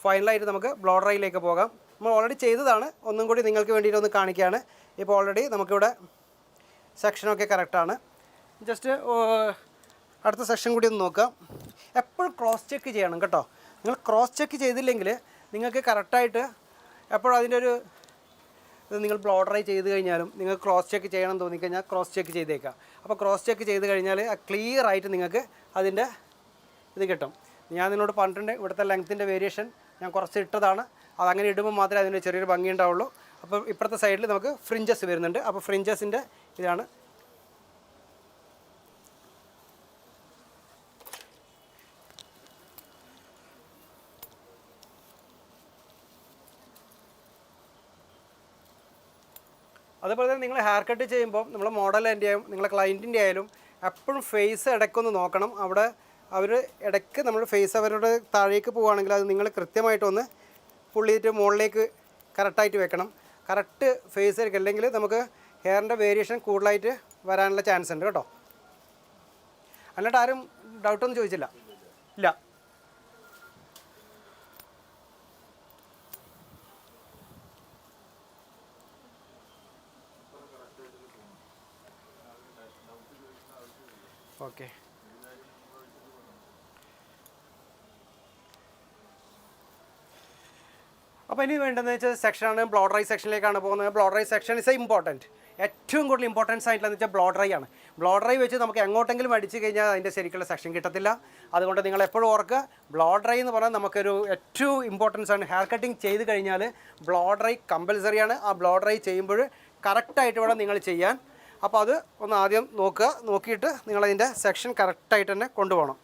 ഫൈനലായിട്ട് നമുക്ക് ബ്ലോ ഡ്രൈയിലേക്ക് പോകാം. നമ്മൾ ഓൾറെഡി ചെയ്തതാണ്, ഒന്നും കൂടി നിങ്ങൾക്ക് വേണ്ടിയിട്ട് ഒന്ന് കാണിക്കുകയാണ്. ഇപ്പോൾ ഓൾറെഡി നമുക്കിവിടെ സെക്ഷനൊക്കെ കറക്റ്റാണ്. ജസ്റ്റ് അടുത്ത സെക്ഷൻ കൂടി ഒന്ന് നോക്കാം. എപ്പോഴും ക്രോസ് ചെക്ക് ചെയ്യണം കേട്ടോ. നിങ്ങൾ ക്രോസ് ചെക്ക് ചെയ്തില്ലെങ്കിൽ നിങ്ങൾക്ക് കറക്റ്റായിട്ട് എപ്പോഴും അതിൻ്റെ ഒരു നിങ്ങൾ ബ്ലോ ഡ്രൈ ചെയ്ത് കഴിഞ്ഞാലും നിങ്ങൾക്ക് ക്രോസ് ചെക്ക് ചെയ്യണം തോന്നിക്കഴിഞ്ഞാൽ ക്രോസ് ചെക്ക് ചെയ്തേക്കാം. അപ്പോൾ ക്രോസ് ചെക്ക് ചെയ്ത് കഴിഞ്ഞാൽ ക്ലിയർ ആയിട്ട് നിങ്ങൾക്ക് അതിൻ്റെ ഇത് കിട്ടും. ഞാൻ നിന്നോട് പറഞ്ഞിട്ടുണ്ട് ഇവിടുത്തെ ലെങ്ത്തിൻ്റെ വേരിയേഷൻ ഞാൻ കുറച്ച് ഇട്ടതാണ്. അതങ്ങനെ ഇടുമ്പോൾ മാത്രമേ അതിന് ചെറിയൊരു ഭംഗി ഉണ്ടാവുള്ളൂ. അപ്പോൾ ഇപ്പുറത്തെ സൈഡിൽ നമുക്ക് ഫ്രിഞ്ചസ് വരുന്നുണ്ട്. അപ്പോൾ ഫ്രിഞ്ചസിൻ്റെ ഇതാണ്. അതുപോലെ തന്നെ നിങ്ങൾ ഹെയർ കട്ട് ചെയ്യുമ്പോൾ നമ്മൾ മോഡലിൻ്റെ ആയാലും നിങ്ങളെ ക്ലയൻറ്റിൻ്റെ ആയാലും എപ്പോഴും ഫേസ് ഇടയ്ക്കൊന്ന് നോക്കണം. അവിടെ അവർ ഇടയ്ക്ക് നമ്മൾ ഫേസ് അവരുടെ താഴേക്ക് പോവുകയാണെങ്കിൽ അത് നിങ്ങൾ കൃത്യമായിട്ടൊന്ന് പുള്ളിയിട്ട് മുകളിലേക്ക് കറക്റ്റായിട്ട് വെക്കണം. കറക്റ്റ് ഫേസ് ആയിരിക്കും, അല്ലെങ്കിൽ നമുക്ക് ഹെയറിൻ്റെ വേരിയേഷൻ കൂടുതലായിട്ട് വരാനുള്ള ചാൻസ് ഉണ്ട് കേട്ടോ. എന്നിട്ട് ആരും ഡൗട്ടൊന്നും ചോദിച്ചില്ല? ഇല്ല. ഓക്കെ. അപ്പോൾ ഇനി വേണ്ടതെന്ന് വെച്ചാൽ സെക്ഷനാണ് ബ്ലോ ഡ്രൈ സെക്ഷനിലേക്കാണ് പോകുന്നത്. Blow dry section is important. ഏറ്റവും കൂടുതൽ ഇമ്പോർട്ടൻസ് ആയിട്ടുള്ളതെന്ന് വെച്ചാൽ ബ്ലോ ഡ്രൈ ആണ്. ബ്ലോ ഡ്രൈ വെച്ച് നമുക്ക് എങ്ങോട്ടെങ്കിലും അടിച്ച് കഴിഞ്ഞാൽ അതിൻ്റെ ശരിക്കുള്ള സെക്ഷൻ കിട്ടത്തില്ല. അതുകൊണ്ട് നിങ്ങൾ എപ്പോഴും ഓർക്കുക, ബ്ലോ ഡ്രൈ എന്ന് പറഞ്ഞാൽ നമുക്കൊരു ഏറ്റവും ഇമ്പോർട്ടൻസ് ആണ്. ഹെയർ കട്ടിങ് ചെയ്ത് കഴിഞ്ഞാൽ ബ്ലോ ഡ്രൈ കമ്പൽസറിയാണ്. ആ ബ്ലോ ഡ്രൈ ചെയ്യുമ്പോൾ കറക്റ്റായിട്ട് വേണം നിങ്ങൾ ചെയ്യാൻ. അപ്പോൾ അത് ഒന്ന് ആദ്യം നോക്കുക. നോക്കിയിട്ട് നിങ്ങളതിൻ്റെ സെക്ഷൻ കറക്റ്റായിട്ട് തന്നെ കൊണ്ടുപോകണം.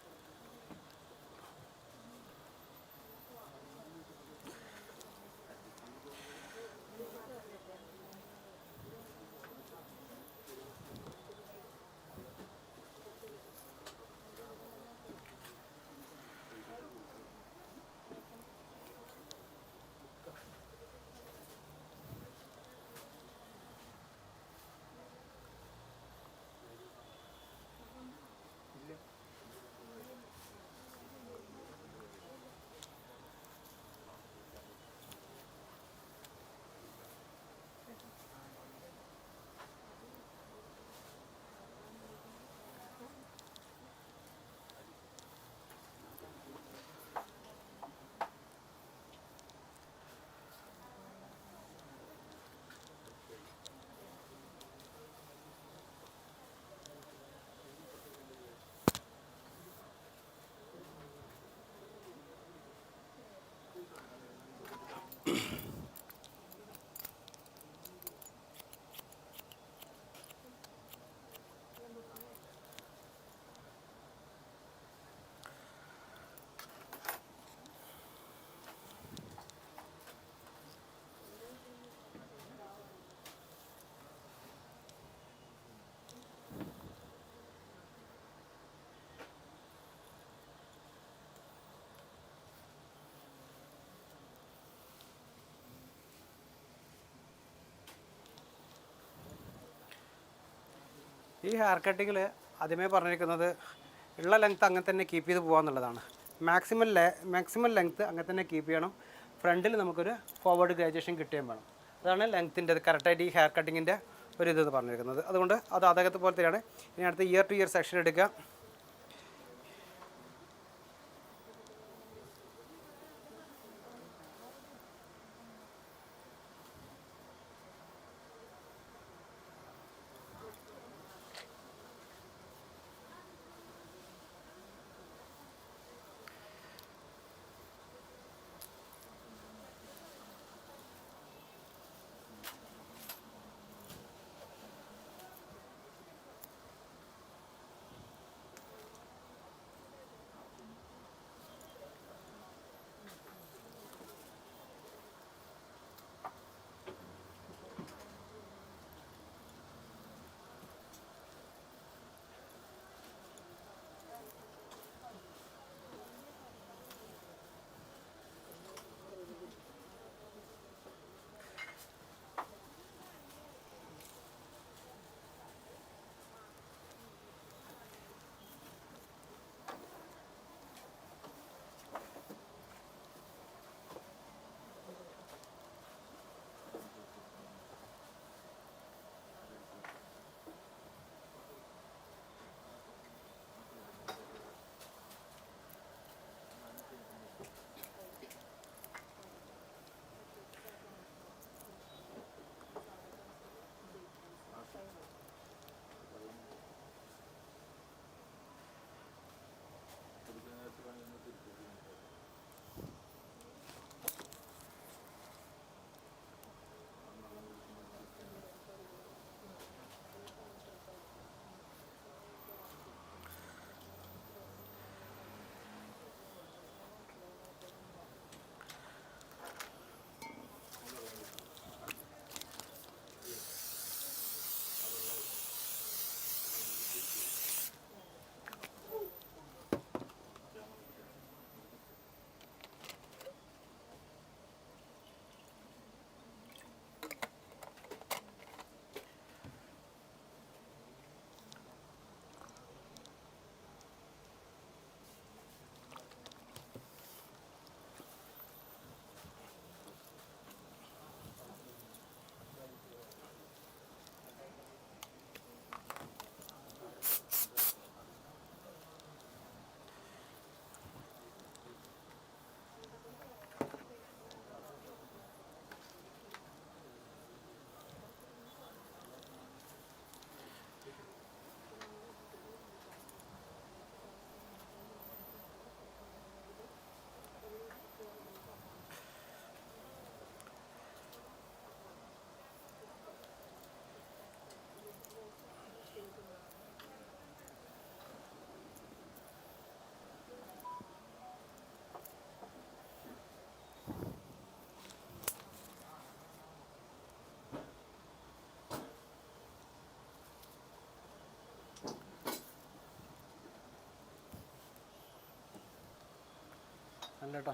ഈ ഹെയർ കട്ടിങ്ങിൽ ആദ്യമേ പറഞ്ഞിരിക്കുന്നത് ഉള്ള ലെങ്ത്ത് അങ്ങനെ തന്നെ കീപ്പ് ചെയ്ത് പോകാമെന്നുള്ളതാണ്. മാക്സിമം ലെങ്ത്ത് അങ്ങനെ തന്നെ കീപ്പ് ചെയ്യണം. ഫ്രണ്ടിൽ നമുക്കൊരു ഫോർവേഡ് ഗ്രാജുവേഷൻ കിട്ടുകയും വേണം. അതാണ് ലെങ്ത്തിൻ്റെ കറക്റ്റായിട്ട് ഈ ഹെയർ കട്ടിങ്ങിൻ്റെ ഒരു ഇത് പറഞ്ഞിരിക്കുന്നത്. അതുകൊണ്ട് അത് അതകത്ത് പോലെ തന്നെയാണ്. ഇനി അടുത്ത് ഇയർ ടു ഇയർ സെക്ഷൻ എടുക്കുക. അല്ല കേട്ടോ.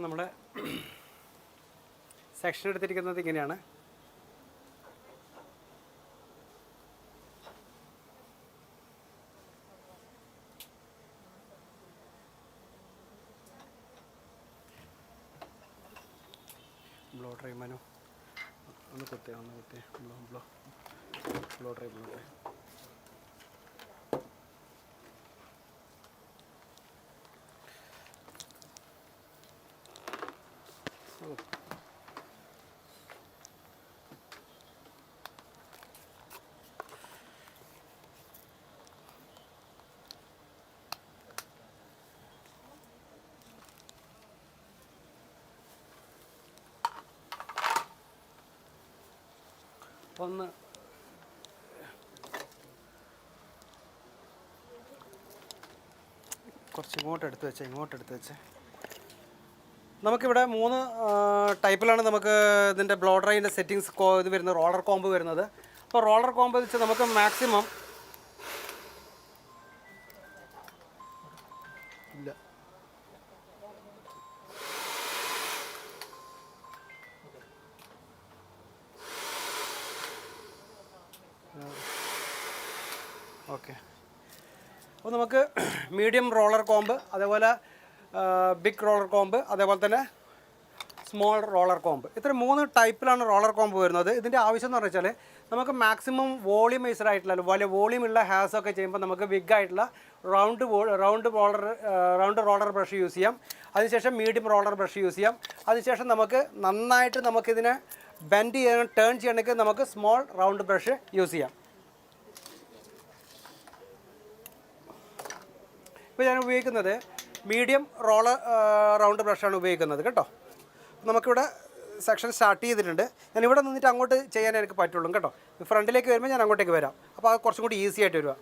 നമ്മുടെ സെക്ഷൻ എടുത്തിരിക്കുന്നത് ഇങ്ങനെയാണ്. ബ്ലോ ഡ്രൈ മനു ഒന്ന് കുത്തിയ ബ്ലോ ഡ്രൈ. ഒന്ന് കുറച്ച് ഇങ്ങോട്ട് എടുത്ത് വെച്ചേ. നമുക്കിവിടെ 3 ടൈപ്പിലാണ് നമുക്ക് ഇതിൻ്റെ ബ്ലോ ഡ്രൈൻ്റെ സെറ്റിങ്സ് ഇത് വരുന്നത്, റോളർ കോംബ് വരുന്നത്. അപ്പോൾ റോളർ കോംബ് വെച്ച് നമുക്ക് മാക്സിമം ഇല്ല ഓക്കെ. അപ്പോൾ നമുക്ക് മീഡിയം റോളർ കോംബ്, അതേപോലെ ബിഗ് റോളർ കോംബ്, അതേപോലെ തന്നെ സ്മോൾ റോളർ കോംബ്, ഇത്ര 3 ടൈപ്പിലാണ് റോളർ കോംബ് വരുന്നത്. ഇതിൻ്റെ ആവശ്യം എന്ന് പറഞ്ഞാൽ നമുക്ക് മാക്സിമം വോളിയമൈസ്ഡ് ആയിട്ടുള്ള വലിയ വോളിയമുള്ള ഹെയർസ് ഒക്കെ ചെയ്യുമ്പോൾ നമുക്ക് ബിഗ് ആയിട്ടുള്ള റൗണ്ട് റോളർ ബ്രഷ് യൂസ് ചെയ്യാം. അതിനുശേഷം മീഡിയം റോളർ ബ്രഷ് യൂസ് ചെയ്യാം. അതിനുശേഷം നമുക്ക് നന്നായിട്ട് നമുക്കിതിനെ ബെൻഡ് ചെയ്യാൻ ടേൺ ചെയ്യണമെങ്കിൽ നമുക്ക് സ്മോൾ റൗണ്ട് ബ്രഷ് യൂസ് ചെയ്യാം. ഇപ്പോൾ ഞാൻ ഉപയോഗിക്കുന്നത് മീഡിയം റൗണ്ട് ബ്രഷാണ് ഉപയോഗിക്കുന്നത് കേട്ടോ. നമുക്കിവിടെ സെക്ഷൻ സ്റ്റാർട്ട് ചെയ്തിട്ടുണ്ട്. ഞാൻ ഇവിടെ നിന്നിട്ട് അങ്ങോട്ട് ചെയ്യാൻ എനിക്ക് പറ്റുള്ളൂ കേട്ടോ. ഫ്രണ്ടിലേക്ക് വരുമ്പോൾ ഞാൻ അങ്ങോട്ടേക്ക് വരാം. അപ്പോൾ അത് കുറച്ചും കൂടി ഈസി ആയിട്ട് വരിക.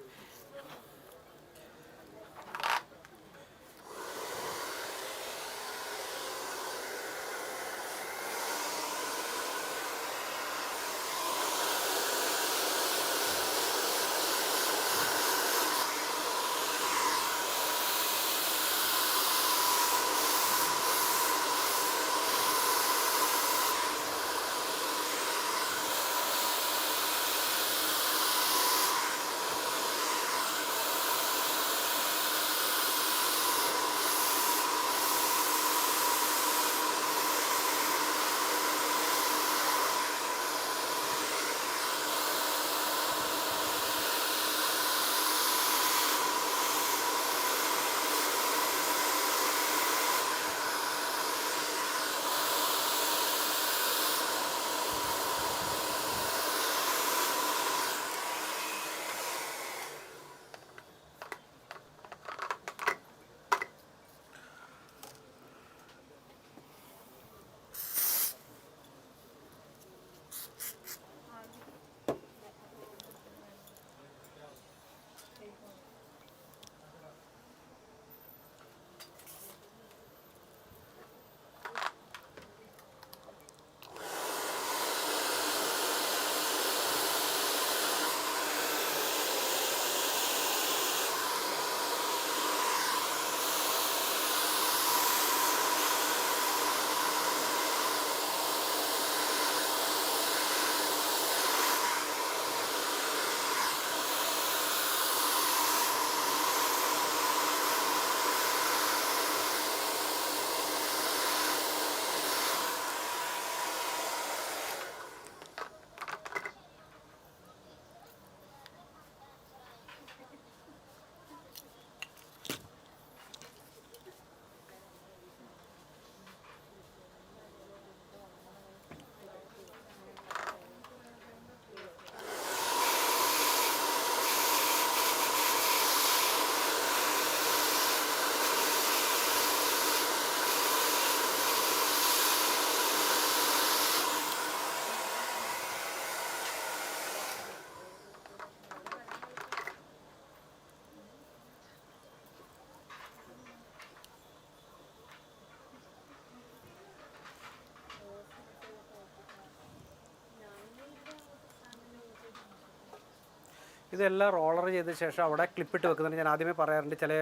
ഇതെല്ലാം റോളർ ചെയ്ത ശേഷം അവിടെ ക്ലിപ്പിട്ട് വെക്കുന്നുണ്ട്. ഞാൻ ആദ്യമേ പറയാറുണ്ട്, ചില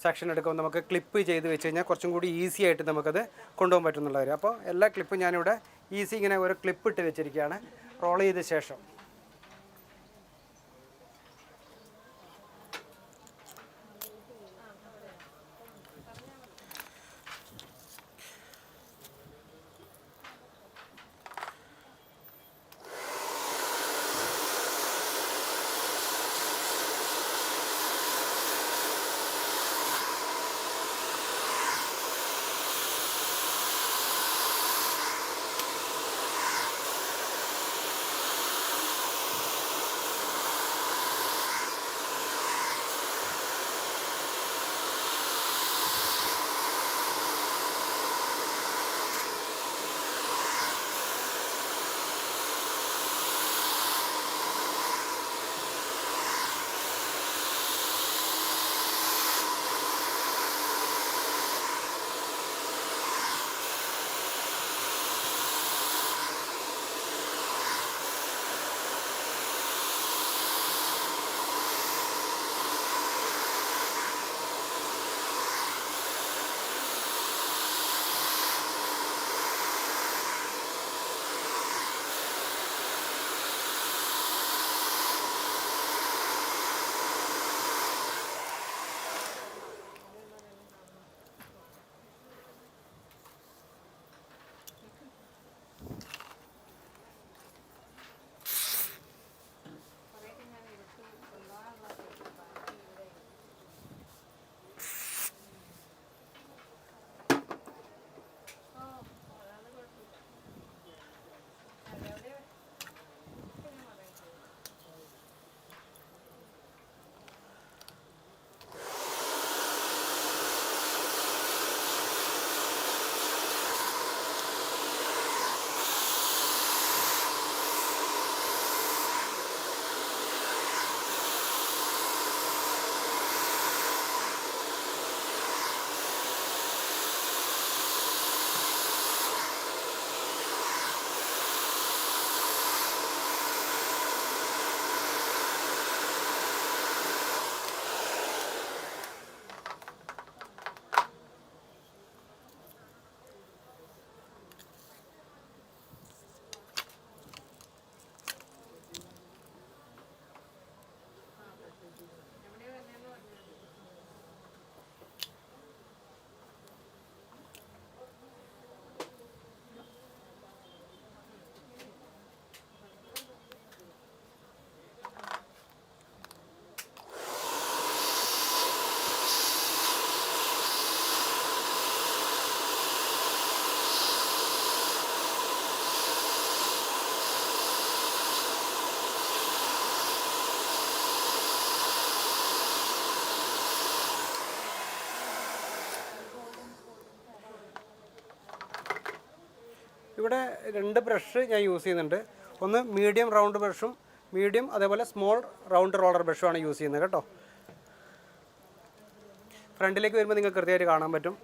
സെക്ഷൻ എടുക്കുമ്പോൾ നമുക്ക് ക്ലിപ്പ് ചെയ്ത് വെച്ച് കഴിഞ്ഞാൽ കുറച്ചും കൂടി ഈസി ആയിട്ട് നമുക്കത് കൊണ്ടുപോകാൻ പറ്റുന്നുള്ള കാര്യം. അപ്പോൾ എല്ലാ ക്ലിപ്പും ഞാനിവിടെ ഈസി ഇങ്ങനെ ഒരു ക്ലിപ്പ് ഇട്ട് വെച്ചിരിക്കുകയാണ്. റോൾ ചെയ്ത ശേഷം ഇവിടെ 2 ബ്രഷ് ഞാൻ യൂസ് ചെയ്യുന്നുണ്ട്. ഒന്ന് മീഡിയം റൗണ്ട് ബ്രഷും മീഡിയം അതേപോലെ സ്മോൾ റൗണ്ട് റോളർ ബ്രഷുമാണ് യൂസ് ചെയ്യുന്നത് കേട്ടോ. ഫ്രണ്ടിലേക്ക് വരുമ്പോൾ നിങ്ങൾക്ക് കൃത്യമായിട്ട് കാണാൻ പറ്റും.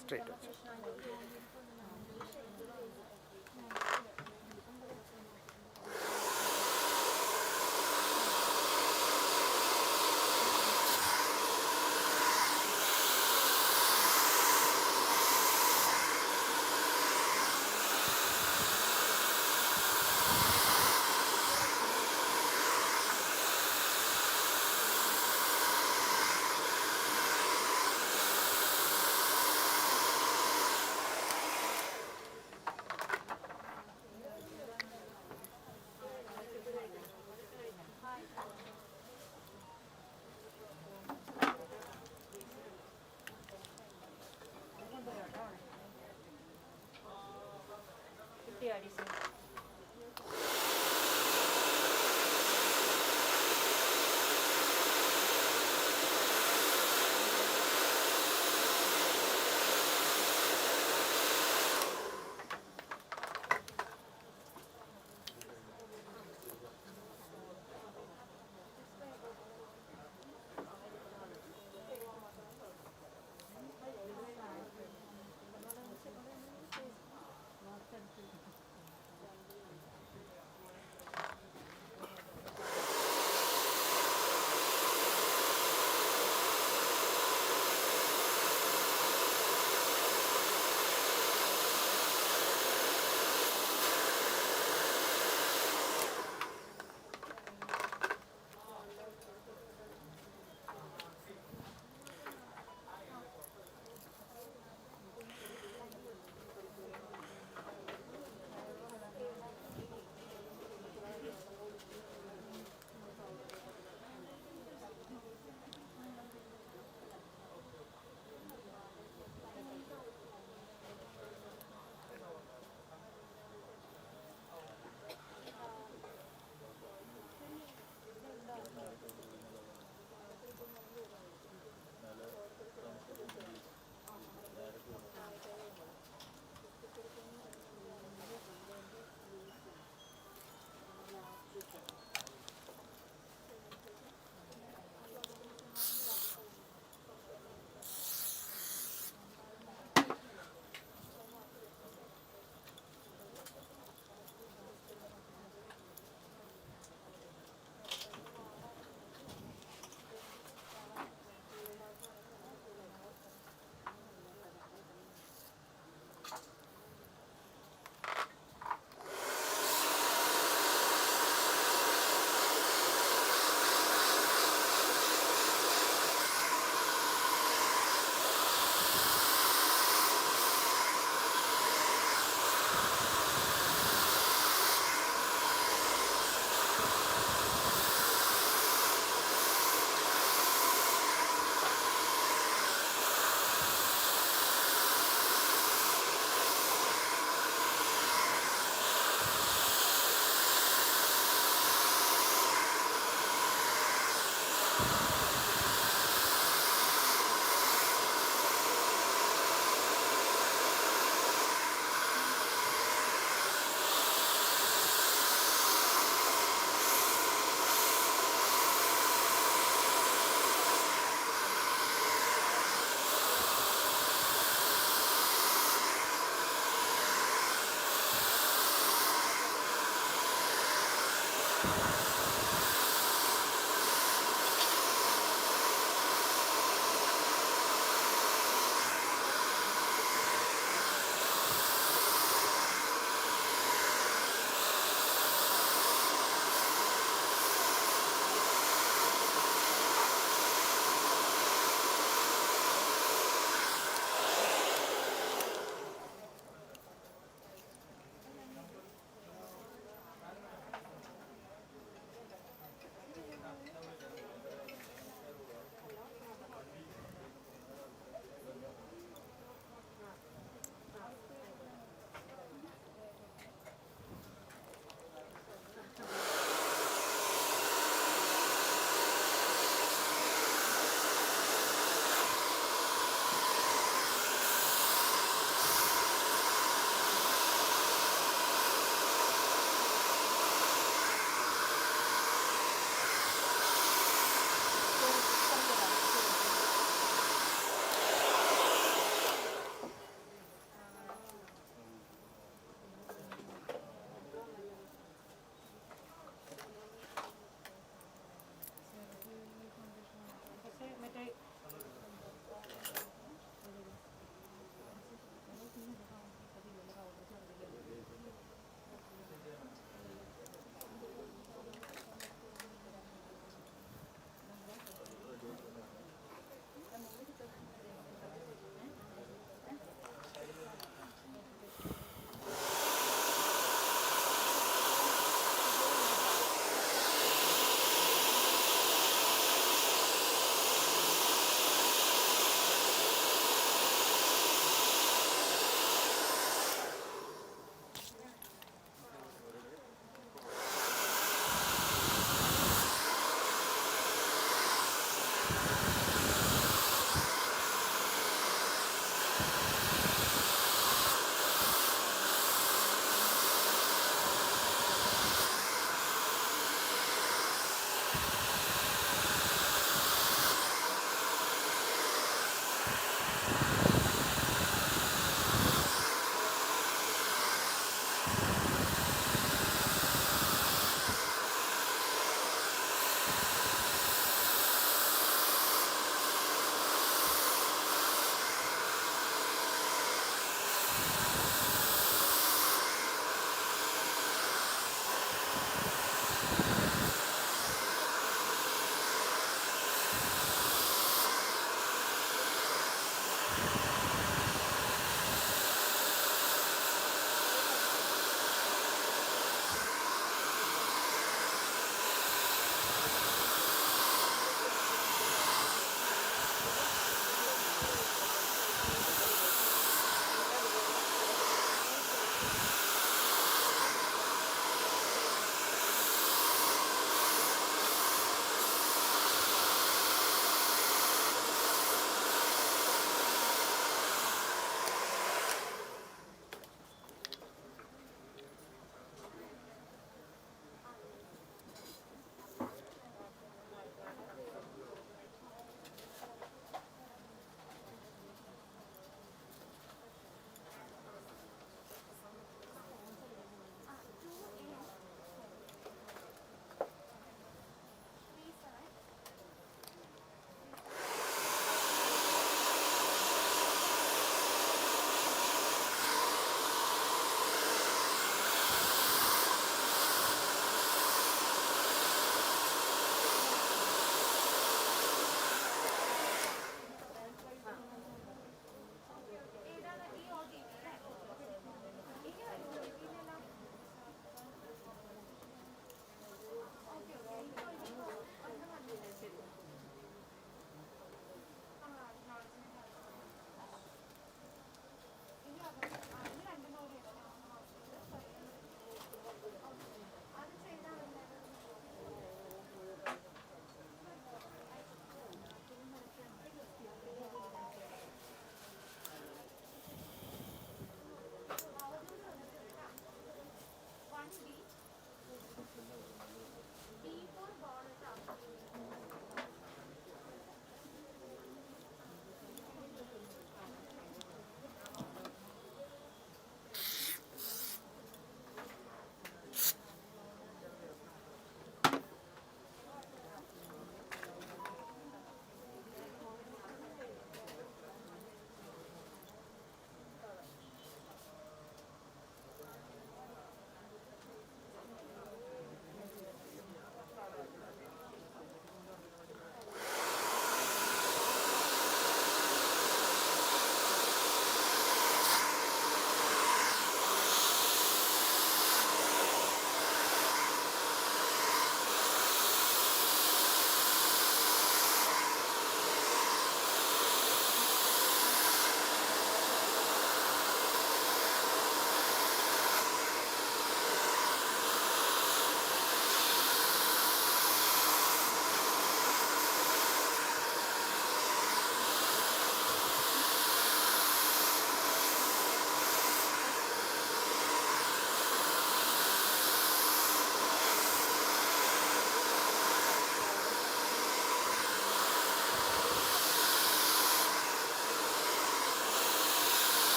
സ്ട്രേറ്റ്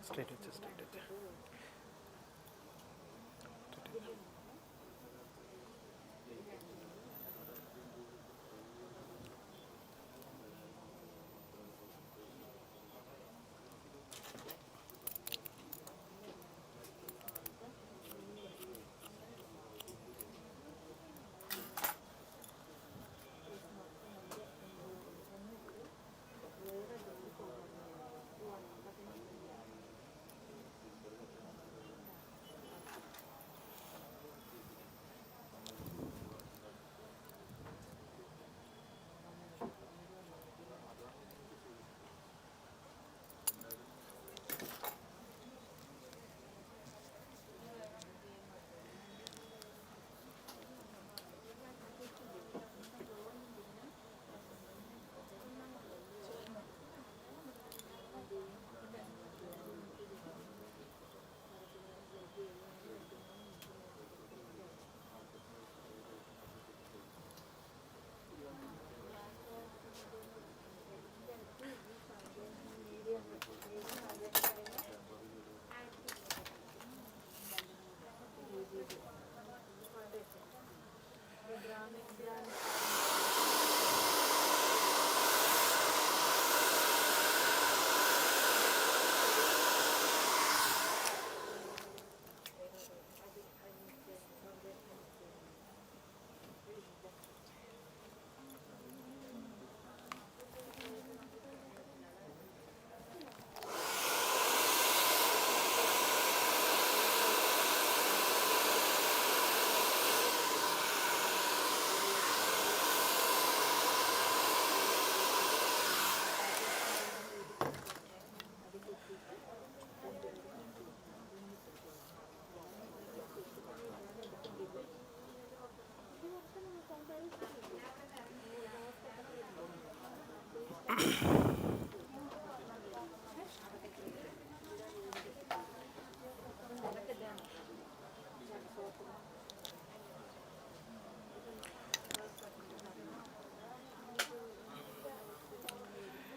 സ്ട്രൈറ്റ് വെച്ച് സ്ട്രൈറ്റ് വെച്ച്.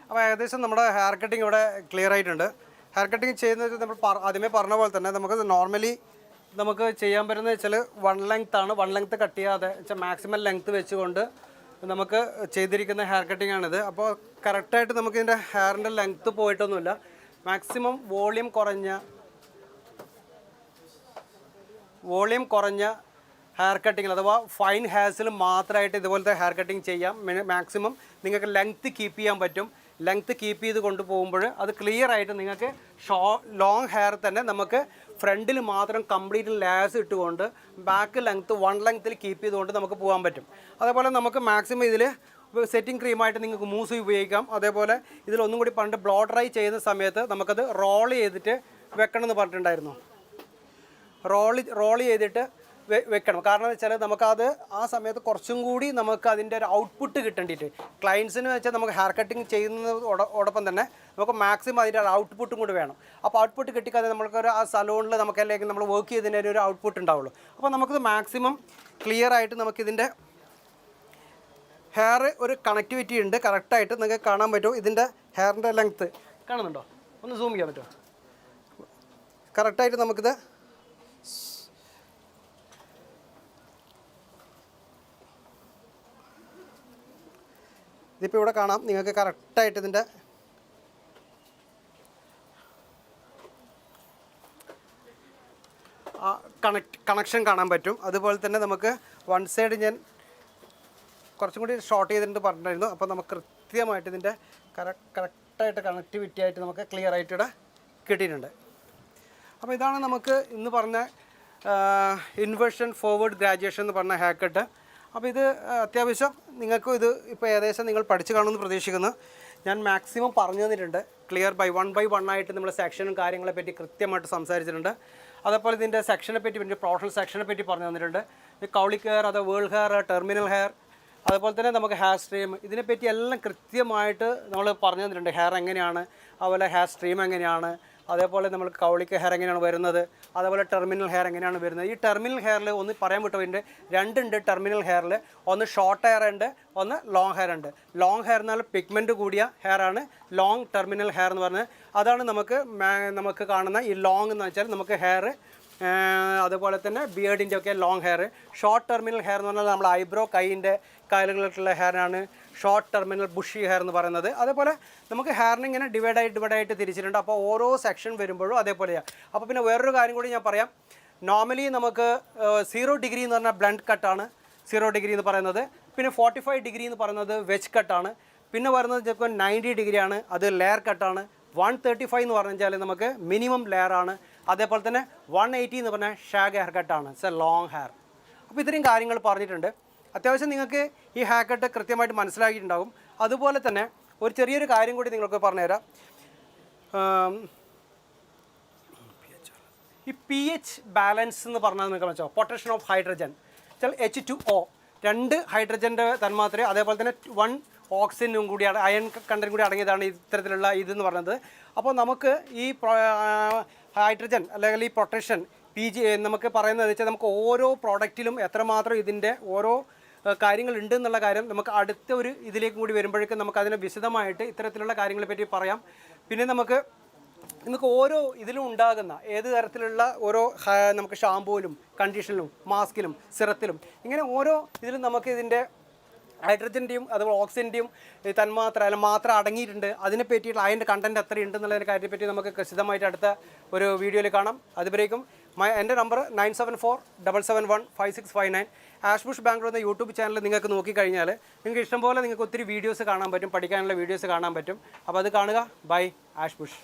അപ്പോൾ ഏകദേശം നമ്മുടെ ഹെയർ കട്ടിങ് ഇവിടെ ക്ലിയർ ആയിട്ടുണ്ട്. ഹെയർ കട്ടിങ് ചെയ്യുന്നത് നമ്മൾ ആദ്യമേ പറഞ്ഞ പോലെ തന്നെ നമുക്ക് നോർമലി നമുക്ക് ചെയ്യാൻ പറ്റുന്നത് വെച്ചാൽ 1 ലെങ്ത് ആണ്. 1 ലെങ്ത് കട്ട് ചെയ്യാതെ വെച്ചാൽ മാക്സിമം ലെങ്ത് വെച്ചുകൊണ്ട് നമുക്ക് ചെയ്തിരിക്കുന്ന ഹെയർ കട്ടിങ് ആണിത്. അപ്പോൾ കറക്റ്റായിട്ട് നമുക്ക് ഇതിൻ്റെ ഹെയറിൻ്റെ ലെങ്ത്ത് പോയിട്ടൊന്നുമില്ല. മാക്സിമം വോളിയം കുറഞ്ഞ ഹെയർ കട്ടിങ്ങിൽ അഥവാ ഫൈൻ ഹെയർസിൽ മാത്രമായിട്ട് ഇതുപോലത്തെ ഹെയർ കട്ടിങ് ചെയ്യാം. മാക്സിമം നിങ്ങൾക്ക് ലെങ്ത്ത് കീപ്പ് ചെയ്യാൻ പറ്റും. ലെങ്ത്ത് കീപ്പ് ചെയ്ത് കൊണ്ടുപോകുമ്പോൾ അത് ക്ലിയർ ആയിട്ട് നിങ്ങൾക്ക് ലോങ് ഹെയർ തന്നെ നമുക്ക് ഫ്രണ്ടിൽ മാത്രം കംപ്ലീറ്റ് ലാസ് ഇട്ടുകൊണ്ട് ബാക്ക് ലെങ്ത്ത് 1 ലെങ്ത്തിൽ കീപ്പ് ചെയ്തുകൊണ്ട് നമുക്ക് പോകാൻ പറ്റും. അതേപോലെ നമുക്ക് മാക്സിമം ഇതിൽ സെറ്റിംഗ് ക്രീമായിട്ട് നിങ്ങൾക്ക് മൂസ് ഉപയോഗിക്കാം. അതേപോലെ ഇതിലൊന്നും കൂടി പണ്ട് ബ്ലോ ഡ്രൈ ചെയ്യുന്ന സമയത്ത് നമുക്കത് റോൾ ചെയ്തിട്ട് വെക്കണമെന്ന് പറഞ്ഞിട്ടുണ്ടായിരുന്നു. റോൾ ചെയ്തിട്ട് വെക്കണം. കാരണം എന്ന് വെച്ചാൽ നമുക്കത് ആ സമയത്ത് കുറച്ചും കൂടി നമുക്ക് അതിൻ്റെ ഒരു ഔട്ട്പുട്ട് കിട്ടേണ്ടിയിട്ട് ക്ലയൻസിന് വെച്ചാൽ നമുക്ക് ഹെയർ കട്ടിങ് ചെയ്യുന്നതോടൊപ്പം തന്നെ നമുക്ക് മാക്സിമം അതിൻ്റെ ഔട്ട്പുട്ടും കൂടി വേണം. അപ്പോൾ ഔട്ട്പുട്ട് കിട്ടിക്കാതെ നമ്മൾക്കൊരു ആ സലൂണിൽ നമുക്ക് അല്ലെങ്കിൽ നമ്മൾ വർക്ക് ചെയ്തതിൻ്റെ ഒരു ഔട്ട്പുട്ട് ഉണ്ടാവുള്ളൂ. അപ്പോൾ നമുക്കത് മാക്സിമം ക്ലിയർ ആയിട്ട് നമുക്കിതിൻ്റെ ഹെയർ ഒരു കണക്ടിവിറ്റി ഉണ്ട്. കറക്റ്റായിട്ട് നിങ്ങൾക്ക് കാണാൻ പറ്റും. ഇതിൻ്റെ ഹെയറിൻ്റെ ലെങ്ത്ത് കാണുന്നുണ്ടോ? ഒന്ന് സൂം ചെയ്യാൻ പറ്റുമോ? കറക്റ്റായിട്ട് നമുക്കിത് ഇതിപ്പോൾ ഇവിടെ കാണാം. നിങ്ങൾക്ക് കറക്റ്റായിട്ട് ഇതിൻ്റെ കണക്ഷൻ കാണാൻ പറ്റും. അതുപോലെ തന്നെ നമുക്ക് വൺ സൈഡ് ഞാൻ കുറച്ചും കൂടി ഷോർട്ട് ചെയ്തിട്ട് പറഞ്ഞിട്ടുണ്ടായിരുന്നു. അപ്പോൾ നമുക്ക് കൃത്യമായിട്ട് ഇതിൻ്റെ കറക്റ്റായിട്ട് കണക്ടിവിറ്റി ആയിട്ട് നമുക്ക് ക്ലിയർ ആയിട്ട് ഇവിടെ കിട്ടിയിട്ടുണ്ട്. അപ്പോൾ ഇതാണ് നമുക്ക് ഇന്ന് പറഞ്ഞ ഇൻവേർഷൻ ഫോർവേഡ് ഗ്രാജുവേഷൻ എന്ന് പറഞ്ഞ ഹെയർ കട്ട്. അപ്പോൾ ഇത് അത്യാവശ്യം നിങ്ങൾക്കും ഇത് ഇപ്പോൾ ഏകദേശം നിങ്ങൾ പഠിച്ചു കാണുമെന്ന് പ്രതീക്ഷിക്കുന്നു. ഞാൻ മാക്സിമം പറഞ്ഞു തന്നിട്ടുണ്ട്. ക്ലിയർ ബൈ വൺ ആയിട്ട് നമ്മൾ സെക്ഷനും കാര്യങ്ങളെ പറ്റി കൃത്യമായിട്ട് സംസാരിച്ചിട്ടുണ്ട്. അതേപോലെ ഇതിൻ്റെ സെക്ഷനെ പറ്റി പിന്നെ പ്രൊഫഷണൽ സെക്ഷനെ പറ്റി പറഞ്ഞു തന്നിട്ടുണ്ട്. കൗളിക് ഹെയർ, അത് വേൾഡ് ഹെയർ, ടെർമിനൽ ഹെയർ, അതുപോലെ തന്നെ നമുക്ക് ഹെയർ സ്ട്രീം, ഇതിനെപ്പറ്റി എല്ലാം കൃത്യമായിട്ട് നമ്മൾ പറഞ്ഞു തന്നിട്ടുണ്ട്. ഹെയർ എങ്ങനെയാണ്, അതുപോലെ ഹെയർ സ്ട്രീം എങ്ങനെയാണ്, അതേപോലെ നമ്മൾ കൗളിക്ക് ഹെയർ എങ്ങനെയാണ് വരുന്നത്, അതേപോലെ ടെർമിനൽ ഹെയർ എങ്ങനെയാണ് വരുന്നത്. ഈ ടെർമിനൽ ഹെയറിൽ ഒന്ന് പറയാൻ വിട്ടുപോയിട്ടുണ്ട്, രണ്ടുണ്ട് ടെർമിനൽ ഹെയറിൽ. ഒന്ന് ഷോർട്ട് ഹെയർ ഉണ്ട്, ഒന്ന് ലോങ് ഹെയർ ഉണ്ട്. ലോങ് ഹെയർ എന്നാൽ പിഗ്മെൻറ്റ് കൂടിയ ഹെയർ ആണ് ലോങ് ടെർമിനൽ ഹെയർ എന്ന് പറഞ്ഞത്. അതാണ് നമുക്ക് കാണുന്ന ഈ ലോങ് എന്ന് വെച്ചാൽ നമുക്ക് ഹെയർ, അതുപോലെ തന്നെ ബിയേർഡിൻ്റെ ഒക്കെ long hair. Short terminal hair എന്ന് പറഞ്ഞാൽ നമ്മൾ ഐബ്രോ, കൈയിൻ്റെ കാലുകളിലുള്ള ഹെയറാണ് ഷോർട്ട് ടെർമിനൽ ബുഷി ഹെയർ എന്ന് പറയുന്നത്. അതേപോലെ നമുക്ക് ഹെയറിന് ഇങ്ങനെ ഡിവൈഡായിട്ട് തിരിച്ചിട്ടുണ്ട്. അപ്പോൾ ഓരോ സെക്ഷൻ വരുമ്പോഴും അതേപോലെയാണ്. അപ്പോൾ പിന്നെ വേറൊരു കാര്യം കൂടി ഞാൻ പറയാം. നോർമലി നമുക്ക് 0 ഡിഗ്രി എന്ന് പറഞ്ഞാൽ ബ്ലണ്ട് കട്ടാണ് 0 ഡിഗ്രി എന്ന് പറയുന്നത്. പിന്നെ 45 ഡിഗ്രി എന്ന് പറയുന്നത് വെജ് കട്ടാണ്. പിന്നെ വരുന്നത് ചിലപ്പോൾ 90 ഡിഗ്രിയാണ്, അത് ലെയർ കട്ടാണ്. 135 എന്ന് പറഞ്ഞാൽ നമുക്ക് മിനിമം ലെയർ ആണ്. അതേപോലെ തന്നെ 180 എന്ന് പറഞ്ഞാൽ ഷാഗ് ഹെയർ കട്ടാണ്, ഇറ്റ്സ് എ ലോങ് ഹെയർ. അപ്പോൾ ഇത്രയും കാര്യങ്ങൾ പറഞ്ഞിട്ടുണ്ട്. അത്യാവശ്യം നിങ്ങൾക്ക് ഈ ഹെയർ കട്ട് കൃത്യമായിട്ട് മനസ്സിലാക്കിയിട്ടുണ്ടാകും. അതുപോലെ തന്നെ ഒരു ചെറിയൊരു കാര്യം കൂടി നിങ്ങൾക്ക് പറഞ്ഞുതരാം. ഈ pH ബാലൻസ് എന്ന് പറഞ്ഞാൽ നിങ്ങൾക്ക് വെച്ചോ, പൊട്ടൻഷ്യൽ ഓഫ് ഹൈഡ്രജൻ വെച്ചാൽ H2O, 2 ഹൈഡ്രജൻ്റെ തന്മാത്രയും അതേപോലെ തന്നെ 1 ഓക്സിജനും കൂടിയാണ്, അയൺ കണ്ടന്റ് കൂടി അടങ്ങിയതാണ് ഇത്തരത്തിലുള്ള ഇതെന്ന് പറയുന്നത്. അപ്പോൾ നമുക്ക് ഈ ഹൈഡ്രജൻ അല്ലെങ്കിൽ ഈ പൊട്ടൻഷ്യൽ നമുക്ക് പറയുന്നത് വെച്ചാൽ നമുക്ക് ഓരോ പ്രോഡക്റ്റിലും എത്രമാത്രം ഇതിൻ്റെ ഓരോ കാര്യങ്ങളുണ്ട് എന്നുള്ള കാര്യം നമുക്ക് അടുത്ത ഒരു ഇതിലേക്കും കൂടി വരുമ്പോഴേക്കും നമുക്ക് അതിനെ വിശദമായിട്ട് ഇത്തരത്തിലുള്ള കാര്യങ്ങളെ പറ്റി പറയാം. പിന്നെ നമുക്ക് ഓരോ ഇതിലും ഉണ്ടാകുന്ന ഏത് തരത്തിലുള്ള ഓരോ നമുക്ക് ഷാമ്പൂവിലും കണ്ടീഷനിലും മാസ്കിലും സിറത്തിലും ഇങ്ങനെ ഓരോ ഇതിലും നമുക്ക് ഇതിൻ്റെ ഹൈഡ്രജൻ്റെയും അതുപോലെ ഓക്സിജൻ്റെയും തന്മാത്ര അല്ല മാത്ര അടങ്ങിയിട്ടുണ്ട്, അതിനെ പറ്റിയിട്ടുള്ള അതിൻ്റെ കണ്ടൻറ്റ് എത്രയുണ്ട് എന്നുള്ളതിനെ കാര്യത്തെപ്പറ്റി നമുക്ക് വിശദമായിട്ട് അടുത്ത ഒരു വീഡിയോയിൽ കാണാം. അതുവരേക്കും എൻ്റെ നമ്പർ 9747715659. ആഷ്ബുഷ് ബാംഗ്ലൂർ എന്ന യൂട്യൂബ് ചാനൽ നിങ്ങൾക്ക് നോക്കിക്കഴിഞ്ഞാൽ നിങ്ങൾക്ക് ഇഷ്ടംപോലെ നിങ്ങൾക്ക് ഒത്തിരി വീഡിയോസ് കാണാൻ പറ്റും, പഠിക്കാനുള്ള വീഡിയോസ് കാണാൻ പറ്റും. അപ്പോൾ അത് കാണുക. ബൈ ആഷ്ബുഷ്.